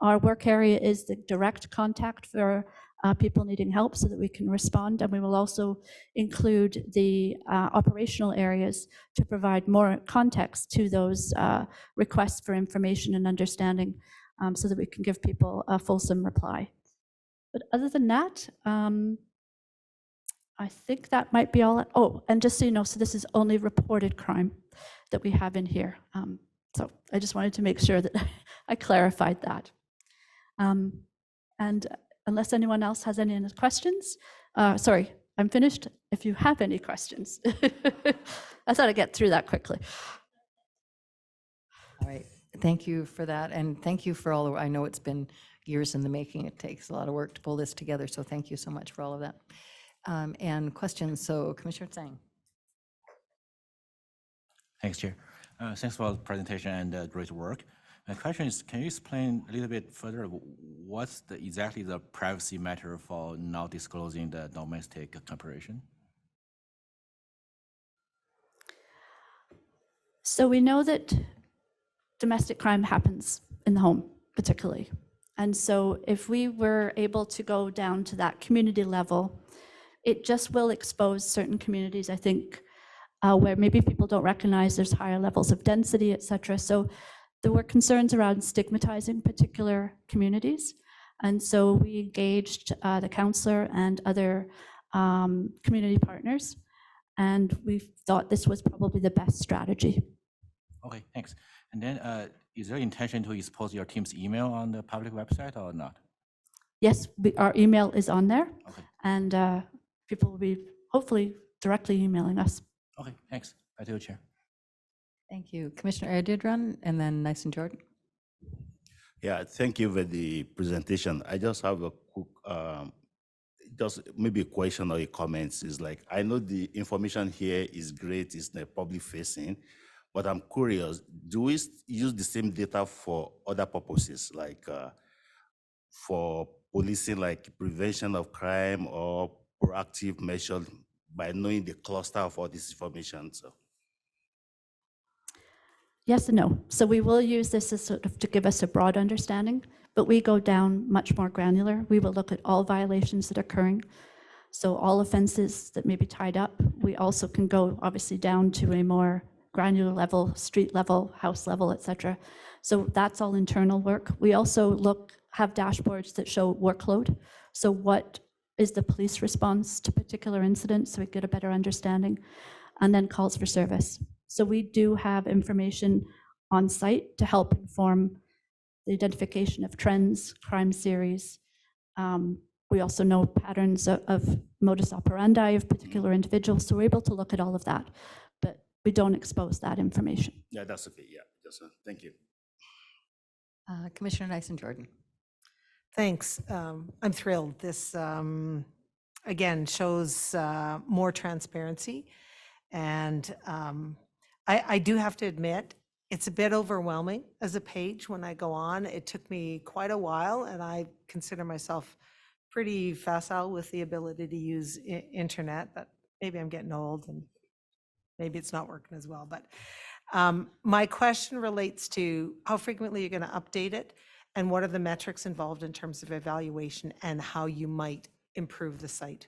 Our work area is the direct contact for people needing help so that we can respond, and we will also include the operational areas to provide more context to those requests for information and understanding, so that we can give people a fulsome reply. But other than that, I think that might be all. Oh, and just so you know, so this is only reported crime that we have in here. So I just wanted to make sure that I clarified that. And unless anyone else has any questions, sorry, I'm finished. If you have any questions, I thought I'd get through that quickly. All right. Thank you for that, and thank you for all the, I know it's been years in the making. It takes a lot of work to pull this together, so thank you so much for all of that. And questions, so Commissioner Tsang. Thanks, Chair. Thanks for the presentation and great work. My question is, can you explain a little bit further what's exactly the privacy matter for not disclosing the domestic cooperation? So we know that domestic crime happens in the home, particularly. And so if we were able to go down to that community level, it just will expose certain communities, I think, where maybe people don't recognize there's higher levels of density, et cetera. So there were concerns around stigmatizing particular communities. And so we engaged the counselor and other community partners, and we thought this was probably the best strategy. Okay, thanks. And then is there intention to expose your team's email on the public website or not? Yes, our email is on there, okay. And people will be hopefully directly emailing us. Okay, thanks. Back to you, Chair. Thank you. Commissioner Adedran, and then Nyson Jordan. Yeah, thank you for the presentation. I just have a quick, just maybe a question or a comment. Is like, I know the information here is great, it's the public facing, but I'm curious, do we use the same data for other purposes, like for policing, like prevention of crime or proactive measures by knowing the cluster of all this information? So. Yes and no. So we will use this as sort of to give us a broad understanding, but we go down much more granular. We will look at all violations that are occurring. So all offenses that may be tied up. We also can go obviously down to a more granular level, street level, house level, et cetera. So that's all internal work. We also have dashboards that show workload. So what is the police response to particular incidents, so we get a better understanding, and then calls for service. So we do have information on site to help inform the identification of trends, crime series. We also know patterns of modus operandi of particular individuals, so we're able to look at all of that, but we don't expose that information. Yeah, that's okay. Yeah, just thank you. Commissioner Nyson Jordan. Thanks. I'm thrilled. This, again, shows more transparency. And I do have to admit, it's a bit overwhelming as a page when I go on. It took me quite a while, and I consider myself pretty facile with the ability to use internet, but maybe I'm getting old and maybe it's not working as well. But my question relates to how frequently you're going to update it, and what are the metrics involved in terms of evaluation and how you might improve the site?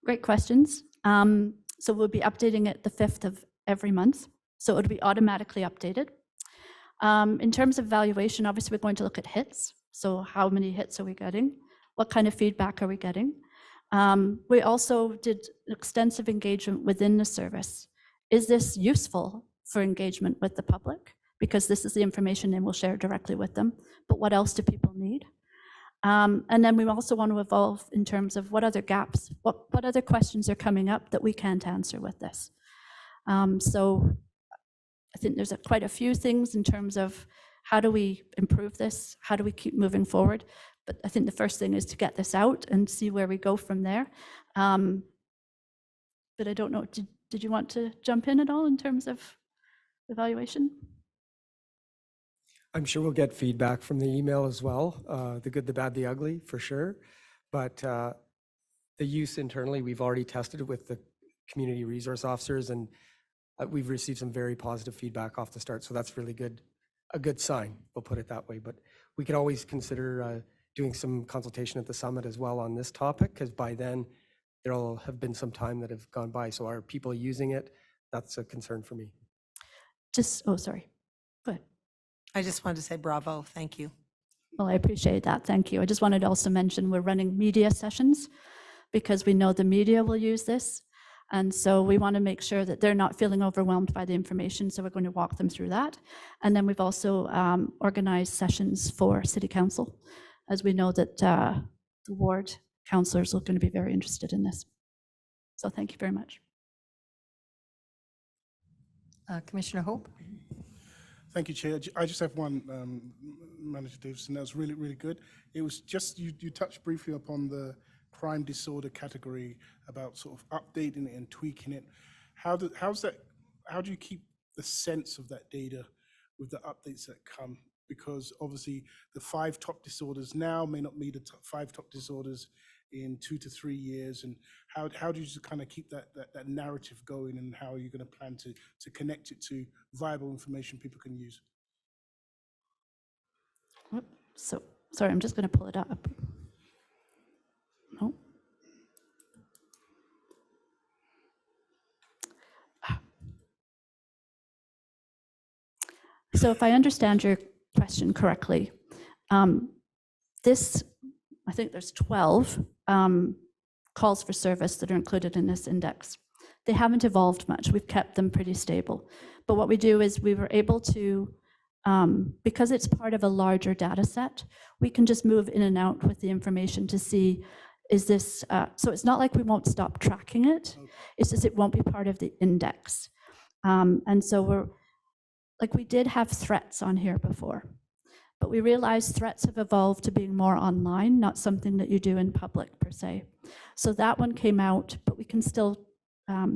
Great questions. So we'll be updating it the 5th of every month. So it'll be automatically updated. In terms of evaluation, obviously we're going to look at hits. So how many hits are we getting? What kind of feedback are we getting? We also did extensive engagement within the service. Is this useful for engagement with the public? Because this is the information and we'll share directly with them. But what else do people need? And then we also want to evolve in terms of what other gaps, what other questions are coming up that we can't answer with this. So I think there's quite a few things in terms of how do we improve this? How do we keep moving forward? But I think the first thing is to get this out and see where we go from there. But I don't know, did you want to jump in at all in terms of evaluation? I'm sure we'll get feedback from the email as well, the good, the bad, the ugly, for sure. But the use internally, we've already tested it with the community resource officers, and we've received some very positive feedback off the start. So that's really good, a good sign, we'll put it that way. But we could always consider doing some consultation at the summit as well on this topic, because by then there'll have been some time that have gone by. So are people using it? That's a concern for me. Oh, sorry. Go ahead. I just wanted to say bravo, thank you. Well, I appreciate that. Thank you. I just wanted to also mention we're running media sessions because we know the media will use this. And so we want to make sure that they're not feeling overwhelmed by the information. So we're going to walk them through that. And then we've also organized sessions for City Council, as we know that the ward councillors are going to be very interested in this. So thank you very much. Commissioner Hope? Thank you, Chair. I just have one, Manager Davison. That was really, really good. It was just, you touched briefly upon the crime disorder category about sort of updating it and tweaking it. How do you keep the sense of that data with the updates that come? Because obviously the 5 top disorders now may not be the 5 top disorders in 2 to 3 years, and how do you just kind of keep that narrative going, and how are you going to plan to connect it to viable information people can use? So, sorry, I'm just going to pull it up. No. So if I understand your question correctly, this, I think there's 12 calls for service that are included in this index. They haven't evolved much. We've kept them pretty stable. But what we do is we were able to, because it's part of a larger data set, we can just move in and out with the information to see, is this, so it's not like we won't stop tracking it, it's just it won't be part of the index. And so we did have threats on here before, but we realized threats have evolved to being more online, not something that you do in public per se. So that one came out, but we can still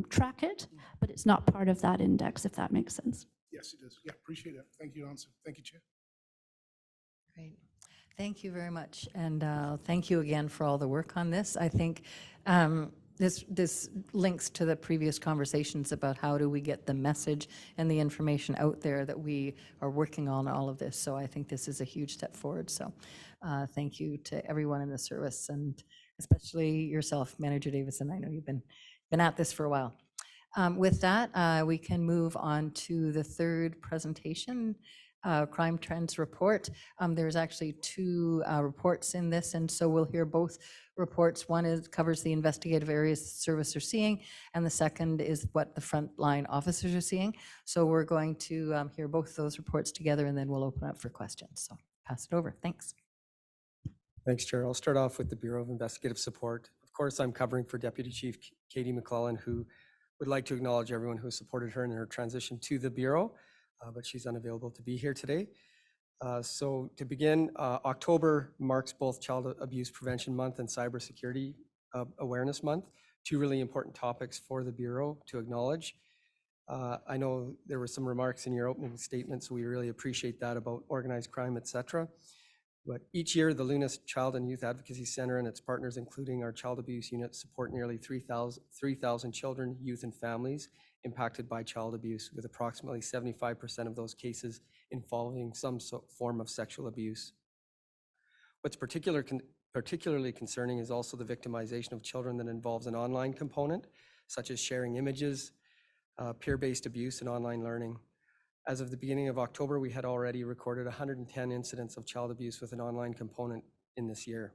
track it, but it's not part of that index, if that makes sense. Yes, it does. Yeah, appreciate it. Thank you, answer. Thank you, Chair. Great. Thank you very much. And thank you again for all the work on this. I think this links to the previous conversations about how do we get the message and the information out there that we are working on all of this. So I think this is a huge step forward. So thank you to everyone in the service, and especially yourself, Manager Davison. I know you've been at this for a while. With that, we can move on to the third presentation, Crime Trends Report. There's actually 2 reports in this, and so we'll hear both reports. One covers the investigative areas the service are seeing, and the second is what the frontline officers are seeing. So we're going to hear both those reports together, and then we'll open up for questions. So pass it over. Thanks. Thanks, Chair. I'll start off with the Bureau of Investigative Support. Of course, I'm covering for Deputy Chief Katie McClellan, who would like to acknowledge everyone who supported her in her transition to the Bureau, but she's unavailable to be here today. So to begin, October marks both Child Abuse Prevention Month and Cybersecurity Awareness Month, 2 really important topics for the Bureau to acknowledge. I know there were some remarks in your opening statement, so we really appreciate that about organized crime, etc. But each year, the Luna Child and Youth Advocacy Center and its partners, including our child abuse unit, support nearly 3,000 children, youth, and families impacted by child abuse, with approximately 75% of those cases involving some form of sexual abuse. What's particularly concerning is also the victimization of children that involves an online component, such as sharing images, peer-based abuse, and online learning. As of the beginning of October, we had already recorded 110 incidents of child abuse with an online component in this year.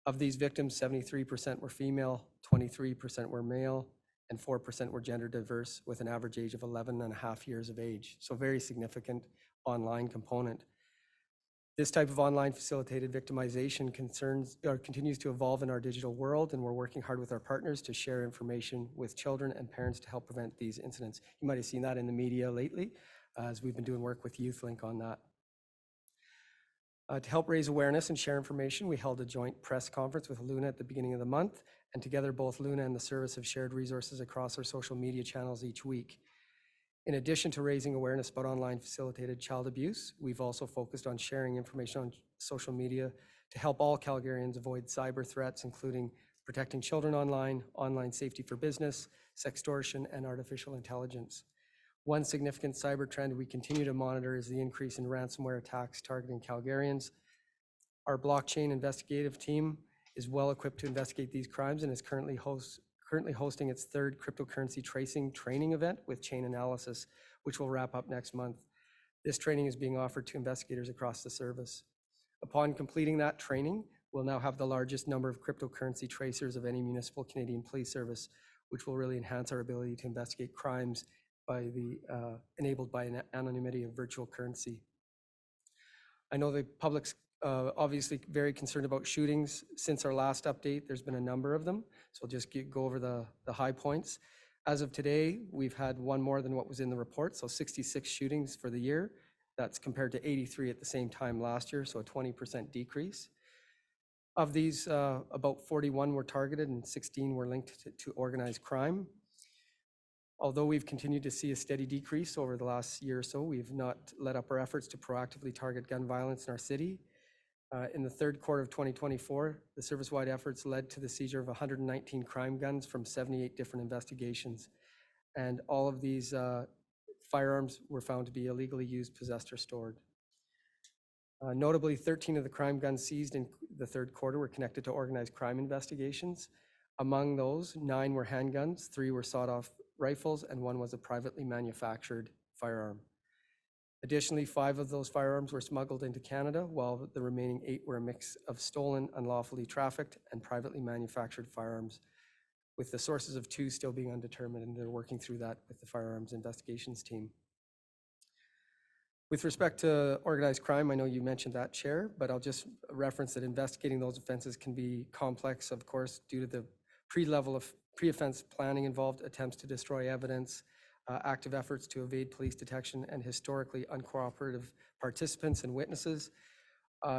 Of these victims, 73% were female, 23% were male, and 4% were gender diverse, with an average age of 11.5 years of age. So very significant online component. This type of online facilitated victimization continues to evolve in our digital world, and we're working hard with our partners to share information with children and parents to help prevent these incidents. You might have seen that in the media lately, as we've been doing work with YouthLink on that. To help raise awareness and share information, we held a joint press conference with Luna at the beginning of the month, and together both Luna and the service have shared resources across our social media channels each week. In addition to raising awareness about online facilitated child abuse, we've also focused on sharing information on social media to help all Calgarians avoid cyber threats, including protecting children online, online safety for business, sextortion, and artificial intelligence. One significant cyber trend we continue to monitor is the increase in ransomware attacks targeting Calgarians. Our blockchain investigative team is well equipped to investigate these crimes and is currently hosting its third cryptocurrency tracing training event with chain analysis, which will wrap up next month. This training is being offered to investigators across the service. Upon completing that training, we'll now have the largest number of cryptocurrency tracers of any municipal Canadian police service, which will really enhance our ability to investigate crimes enabled by an anonymity of virtual currency. I know the public's obviously very concerned about shootings. Since our last update, there's been a number of them, so I'll just go over the high points. As of today, we've had one more than what was in the report, so 66 shootings for the year. That's compared to 83 at the same time last year, so a 20% decrease. Of these, about 41 were targeted and 16 were linked to organized crime. Although we've continued to see a steady decrease over the last year or so, we've not let up our efforts to proactively target gun violence in our city. In the third quarter of 2024, the service-wide efforts led to the seizure of 119 crime guns from 78 different investigations. And all of these firearms were found to be illegally used, possessed, or stored. Notably, 13 of the crime guns seized in the third quarter were connected to organized crime investigations. Among those, 9 were handguns, 3 were sawed-off rifles, and 1 was a privately manufactured firearm. Additionally, 5 of those firearms were smuggled into Canada, while the remaining 8 were a mix of stolen, unlawfully trafficked, and privately manufactured firearms, with the sources of 2 still being undetermined, and they're working through that with the firearms investigations team. With respect to organized crime, I know you mentioned that, Chair, but I'll just reference that investigating those offenses can be complex, of course, due to the pre-offense planning involved, attempts to destroy evidence, active efforts to evade police detection, and historically uncooperative participants and witnesses.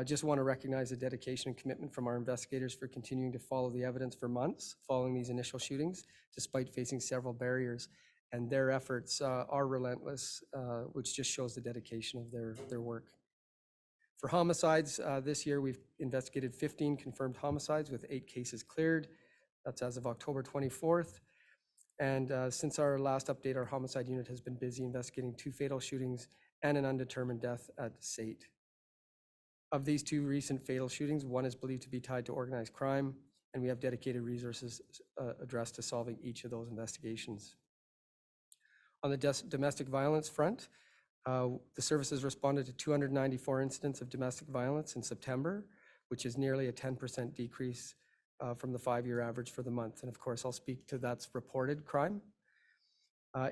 Just want to recognize the dedication and commitment from our investigators for continuing to follow the evidence for months following these initial shootings, despite facing several barriers. And their efforts are relentless, which just shows the dedication of their work. For homicides, this year we've investigated 15 confirmed homicides with 8 cases cleared. That's as of October 24th. And since our last update, our homicide unit has been busy investigating 2 fatal shootings and an undetermined death at SAIT. Of these 2 recent fatal shootings, 1 is believed to be tied to organized crime, and we have dedicated resources addressed to solving each of those investigations. On the domestic violence front, the services responded to 294 incidents of domestic violence in September, which is nearly a 10% decrease from the 5-year average for the month. And of course, I'll speak to that's reported crime.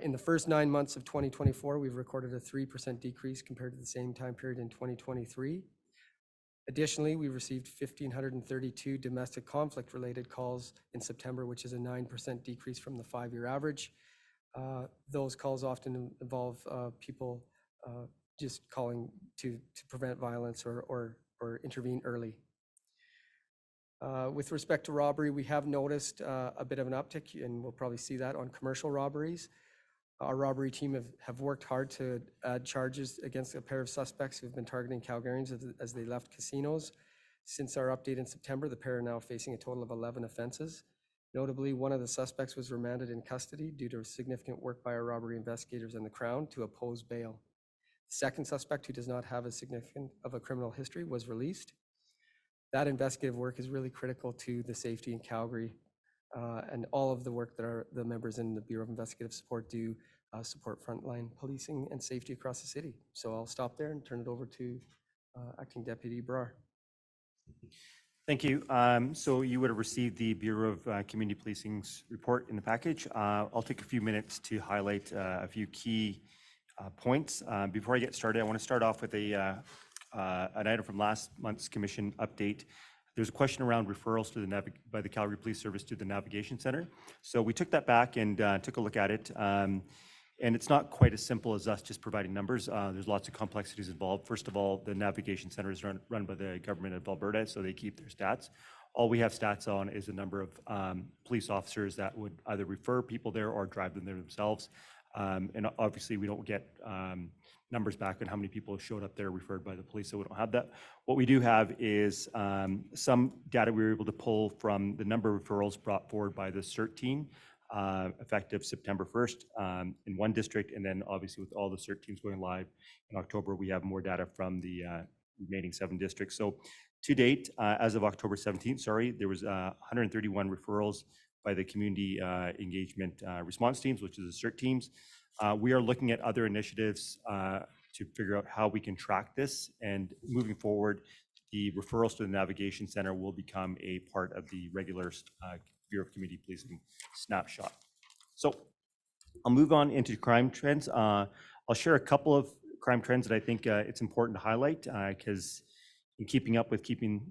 In the first 9 months of 2024, we've recorded a 3% decrease compared to the same time period in 2023. Additionally, we received 1,532 domestic conflict-related calls in September, which is a 9% decrease from the 5-year average. Those calls often involve people just calling to prevent violence or intervene early. With respect to robbery, we have noticed a bit of an uptick, and we'll probably see that on commercial robberies. Our robbery team have worked hard to add charges against a pair of suspects who've been targeting Calgarians as they left casinos. Since our update in September, the pair are now facing a total of 11 offenses. Notably, one of the suspects was remanded in custody due to significant work by our robbery investigators and the Crown to oppose bail. The second suspect, who does not have as significant of a criminal history, was released. That investigative work is really critical to the safety in Calgary, and all of the work that the members in the Bureau of Investigative Support do support frontline policing and safety across the city. So I'll stop there and turn it over to Acting Deputy Brar. Thank you. So you would have received the Bureau of Community Policing's report in the package. I'll take a few minutes to highlight a few key points. Before I get started, I want to start off with an item from last month's commission update. There's a question around referrals to by the Calgary Police Service to the Navigation Center. So we took that back and took a look at it. And it's not quite as simple as us just providing numbers. There's lots of complexities involved. First of all, the navigation center is run by the government of Alberta, so they keep their stats. All we have stats on is the number of police officers that would either refer people there or drive them there themselves. And obviously, we don't get numbers back on how many people showed up there referred by the police, so we don't have that. What we do have is some data we were able to pull from the number of referrals brought forward by the CERT team, effective September 1st in one district, and then obviously with all the CERT teams going live in October, we have more data from the remaining 7 districts. So to date, as of October 17th, there was 131 referrals by the community engagement response teams, which is the CERT teams. We are looking at other initiatives to figure out how we can track this, and moving forward, the referrals to the Navigation Center will become a part of the regular Bureau of Community Policing snapshot. So I'll move on into crime trends. I'll share a couple of crime trends that I think it's important to highlight because in keeping up with being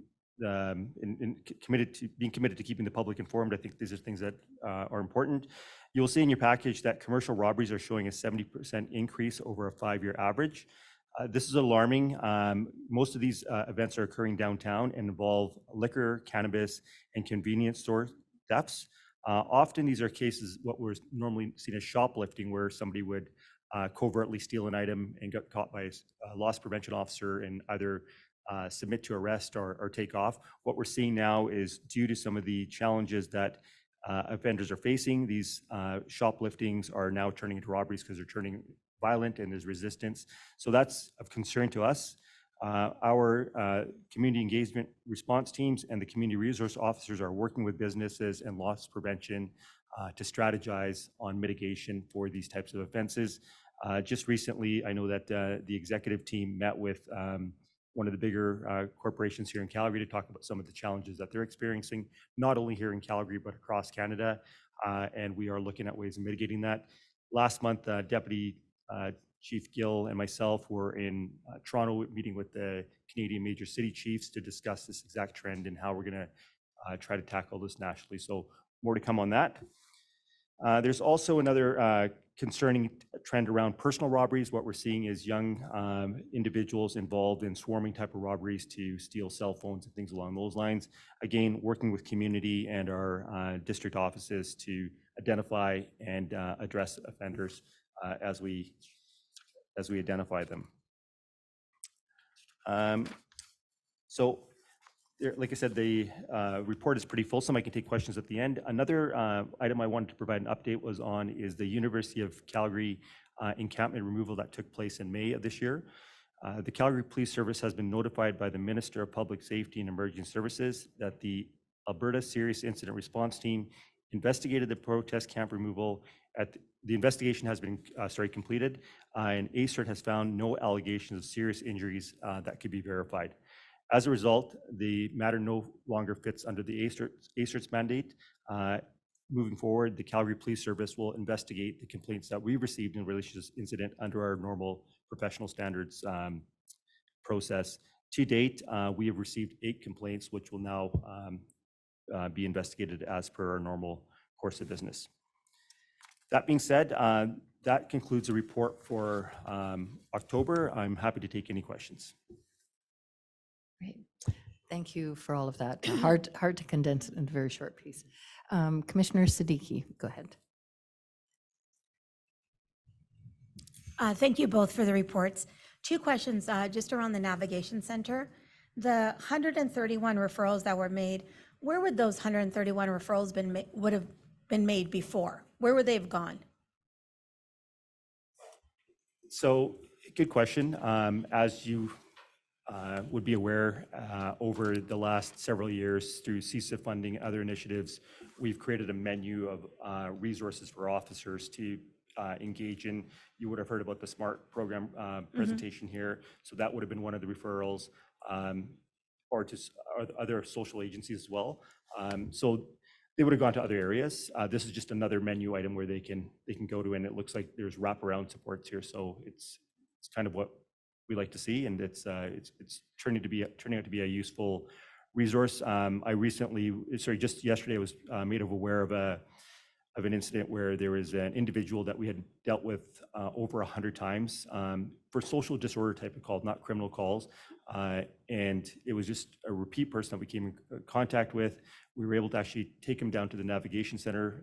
committed to keeping the public informed, I think these are things that are important. You'll see in your package that commercial robberies are showing a 70% increase over a 5-year average. This is alarming. Most of these events are occurring downtown and involve liquor, cannabis, and convenience store thefts. Often these are cases what we're normally seen as shoplifting, where somebody would covertly steal an item and get caught by a loss prevention officer and either submit to arrest or take off. What we're seeing now is, due to some of the challenges that offenders are facing, these shopliftings are now turning into robberies because they're turning violent and there's resistance. So that's of concern to us. Our community engagement response teams and the community resource officers are working with businesses and loss prevention to strategize on mitigation for these types of offenses. Just recently, I know that the executive team met with one of the bigger corporations here in Calgary to talk about some of the challenges that they're experiencing, not only here in Calgary, but across Canada. And we are looking at ways of mitigating that. Last month, Deputy Chief Gill and myself were in Toronto meeting with the Canadian major city chiefs to discuss this exact trend and how we're going to try to tackle this nationally. So more to come on that. There's also another concerning trend around personal robberies. What we're seeing is young individuals involved in swarming type of robberies to steal cell phones and things along those lines. Again, working with community and our district offices to identify and address offenders as we identify them. So like I said, the report is pretty fulsome. I can take questions at the end. Another item I wanted to provide an update is the University of Calgary encampment removal that took place in May of this year. The Calgary Police Service has been notified by the Minister of Public Safety and Emergency Services that the Alberta Serious Incident Response Team investigated the protest camp removal. The investigation has been completed, and ASERT has found no allegations of serious injuries that could be verified. As a result, the matter no longer fits under the ASERT's mandate. Moving forward, the Calgary Police Service will investigate the complaints that we received in relation to this incident under our normal professional standards process. To date, we have received 8 complaints, which will now be investigated as per our normal course of business. That being said, that concludes the report for October. I'm happy to take any questions. Great. Thank you for all of that. Hard to condense it into a very short piece. Commissioner Siddiqui, go ahead. Thank you both for the reports. 2 questions just around the Navigation Center. The 131 referrals that were made, where would those 131 referrals would have been made before? Where would they have gone? So, good question. As you would be aware, over the last several years through CISA funding and other initiatives, we've created a menu of resources for officers to engage in. You would have heard about the SMART program presentation here. So that would have been one of the referrals, or to other social agencies as well. So they would have gone to other areas. This is just another menu item where they can go to, and it looks like there's wraparound supports here. So it's kind of what we like to see, and it's turning out to be a useful resource. Just yesterday I was made aware of a of an incident where there was an individual that we had dealt with over 100 times for social disorder type of calls, not criminal calls. And it was just a repeat person that we came in contact with. We were able to actually take him down to the navigation center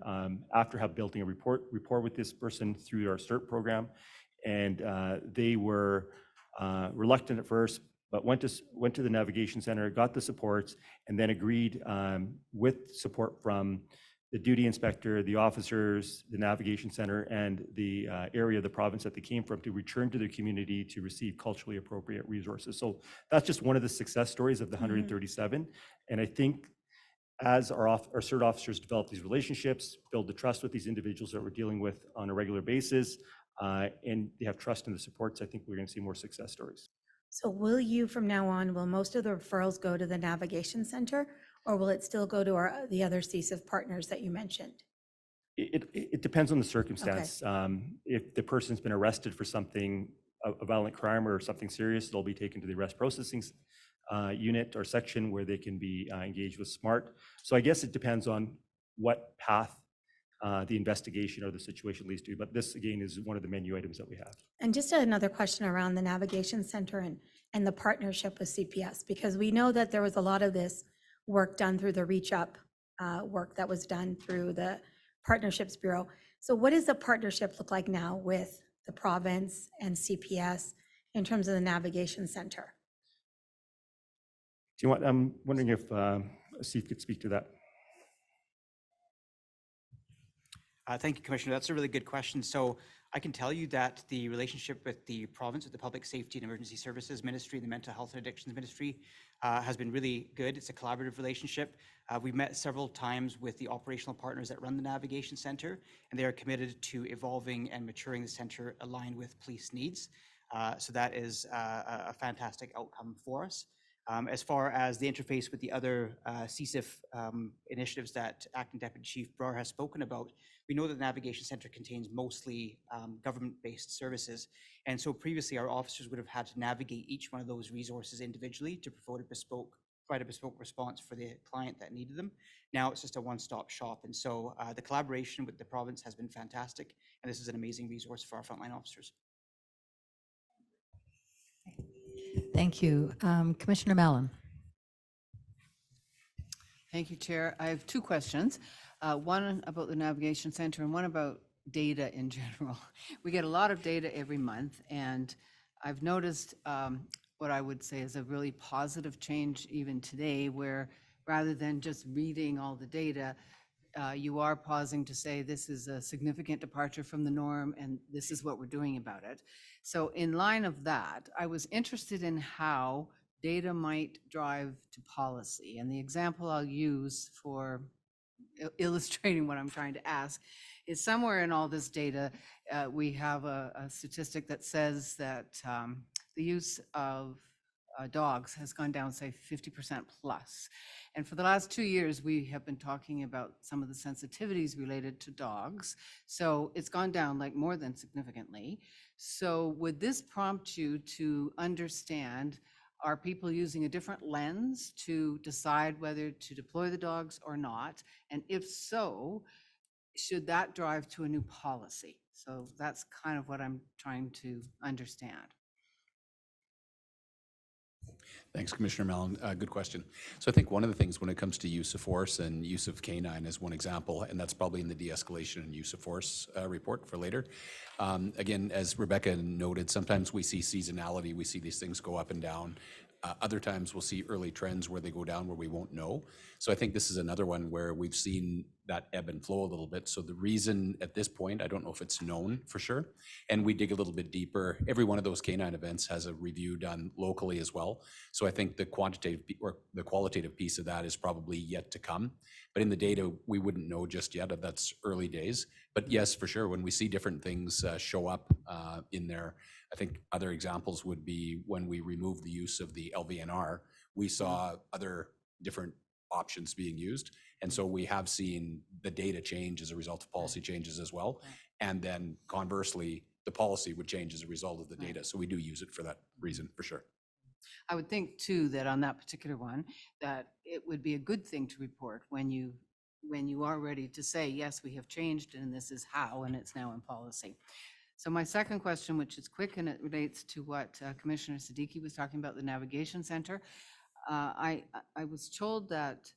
after building a rapport with this person through our CERT program. And they were reluctant at first, but went to the navigation center, got the supports, and then agreed with support from the duty inspector, the officers, the navigation center, and the area of the province that they came from to return to their community to receive culturally appropriate resources. So that's just one of the success stories of the 137. And I think as our CERT officers develop these relationships, build the trust with these individuals that we're dealing with on a regular basis, and they have trust in the supports, I think we're going to see more success stories. So will you, from now on, will most of the referrals go to the navigation center, or will it still go to the other CSIF partners that you mentioned? It depends on the circumstance. If the person's been arrested for something, a violent crime or something serious, they'll be taken to the arrest processing unit or section where they can be engaged with SMART. So I guess it depends on what path the investigation or the situation leads to. But this, again, is one of the menu items that we have. And just another question around the navigation center and the partnership with CPS, because we know that there was a lot of this work done through the Reach Up work that was done through the Partnerships Bureau. So what does the partnership look like now with the province and CPS in terms of the navigation center? Do you want? I'm wondering if Steve could speak to that. Thank you, Commissioner. That's a really good question. So I can tell you that the relationship with the province, with the Public Safety and Emergency Services Ministry, the Mental Health and Addictions Ministry, has been really good. It's a collaborative relationship. We've met several times with the operational partners that run the Navigation Center, and they are committed to evolving and maturing the center aligned with police needs. So that is a fantastic outcome for us. As far as the interface with the other CSIF initiatives that Acting Deputy Chief Brower has spoken about, we know that the Navigation Center contains mostly government-based services. And so previously our officers would have had to navigate each one of those resources individually to provide a bespoke response for the client that needed them. Now it's just a one-stop shop. And so the collaboration with the province has been fantastic. And this is an amazing resource for our frontline officers. Thank you. Commissioner Mallon. Thank you, Chair. I have two questions. One about the Navigation Center and one about data in general. We get a lot of data every month, and I've noticed what I would say is a really positive change even today, where rather than just reading all the data, you are pausing to say this is a significant departure from the norm and this is what we're doing about it. So in line of that, I was interested in how data might drive to policy. And the example I'll use for illustrating what I'm trying to ask is somewhere in all this data, we have a statistic that says that the use of dogs has gone down, say, 50% plus. And for the last 2 years, we have been talking about some of the sensitivities related to dogs. So it's gone down like more than significantly. So would this prompt you to understand, are people using a different lens to decide whether to deploy the dogs or not? And if so, should that drive to a new policy? So that's kind of what I'm trying to understand. Thanks, Commissioner Mallon. Good question. So I think one of the things when it comes to use of force and use of canine is one example, and that's probably in the de-escalation and use of force report for later. Again, as Rebecca noted, sometimes we see seasonality, we see these things go up and down. Other times we'll see early trends where they go down where we won't know. So I think this is another one where we've seen that ebb and flow a little bit. So the reason at this point, I don't know if it's known for sure, and we dig a little bit deeper. Every one of those canine events has a review done locally as well. So I think the quantitative or the qualitative piece of that is probably yet to come. But in the data, we wouldn't know just yet. That's early days. But yes, for sure, when we see different things show up in there, I think other examples would be when we removed the use of the LVNR, we saw other different options being used. And so we have seen the data change as a result of policy changes as well. And then conversely, the policy would change as a result of the data. So we do use it for that reason, for sure. I would think too that on that particular one, that it would be a good thing to report when you when you are ready to say, yes, we have changed and this is how, and it's now in policy. So my second question, which is quick and it relates to what Commissioner Siddiqui was talking about, the navigation center. I was told that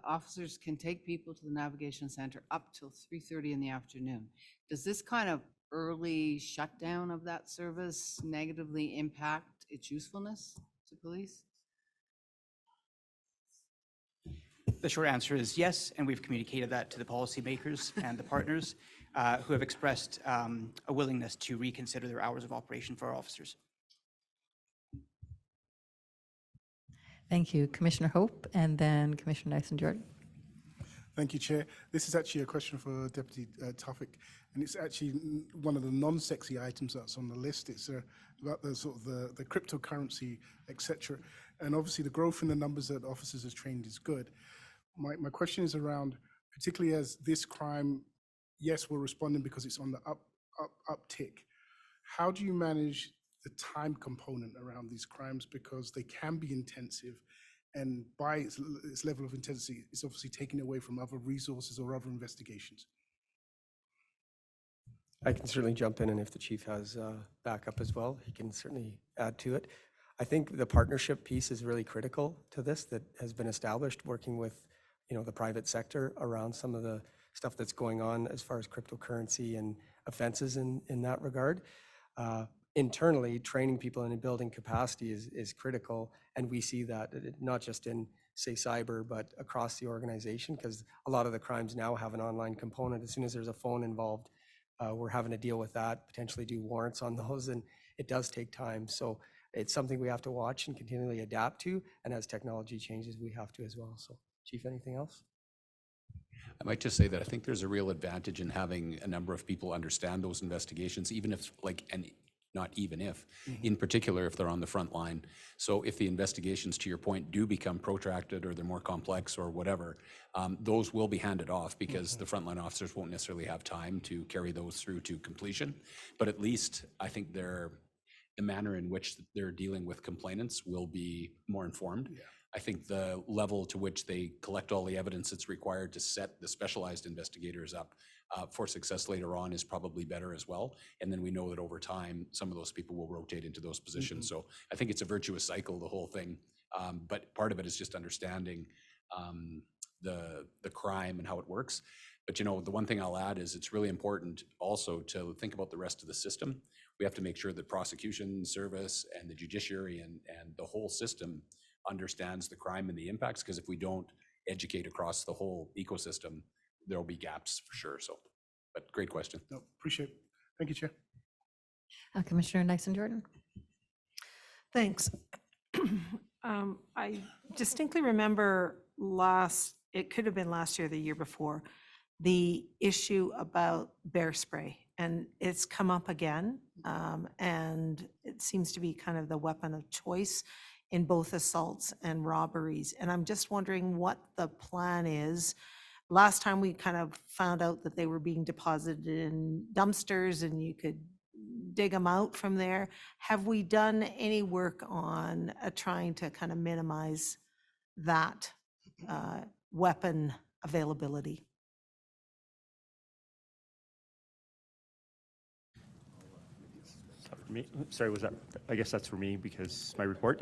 officers can take people to the navigation center up till 3:30 in the afternoon. Does this kind of early shutdown of that service negatively impact its usefulness to police? The short answer is yes, and we've communicated that to the policymakers and the partners who have expressed a willingness to reconsider their hours of operation for our officers. Thank you, Commissioner Hope, and then Commissioner Nyson-Jordan. Thank you, Chair. This is actually a question for Deputy Tufik, and it's actually one of the non-sexy items that's on the list. It's about the sort of the cryptocurrency, etc. And obviously, the growth in the numbers that officers are trained is good. My question is around, particularly as this crime, yes, we're responding because it's on the uptick. How do you manage the time component around these crimes, because they can be intensive, and by its level of intensity, it's obviously taken away from other resources or other investigations? I can certainly jump in, and if the chief has backup as well, he can certainly add to it. I think the partnership piece is really critical to this, that has been established working with, the private sector around some of the stuff that's going on as far as cryptocurrency and offenses in that regard. Internally, training people and building capacity is critical, and we see that not just in, say, cyber, but across the organization, because a lot of the crimes now have an online component. As soon as there's a phone involved, we're having to deal with that, potentially do warrants on those, and it does take time. So it's something we have to watch and continually adapt to, and as technology changes, we have to as well. So, Chief, anything else? I might just say that I think there's a real advantage in having a number of people understand those investigations, even if, not even if, in particular, if they're on the front line. So if the investigations, to your point, do become protracted or they're more complex or whatever, those will be handed off because the frontline officers won't necessarily have time to carry those through to completion. But at least I think the manner in which they're dealing with complainants will be more informed. Yeah. I think the level to which they collect all the evidence that's required to set the specialized investigators up for success later on is probably better as well. And then we know that over time, some of those people will rotate into those positions. So I think it's a virtuous cycle, the whole thing. But part of it is just understanding the crime and how it works. But the one thing I'll add is it's really important also to think about the rest of the system. We have to make sure that prosecution service and the judiciary and the whole system understands the crime and the impacts, because if we don't educate across the whole ecosystem, there'll be gaps for sure. So, but great question. No, appreciate it. Thank you, Chair. Commissioner Nyson-Jordan. Thanks. I distinctly remember it could have been last year, or the year before, the issue about bear spray, and it's come up again, and it seems to be kind of the weapon of choice in both assaults and robberies. And I'm just wondering what the plan is. Last time we kind of found out that they were being deposited in dumpsters and you could dig them out from there. Have we done any work on trying to kind of minimize that weapon availability? Me? Sorry, was that? I guess that's for me because it's my report.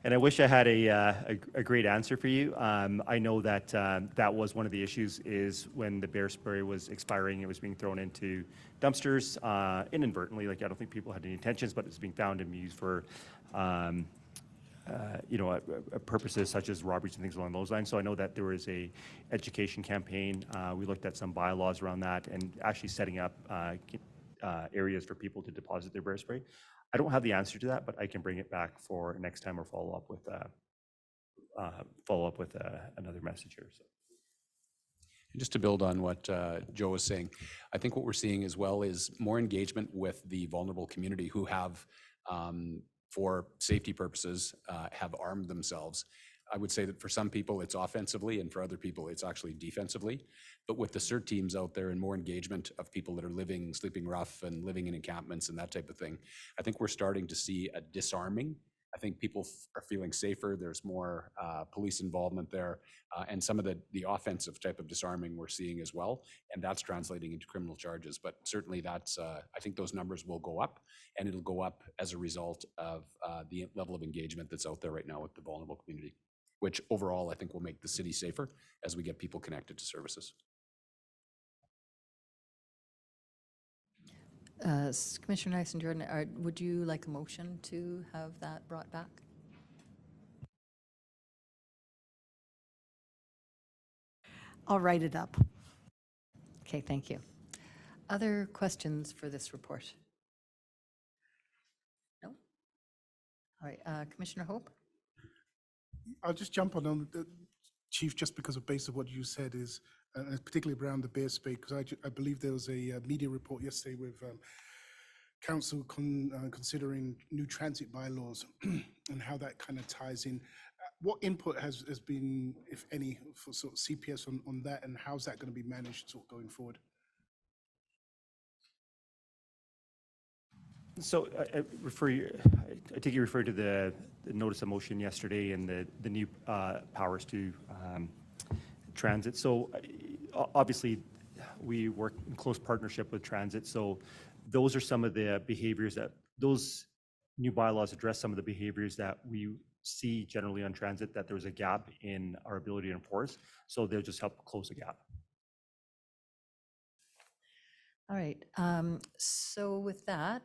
And I wish I had a great answer for you. I know that that was one of the issues, is when the bear spray was expiring, it was being thrown into dumpsters inadvertently. I don't think people had any intentions, but it's being found and being used for purposes such as robberies and things along those lines. So I know that there was a education campaign. We looked at some bylaws around that and actually setting up areas for people to deposit their bear spray. I don't have the answer to that, but I can bring it back for next time or follow up with another message here. So. And just to build on what Joe was saying, I think what we're seeing as well is more engagement with the vulnerable community who have, for safety purposes, have armed themselves. I would say that for some people it's offensively, and for other people it's actually defensively. But with the CERT teams out there and more engagement of people that are sleeping rough and living in encampments and that type of thing, I think we're starting to see a disarming I think people are feeling safer. There's more police involvement there, and some of the offensive type of disarming we're seeing as well, and that's translating into criminal charges. But certainly that's, I think those numbers will go up, and it'll go up as a result of the level of engagement that's out there right now with the vulnerable community, which overall I think will make the city safer as we get people connected to services. Commissioner Nyson-Jordan, would you like a motion to have that brought back? I'll write it up. Okay, thank you. Other questions for this report? No? All right, Commissioner Hope? I'll just jump on Chief, just because of base of what you said is, particularly around the bear spray, because I believe there was a media report yesterday with council considering new transit bylaws and how that kind of ties in. What input has been, if any, for sort of CPS on that, and how's that going to be managed sort of going forward? So I take you refer to the notice of motion yesterday and the new powers to transit. So obviously we work in close partnership with transit. So those are some of the behaviors that those new bylaws address, some of the behaviors that we see generally on transit, that there's a gap in our ability to enforce. So they'll just help close the gap. All right, so with that,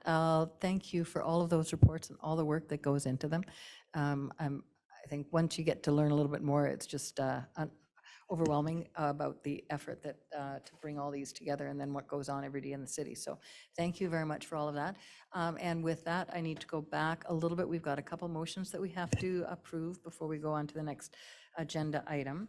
thank you for all of those reports and all the work that goes into them. I think once you get to learn a little bit more, it's just overwhelming about the effort that to bring all these together and then what goes on every day in the city. So thank you very much for all of that. And with that, I need to go back a little bit. We've got a couple motions that we have to approve before we go on to the next agenda item.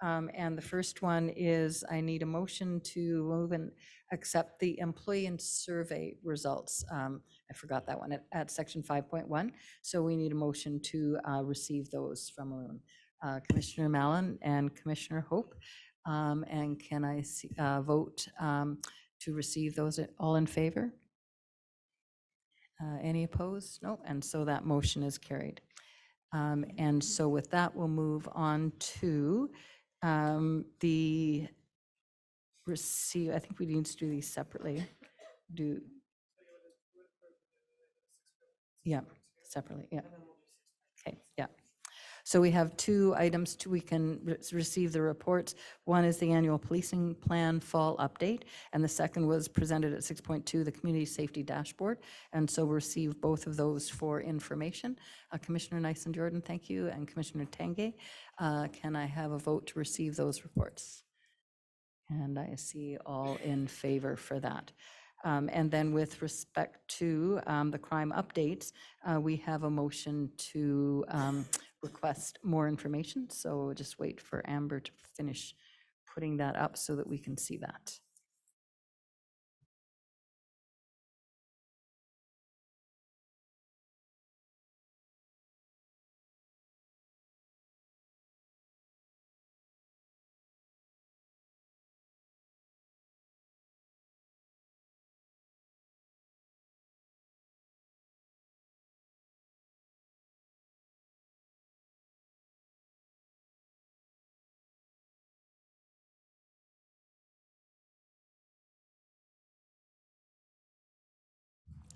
And the first one is I need a motion to move and accept the employee and survey results. I forgot that one at section 5.1. So we need a motion to receive those from Loon. Commissioner Mallon and Commissioner Hope. And can I see, vote to receive those? All in favor? Any opposed? No. And so that motion is carried. And so with that, we'll move on to the receive. I think we need to do these separately. Yeah, separately. Yeah. Okay. Yeah. So we have two items we can receive the reports. One is the annual policing plan fall update, and the second was presented at 6.2, the community safety dashboard. And so we'll receive both of those for information. Commissioner Nyson-Jordan, thank you, and Commissioner Tanguay. Can I have a vote to receive those reports? And I see all in favor for that. And then with respect to the crime updates, we have a motion to request more information. So just wait for Amber to finish putting that up so that we can see that.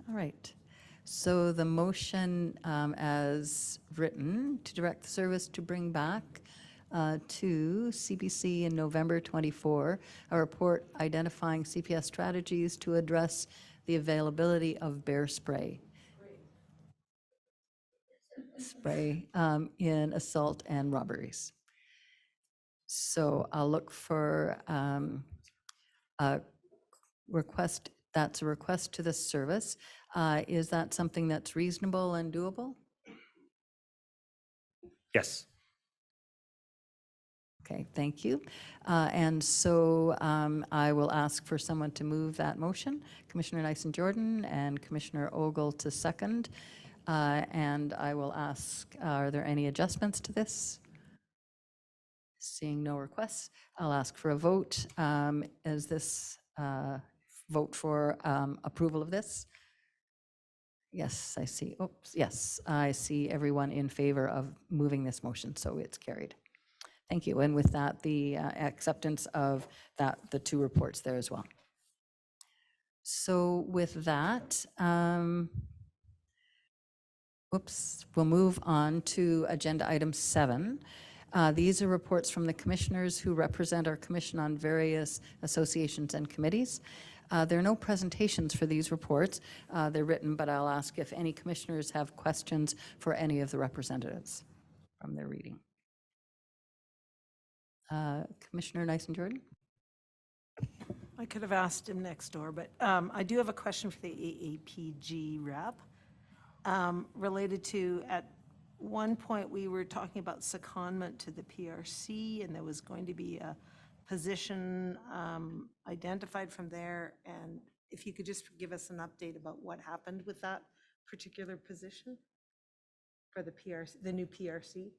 All right. So the motion as written to direct the service to bring back to CBC in November 24 a report identifying CPS strategies to address the availability of bear spray in assault and robberies. So I'll look for a request. That's a request to the service. Is that something that's reasonable and doable? Yes. Okay, thank you. And so I will ask for someone to move that motion, Commissioner Nyson-Jordan and Commissioner Ogle to second. And I will ask, are there any adjustments to this? Seeing no requests, I'll ask for a vote. Is this vote for approval of this? Yes, I see. Oops, yes, I see everyone in favor of moving this motion, so it's carried. Thank you. And with that, the acceptance of the two reports there as well. So with that, we'll move on to agenda item 7. These are reports from the commissioners who represent our commission on various associations and committees. There are no presentations for these reports. They're written, but I'll ask if any commissioners have questions for any of the representatives from their reading. Commissioner Nyssen-Jordan? I could have asked him next door, but I do have a question for the AAPG rep related to, at one point, we were talking about secondment to the PRC, and there was going to be a position identified from there. And if you could just give us an update about what happened with that particular position for the PRC, the new PRC.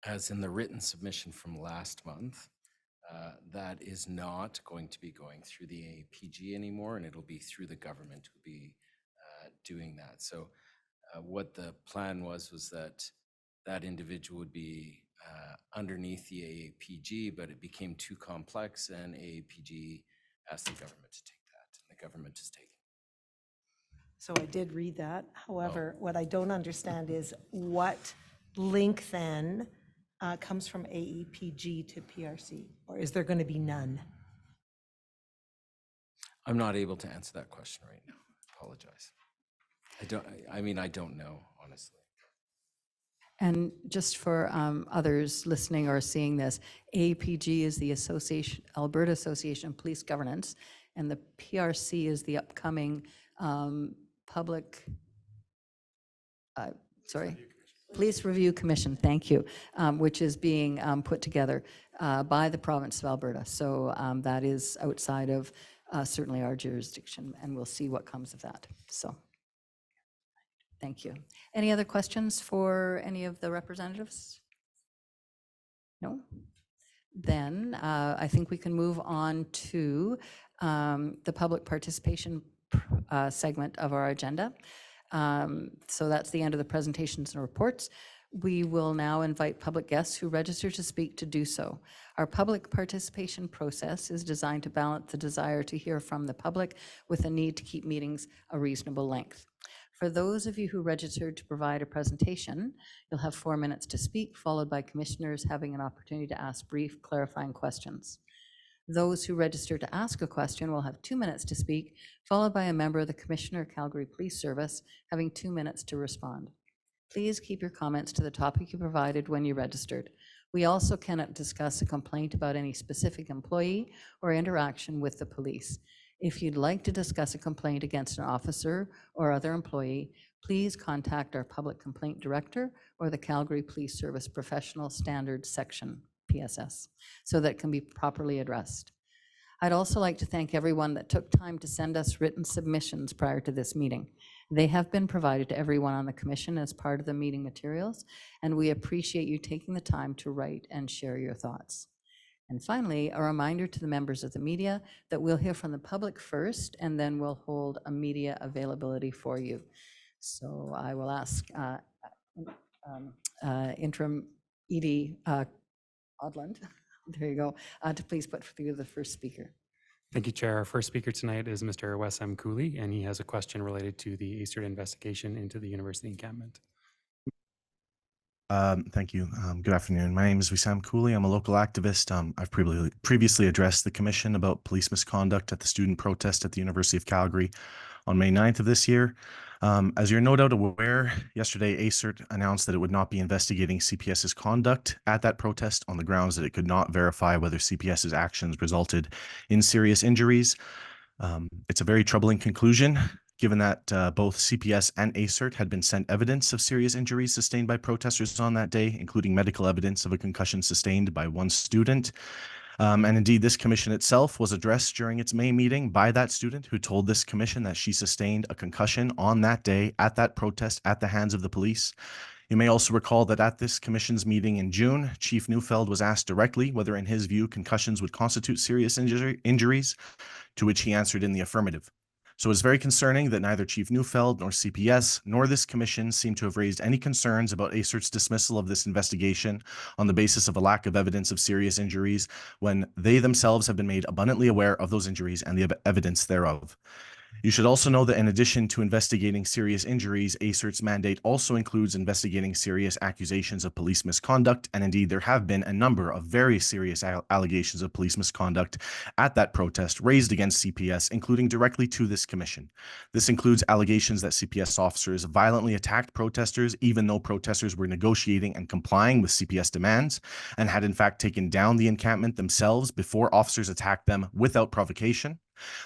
As in the written submission from last month, that is not going to be going through the APG anymore, and it'll be through the government who'll be doing that. So what the plan was that that individual would be underneath the AAPG, but it became too complex, and AAPG asked the government to take that, and the government is taking it. So I did read that. However, what I don't understand is what link then comes from AEPG to PRC, or is there going to be none? I'm not able to answer that question right now. Apologize. I don't know, honestly. And just for others listening or seeing this, APG is the Alberta Association of Police Governance, and the PRC is the upcoming Police Review Commission, thank you, which is being put together by the province of Alberta. So that is outside of certainly our jurisdiction, and we'll see what comes of that. So thank you. Any other questions for any of the representatives? No? Then I think we can move on to the public participation segment of our agenda. So that's the end of the presentations and reports. We will now invite public guests who register to speak to do so. Our public participation process is designed to balance the desire to hear from the public with the need to keep meetings a reasonable length. For those of you who registered to provide a presentation, you'll have 4 minutes to speak, followed by commissioners having an opportunity to ask brief clarifying questions. Those who register to ask a question will have 2 minutes to speak, followed by a member of the Commissioner Calgary Police Service having 2 minutes to respond. Please keep your comments to the topic you provided when you registered. We also cannot discuss a complaint about any specific employee or interaction with the police. If you'd like to discuss a complaint against an officer or other employee, please contact our Public Complaint Director or the Calgary Police Service Professional Standards Section, PSS, so that it can be properly addressed. I'd also like to thank everyone that took time to send us written submissions prior to this meeting. They have been provided to everyone on the commission as part of the meeting materials, and we appreciate you taking the time to write and share your thoughts. And finally, a reminder to the members of the media that we'll hear from the public first, and then we'll hold a media availability for you. So I will ask Interim ED Odland, there you go, to please put through the first speaker. Thank you, Chair. Our first speaker tonight is Mr. Wessam Cooley, and he has a question related to the ACERT investigation into the university encampment. Thank you. Good afternoon. My name is Wissam Cooley. I'm a local activist. I've previously addressed the commission about police misconduct at the student protest at the University of Calgary on May 9th of this year. As you're no doubt aware, yesterday ACERT announced that it would not be investigating CPS's conduct at that protest on the grounds that it could not verify whether CPS's actions resulted in serious injuries. It's a very troubling conclusion, given that both CPS and ACERT had been sent evidence of serious injuries sustained by protesters on that day, including medical evidence of a concussion sustained by one student. And indeed, this commission itself was addressed during its May meeting by that student who told this commission that she sustained a concussion on that day at that protest at the hands of the police. You may also recall that at this commission's meeting in June, Chief Neufeld was asked directly whether, in his view, concussions would constitute serious injuries, to which he answered in the affirmative. So it's very concerning that neither Chief Neufeld nor CPS nor this commission seem to have raised any concerns about ACERT's dismissal of this investigation on the basis of a lack of evidence of serious injuries when they themselves have been made abundantly aware of those injuries and the evidence thereof. You should also know that in addition to investigating serious injuries, ACERT's mandate also includes investigating serious accusations of police misconduct, and indeed there have been a number of very serious allegations of police misconduct at that protest raised against CPS, including directly to this commission. This includes allegations that CPS officers violently attacked protesters, even though protesters were negotiating and complying with CPS demands, and had in fact taken down the encampment themselves before officers attacked them without provocation.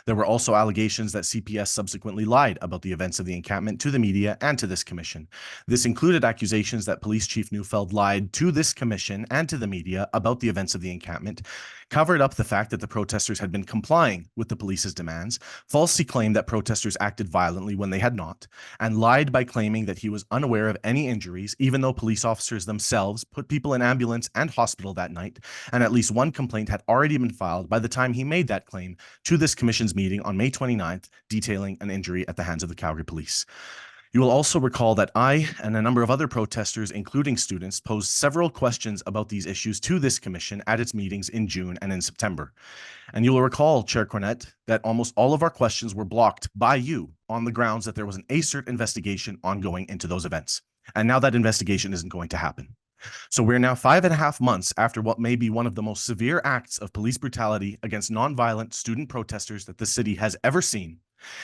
There were also allegations that CPS subsequently lied about the events of the encampment to the media and to this commission. This included accusations that Police Chief Neufeld lied to this commission and to the media about the events of the encampment, covered up the fact that the protesters had been complying with the police's demands, falsely claimed that protesters acted violently when they had not, and lied by claiming that he was unaware of any injuries, even though police officers themselves put people in ambulance and hospital that night, and at least one complaint had already been filed by the time he made that claim to this commission's meeting on May 29th, detailing an injury at the hands of the Calgary police. You will also recall that I and a number of other protesters, including students, posed several questions about these issues to this commission at its meetings in June and in September. And you will recall, Chair Cornett, that almost all of our questions were blocked by you on the grounds that there was an ACERT investigation ongoing into those events. And now that investigation isn't going to happen. So we're now 5.5 months after what may be one of the most severe acts of police brutality against nonviolent student protesters that the city has ever seen.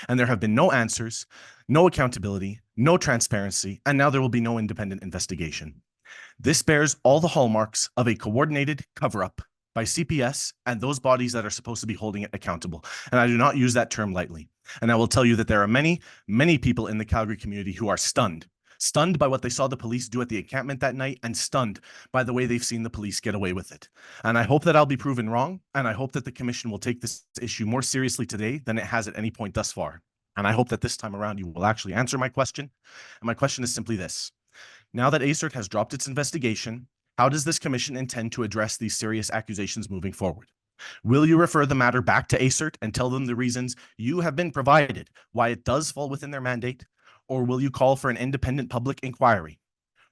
And there have been no answers, no accountability, no transparency, and now there will be no independent investigation. This bears all the hallmarks of a coordinated cover-up by CPS and those bodies that are supposed to be holding it accountable. And I do not use that term lightly. And I will tell you that there are many, many people in the Calgary community who are stunned by what they saw the police do at the encampment that night, and stunned by the way they've seen the police get away with it. And I hope that I'll be proven wrong, and I hope that the commission will take this issue more seriously today than it has at any point thus far. And I hope that this time around you will actually answer my question. And my question is simply this. Now that ACERT has dropped its investigation, how does this commission intend to address these serious accusations moving forward? Will you refer the matter back to ACERT and tell them the reasons you have been provided why it does fall within their mandate? Or will you call for an independent public inquiry?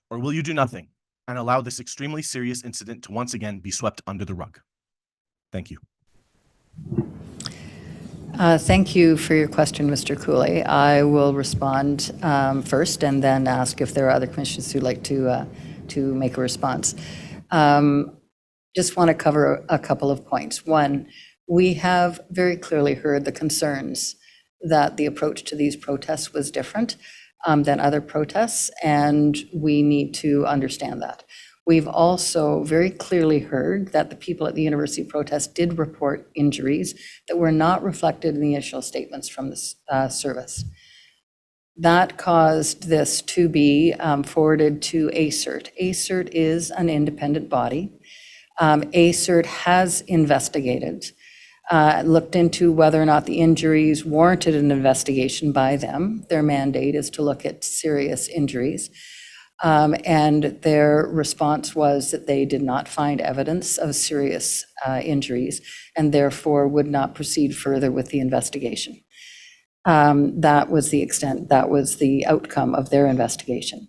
Or will you do nothing and allow this extremely serious incident to once again be swept under the rug? Thank you. Thank you for your question, Mr. Cooley. I will respond first and then ask if there are other commissioners who'd like to make a response. Just want to cover a couple of points. One, we have very clearly heard the concerns that the approach to these protests was different than other protests, and we need to understand that. We've also very clearly heard that the people at the university protest did report injuries that were not reflected in the initial statements from the service. That caused this to be forwarded to ACERT. ACERT is an independent body. ACERT has investigated, looked into whether or not the injuries warranted an investigation by them. Their mandate is to look at serious injuries. And their response was that they did not find evidence of serious injuries and therefore would not proceed further with the investigation. That was the extent, that was the outcome of their investigation.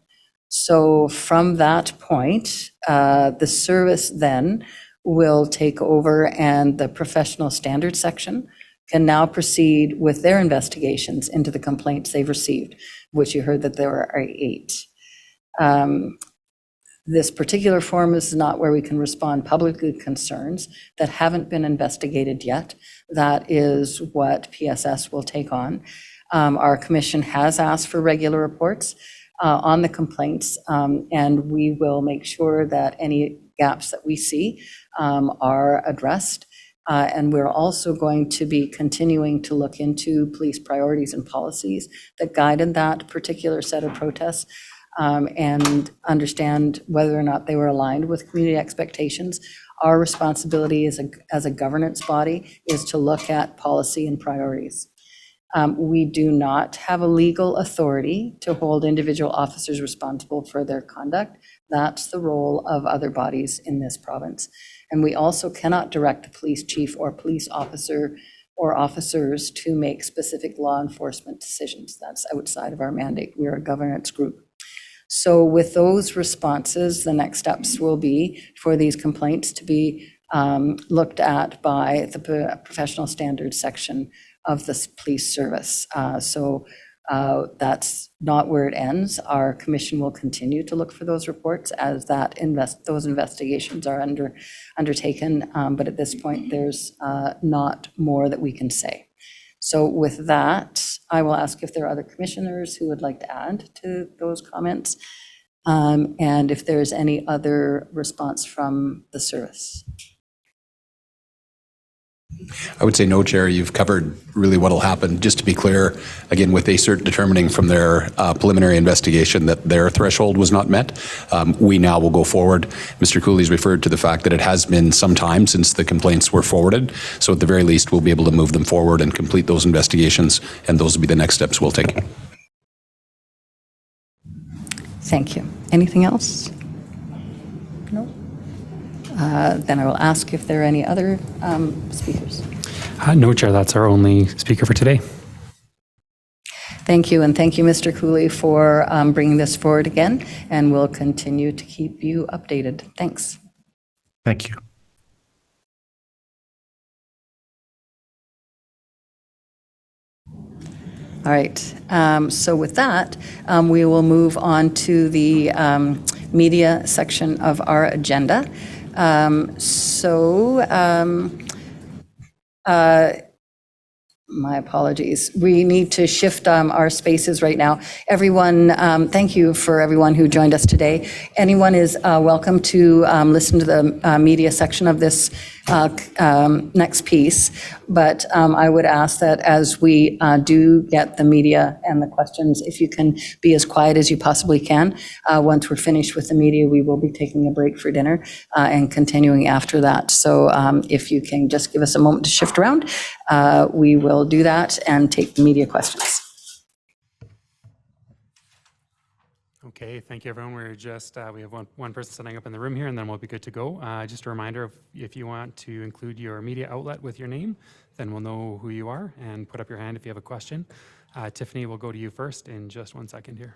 So from that point, the service then will take over, and the professional standards section can now proceed with their investigations into the complaints they've received, which you heard that there are 8. This particular forum is not where we can respond publicly to concerns that haven't been investigated yet. That is what PSS will take on. Our commission has asked for regular reports on the complaints, and we will make sure that any gaps that we see are addressed. And we're also going to be continuing to look into police priorities and policies that guided that particular set of protests, and understand whether or not they were aligned with community expectations. Our responsibility as a governance body is to look at policy and priorities. We do not have a legal authority to hold individual officers responsible for their conduct. That's the role of other bodies in this province. And we also cannot direct the police chief or police officer or officers to make specific law enforcement decisions. That's outside of our mandate. We're a governance group. So with those responses, the next steps will be for these complaints to be looked at by the professional standards section of the police service. That's not where it ends. Our commission will continue to look for those reports as those investigations are undertaken. But at this point, there's not more that we can say. So with that, I will ask if there are other commissioners who would like to add to those comments, and if there's any other response from the service. I would say no, Chair. You've covered really what will happen. Just to be clear, again, with ACERT determining from their preliminary investigation that their threshold was not met, we now will go forward. Mr. Cooley's referred to the fact that it has been some time since the complaints were forwarded. So at the very least, we'll be able to move them forward and complete those investigations, and those will be the next steps we'll take. Thank you. Anything else? No? Then I will ask if there are any other speakers. No, Chair, that's our only speaker for today. Thank you, and thank you, Mr. Cooley, for bringing this forward again, and we'll continue to keep you updated. Thanks. Thank you. All right, so with that, we will move on to the media section of our agenda. My apologies. We need to shift our spaces right now. Everyone, thank you for everyone who joined us today. Anyone is welcome to listen to the media section of this next piece, but I would ask that as we do get the media and the questions, if you can be as quiet as you possibly can. Once we're finished with the media, we will be taking a break for dinner and continuing after that. So if you can just give us a moment to shift around, we will do that and take the media questions. Okay, thank you, everyone. We're just, we have one person setting up in the room here, and then we'll be good to go. Just a reminder, if you want to include your media outlet with your name, then we'll know who you are, and put up your hand if you have a question. Tiffany, we'll go to you first in just 1 second here.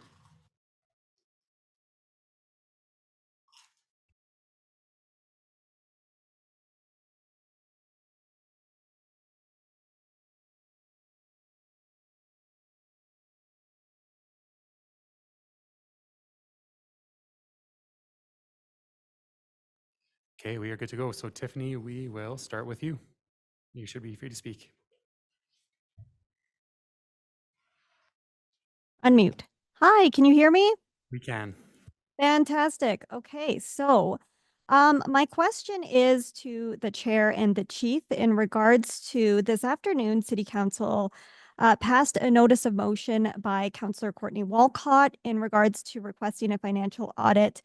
Okay, we are good to go. So Tiffany, we will start with you. You should be free to speak. Unmute. Hi, can you hear me? We can. Fantastic. Okay, so my question is to the chair and the chief in regards to this afternoon, City Council passed a notice of motion by Councillor Courtney Walcott in regards to requesting a financial audit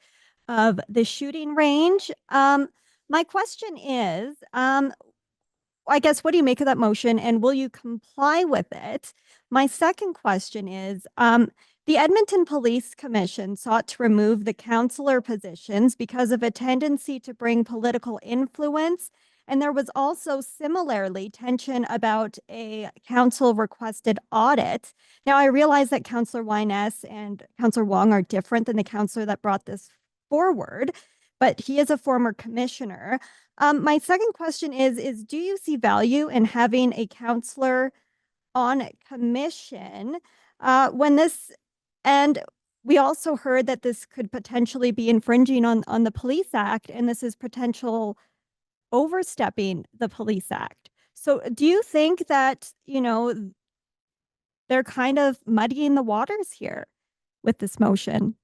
of the shooting range. My question is, I guess, what do you make of that motion, and will you comply with it? My second question is, the Edmonton Police Commission sought to remove the councillor positions because of a tendency to bring political influence, and there was also similarly tension about a council requested audit. Now, I realize that Councillor Wyness and Councillor Wong are different than the councillor that brought this forward, but he is a former commissioner. My second question is do you see value in having a councillor on commission when this, and we also heard that this could potentially be infringing on the Police Act, and this is potential overstepping the Police Act. So do you think that, you know, they're kind of muddying the waters here with this motion?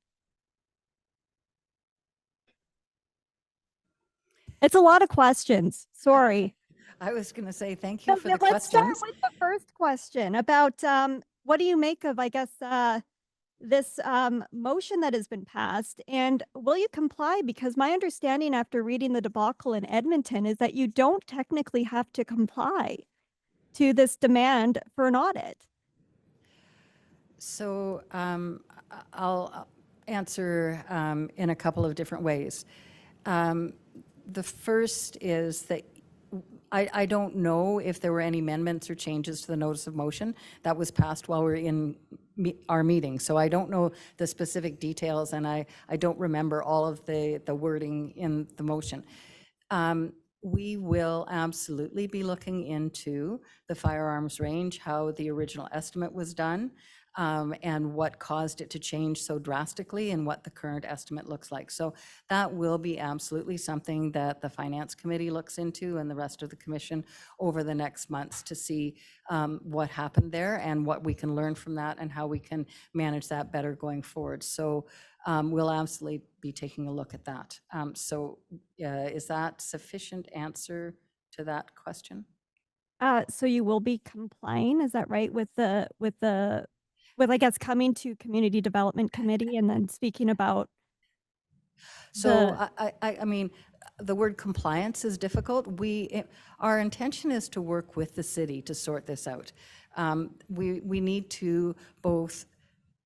It's a lot of questions. Sorry. I was going to say thank you for the Let's start questions. with the first question about what do you make of, I guess, this motion that has been passed, and will you comply? Because my understanding after reading the debacle in Edmonton is that you don't technically have to comply to this demand for an audit. So I'll answer in a couple of different ways. The first is that I don't know if there were any amendments or changes to the notice of motion that was passed while we were in our meeting. So I don't know the specific details, and I don't remember all of the wording in the motion. We will absolutely be looking into the firearms range, how the original estimate was done, and what caused it to change so drastically and what the current estimate looks like. So that will be absolutely something that the Finance Committee looks into and the rest of the Commission over the next months to see what happened there and what we can learn from that and how we can manage that better going forward. So we'll absolutely be taking a look at that. Is that sufficient answer to that question? So you will be complying, is that right, with I guess coming to Community Development Committee and then speaking about So I mean, the word compliance is difficult. Our intention is to work with the city to sort this out. We need to both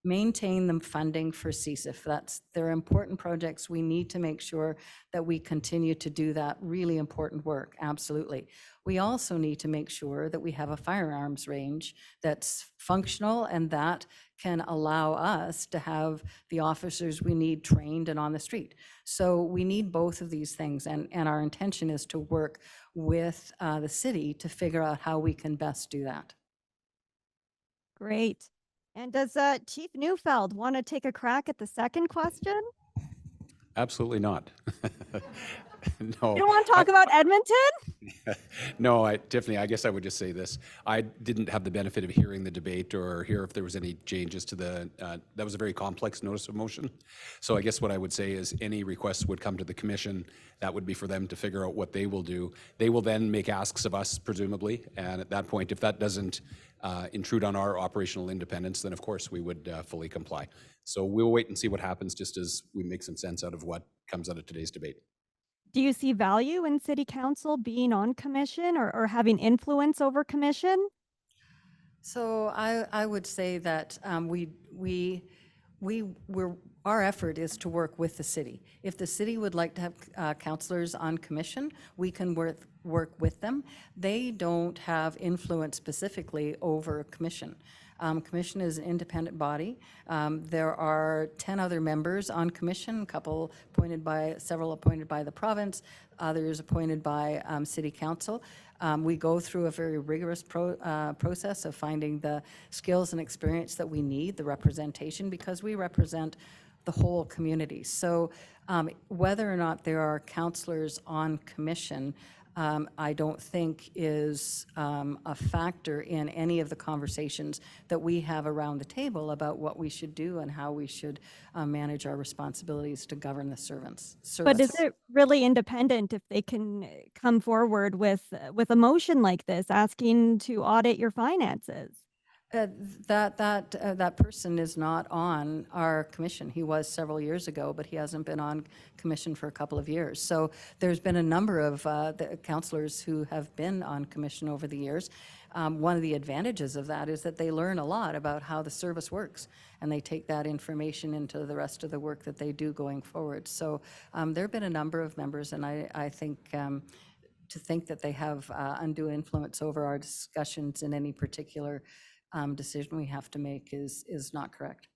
maintain the funding for CSIF. They're important projects. We need to make sure that we continue to do that really important work, absolutely. We also need to make sure that we have a firearms range that's functional and that can allow us to have the officers we need trained and on the street. So we need both of these things, and our intention is to work with the city to figure out how we can best do that. Great. And does Chief Neufeld want to take a crack at the second question? Absolutely not. No. You don't want to talk about Edmonton? No, Tiffany, I guess I would just say this. I didn't have the benefit of hearing the debate or hear if there was any changes to that was a very complex notice of motion. So I guess what I would say is any requests would come to the commission. That would be for them to figure out what they will do. They will then make asks of us, presumably. And at that point, if that doesn't intrude on our operational independence, then of course we would fully comply. So we'll wait and see what happens just as we make some sense out of what comes out of today's debate. Do you see value in City Council being on commission or having influence over commission? So I would say that our effort is to work with the city. If the city would like to have councillors on commission, we can work with them. They don't have influence specifically over commission. Commission is an independent body. There are 10 other members on commission, several appointed by the province, others appointed by City Council. We go through a very rigorous process of finding the skills and experience that we need, the representation, because we represent the whole community. So whether or not there are councillors on commission, I don't think is a factor in any of the conversations that we have around the table about what we should do and how we should manage our responsibilities to govern the service. But is it really independent if they can come forward with a motion like this, asking to audit your finances? That person is not on our commission. He was several years ago, but he hasn't been on commission for a couple of years. So there's been a number of the councillors who have been on commission over the years. One of the advantages of that is that they learn a lot about how the service works, and they take that information into the rest of the work that they do going forward. So there have been a number of members, and I think to think that they have undue influence over our discussions in any particular decision we have to make is not correct.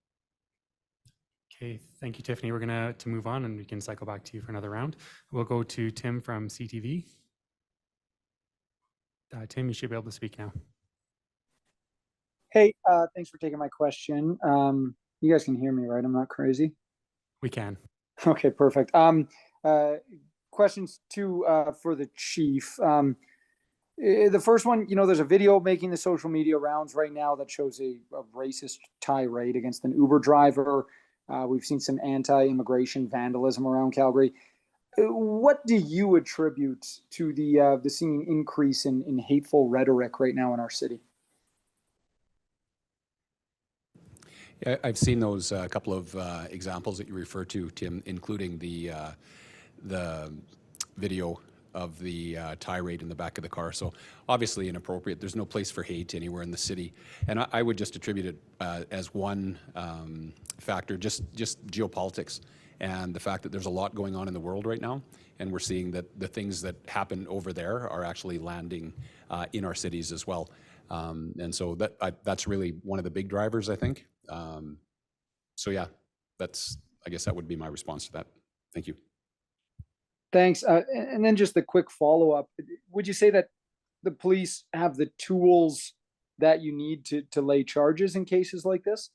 Okay, thank you, Tiffany. We're going to move on and we can cycle back to you for another round. We'll go to Tim from CTV. Tim, you should be able to speak now. Hey, thanks for taking my question. You guys can hear me, right? I'm not crazy? We can. Okay, perfect. Questions for the chief. The first one, there's a video making the social media rounds right now that shows a racist tirade against an Uber driver. We've seen some anti-immigration vandalism around Calgary. What do you attribute to the seeming increase in hateful rhetoric right now in our city? Yeah, I've seen those couple of examples that you refer to, Tim, including the video of the tirade in the back of the car. So obviously inappropriate. There's no place for hate anywhere in the city. And I would just attribute it as one factor, just geopolitics and the fact that there's a lot going on in the world right now, and we're seeing that the things that happen over there are actually landing in our cities as well. And so that's really one of the big drivers, I think. So yeah, I guess that would be my response to that. Thank you. Thanks. And then just a quick follow-up. Would you say that the police have the tools that you need to lay charges in cases like this?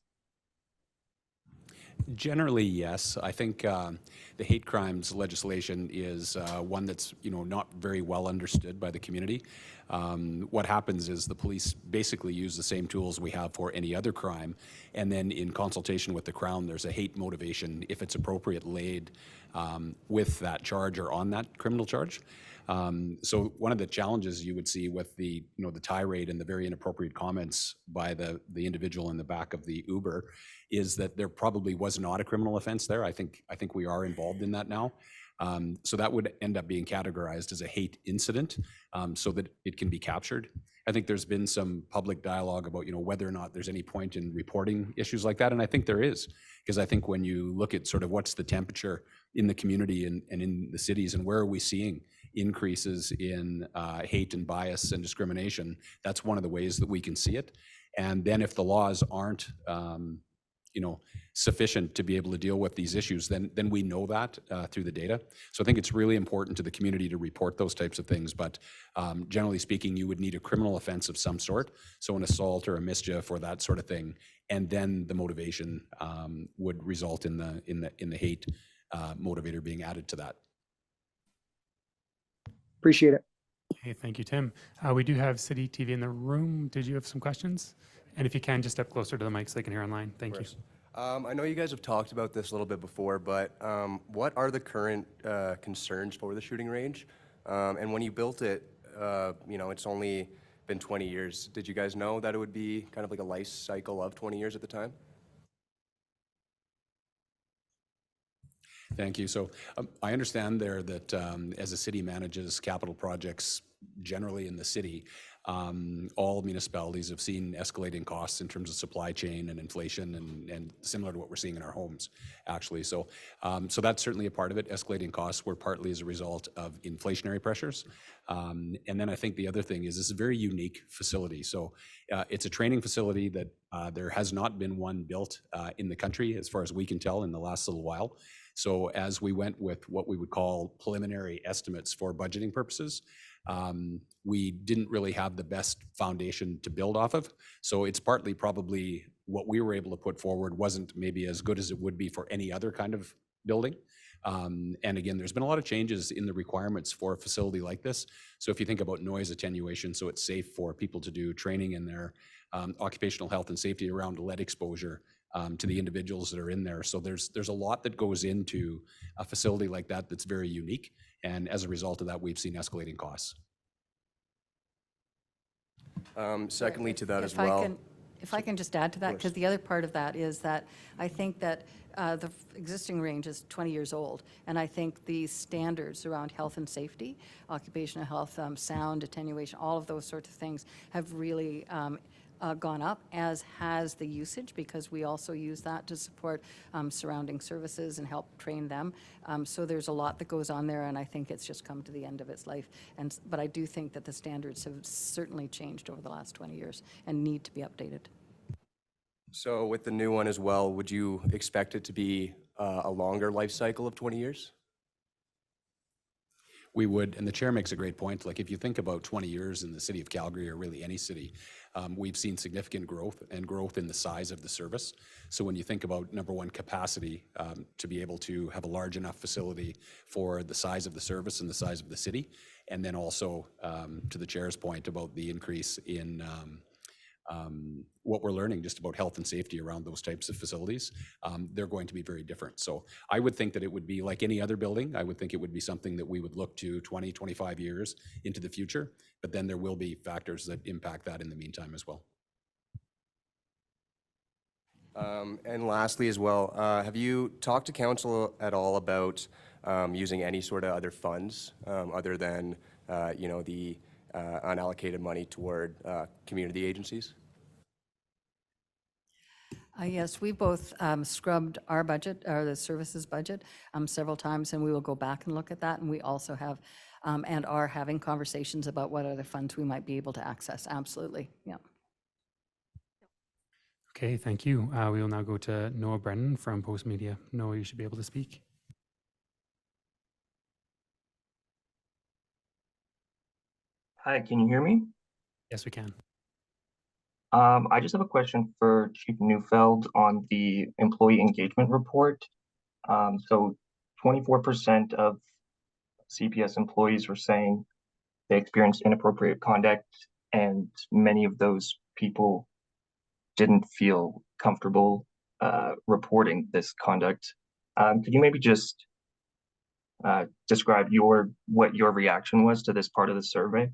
Generally, yes. I think the hate crimes legislation is one that's not very well understood by the community. What happens is the police basically use the same tools we have for any other crime, and then in consultation with the Crown, there's a hate motivation, if it's appropriate, laid with that charge or on that criminal charge. So one of the challenges you would see with the tirade and the very inappropriate comments by the individual in the back of the Uber is that there probably was not a criminal offense there. I think we are involved in that now. So that would end up being categorized as a hate incident, so that it can be captured. I think there's been some public dialogue about whether or not there's any point in reporting issues like that, and I think there is, because I think when you look at sort of what's the temperature in the community and in the cities, and where are we seeing increases in hate and bias and discrimination, that's one of the ways that we can see it. And then if the laws aren't sufficient to be able to deal with these issues, then we know that through the data. So I think it's really important to the community to report those types of things. But generally speaking, you would need a criminal offense of some sort, so an assault or a mischief or that sort of thing, and then the motivation would result in the hate motivator being added to that. Appreciate it. Okay, thank you, Tim. We do have City TV in the room. Did you have some questions? And if you can, just step closer to the mic so they can hear online. Thank you. I know you guys have talked about this a little bit before, but what are the current concerns for the shooting range? And when you built it, it's only been 20 years. Did you guys know that it would be kind of like a life cycle of 20 years at the time? Thank you. So I understand there that as a city manages capital projects generally in the city, all municipalities have seen escalating costs in terms of supply chain and inflation, and similar to what we're seeing in our homes, actually. So that's certainly a part of it. Escalating costs were partly as a result of inflationary pressures. And then I think the other thing is this is a very unique facility. So it's a training facility that there has not been one built in the country, as far as we can tell, in the last little while. So as we went with what we would call preliminary estimates for budgeting purposes, we didn't really have the best foundation to build off of. So it's partly probably what we were able to put forward wasn't maybe as good as it would be for any other kind of building. And again, there's been a lot of changes in the requirements for a facility like this. So if you think about noise attenuation, so it's safe for people to do training in their occupational health and safety around lead exposure to the individuals that are in there. So there's a lot that goes into a facility like that that's very unique. And as a result of that, we've seen escalating costs. Secondly to that as well. If I can just add to that, because the other part of that is that I think that the existing range is 20 years old, and I think the standards around health and safety, occupational health, sound attenuation, all of those sorts of things have really gone up, as has the usage, because we also use that to support surrounding services and help train them. So there's a lot that goes on there, and I think it's just come to the end of its life. But I do think that the standards have certainly changed over the last 20 years and need to be updated. So with the new one as well, would you expect it to be a longer life cycle of 20 years? We would, and the chair makes a great point. Like if you think about 20 years in the city of Calgary, or really any city, we've seen significant growth in the size of the service. So when you think about, number one, capacity, to be able to have a large enough facility for the size of the service and the size of the city, and then also to the chair's point about the increase in what we're learning just about health and safety around those types of facilities, they're going to be very different. So I would think that it would be like any other building. I would think it would be something that we would look to 20, 25 years into the future, but then there will be factors that impact that in the meantime as well. And lastly as well, have you talked to council at all about using any sort of other funds other than the unallocated money toward community agencies? Yes, we both scrubbed our budget, or the services budget, several times, and we will go back and look at that. And we also have, and are having conversations about what other funds we might be able to access. Absolutely, yeah. Okay, thank you. We will now go to Noah Brennan from Post Media. Noah, you should be able to speak. Hi, can you hear me? Yes, we can. I just have a question for Chief Neufeld on the employee engagement report. So 24% of CPS employees were saying they experienced inappropriate conduct, and many of those people didn't feel comfortable reporting this conduct. Could you maybe just describe what your reaction was to this part of the survey?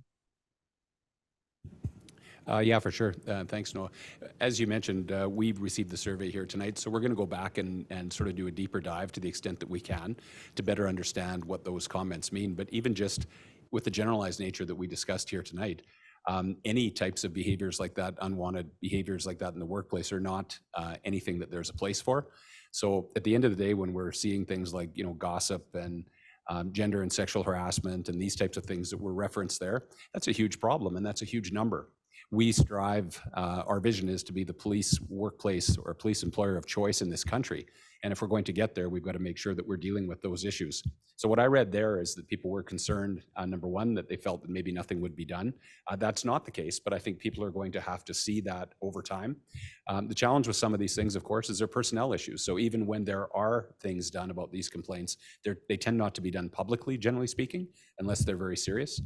Yeah, for sure. Thanks, Noah. As you mentioned, we received the survey here tonight, so we're going to go back and sort of do a deeper dive to the extent that we can to better understand what those comments mean. But even just with the generalized nature that we discussed here tonight, any types of behaviors like that, unwanted behaviors like that in the workplace, are not anything that there's a place for. So at the end of the day, when we're seeing things like, gossip and gender and sexual harassment and these types of things that were referenced there, that's a huge problem, and that's a huge number. We strive, our vision is to be the police workplace or police employer of choice in this country. And if we're going to get there, we've got to make sure that we're dealing with those issues. So what I read there is that people were concerned, number one, that they felt that maybe nothing would be done. That's not the case, but I think people are going to have to see that over time. The challenge with some of these things, of course, is their personnel issues. So even when there are things done about these complaints, they tend not to be done publicly, generally speaking, unless they're very serious.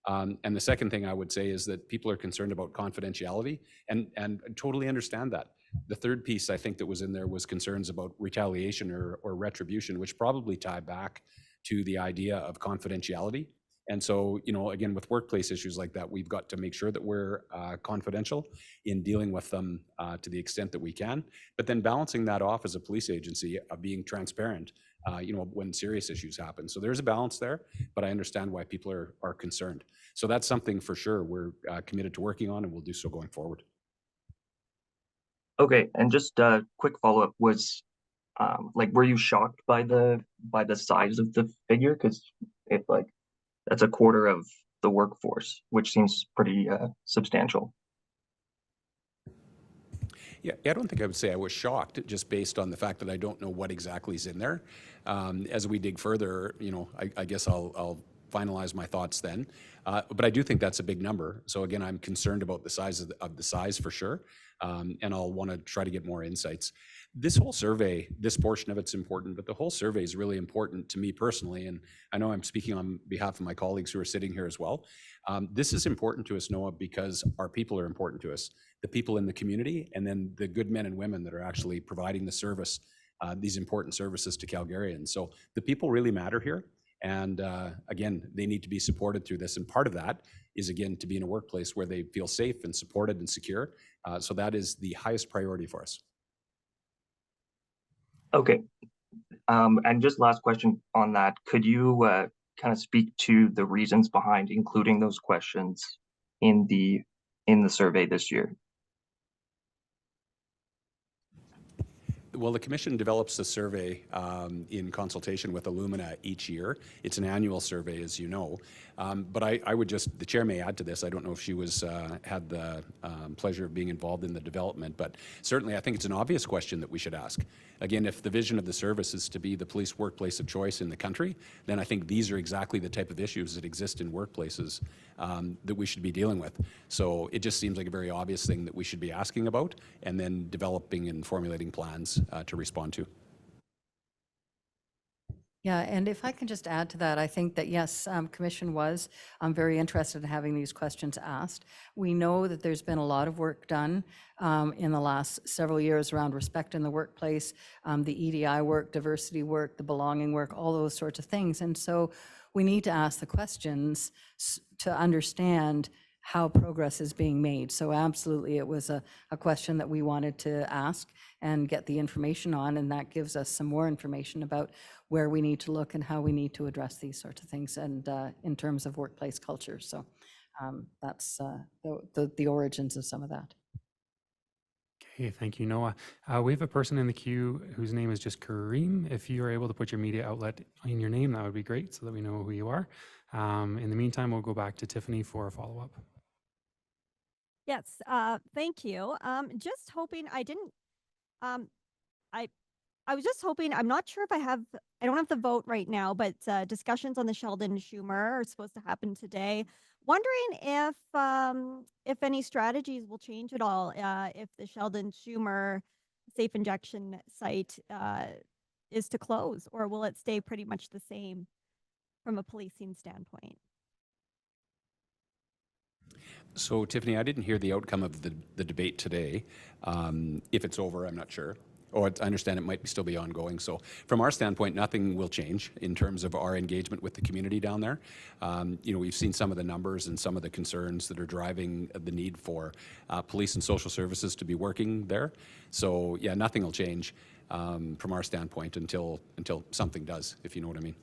And the second thing I would say is that people are concerned about confidentiality, and totally understand that. The third piece I think that was in there was concerns about retaliation or retribution, which probably tie back to the idea of confidentiality. And so, again, with workplace issues like that, we've got to make sure that we're confidential in dealing with them to the extent that we can, but then balancing that off as a police agency of being transparent, when serious issues happen. So there's a balance there, but I understand why people are concerned. So that's something for sure we're committed to working on, and we'll do so going forward. Okay, and just a quick follow-up was, were you shocked by the size of the figure? Because that's a quarter of the workforce, which seems pretty substantial. Yeah, I don't think I would say I was shocked, just based on the fact that I don't know what exactly is in there. As we dig further, I guess I'll finalize my thoughts then. But I do think that's a big number. So again, I'm concerned about the size of the size for sure, and I'll want to try to get more insights. This whole survey, this portion of it's important, but the whole survey is really important to me personally, and I know I'm speaking on behalf of my colleagues who are sitting here as well. This is important to us, Noah, because our people are important to us, the people in the community, and then the good men and women that are actually providing the service, these important services to Calgarians. So the people really matter here. And again, they need to be supported through this. And part of that is, again, to be in a workplace where they feel safe and supported and secure. So that is the highest priority for us. Okay. And just last question on that. Could you kind of speak to the reasons behind including those questions in the survey this year? Well, the Commission develops the survey in consultation with Illumina each year. It's an annual survey, as you know. But I would just, the chair may add to this, I don't know if she had the pleasure of being involved in the development, but certainly I think it's an obvious question that we should ask. Again, if the vision of the service is to be the police workplace of choice in the country, then I think these are exactly the type of issues that exist in workplaces that we should be dealing with. So it just seems like a very obvious thing that we should be asking about, and then developing and formulating plans to respond to. Yeah, and if I can just add to that, I think that yes, Commission was very interested in having these questions asked. We know that there's been a lot of work done in the last several years around respect in the workplace, the EDI work, diversity work, the belonging work, all those sorts of things. And so we need to ask the questions to understand how progress is being made. So absolutely, it was a question that we wanted to ask and get the information on, and that gives us some more information about where we need to look and how we need to address these sorts of things, and in terms of workplace culture. So that's the origins of some of that. Okay, thank you, Noah. We have a person in the queue whose name is just Kareem. If you are able to put your media outlet in your name, that would be great so that we know who you are. In the meantime, we'll go back to Tiffany for a follow-up. Yes, thank you. Just hoping I didn't, I was just hoping, I'm not sure if I don't have the vote right now, but discussions on the Sheldon Schumer are supposed to happen today. Wondering if any strategies will change at all, if the Sheldon Schumer safe injection site is to close, or will it stay pretty much the same from a policing standpoint? So Tiffany, I didn't hear the outcome of the debate today. If it's over, I'm not sure. I understand it might still be ongoing. So from our standpoint, nothing will change in terms of our engagement with the community down there. We've seen some of the numbers and some of the concerns that are driving the need for police and social services to be working there. So yeah, nothing will change from our standpoint until something does, if you know what I mean.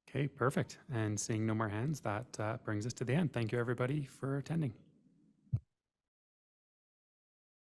Okay, perfect. And seeing no more hands, that brings us to the end. Thank you, everybody, for attending.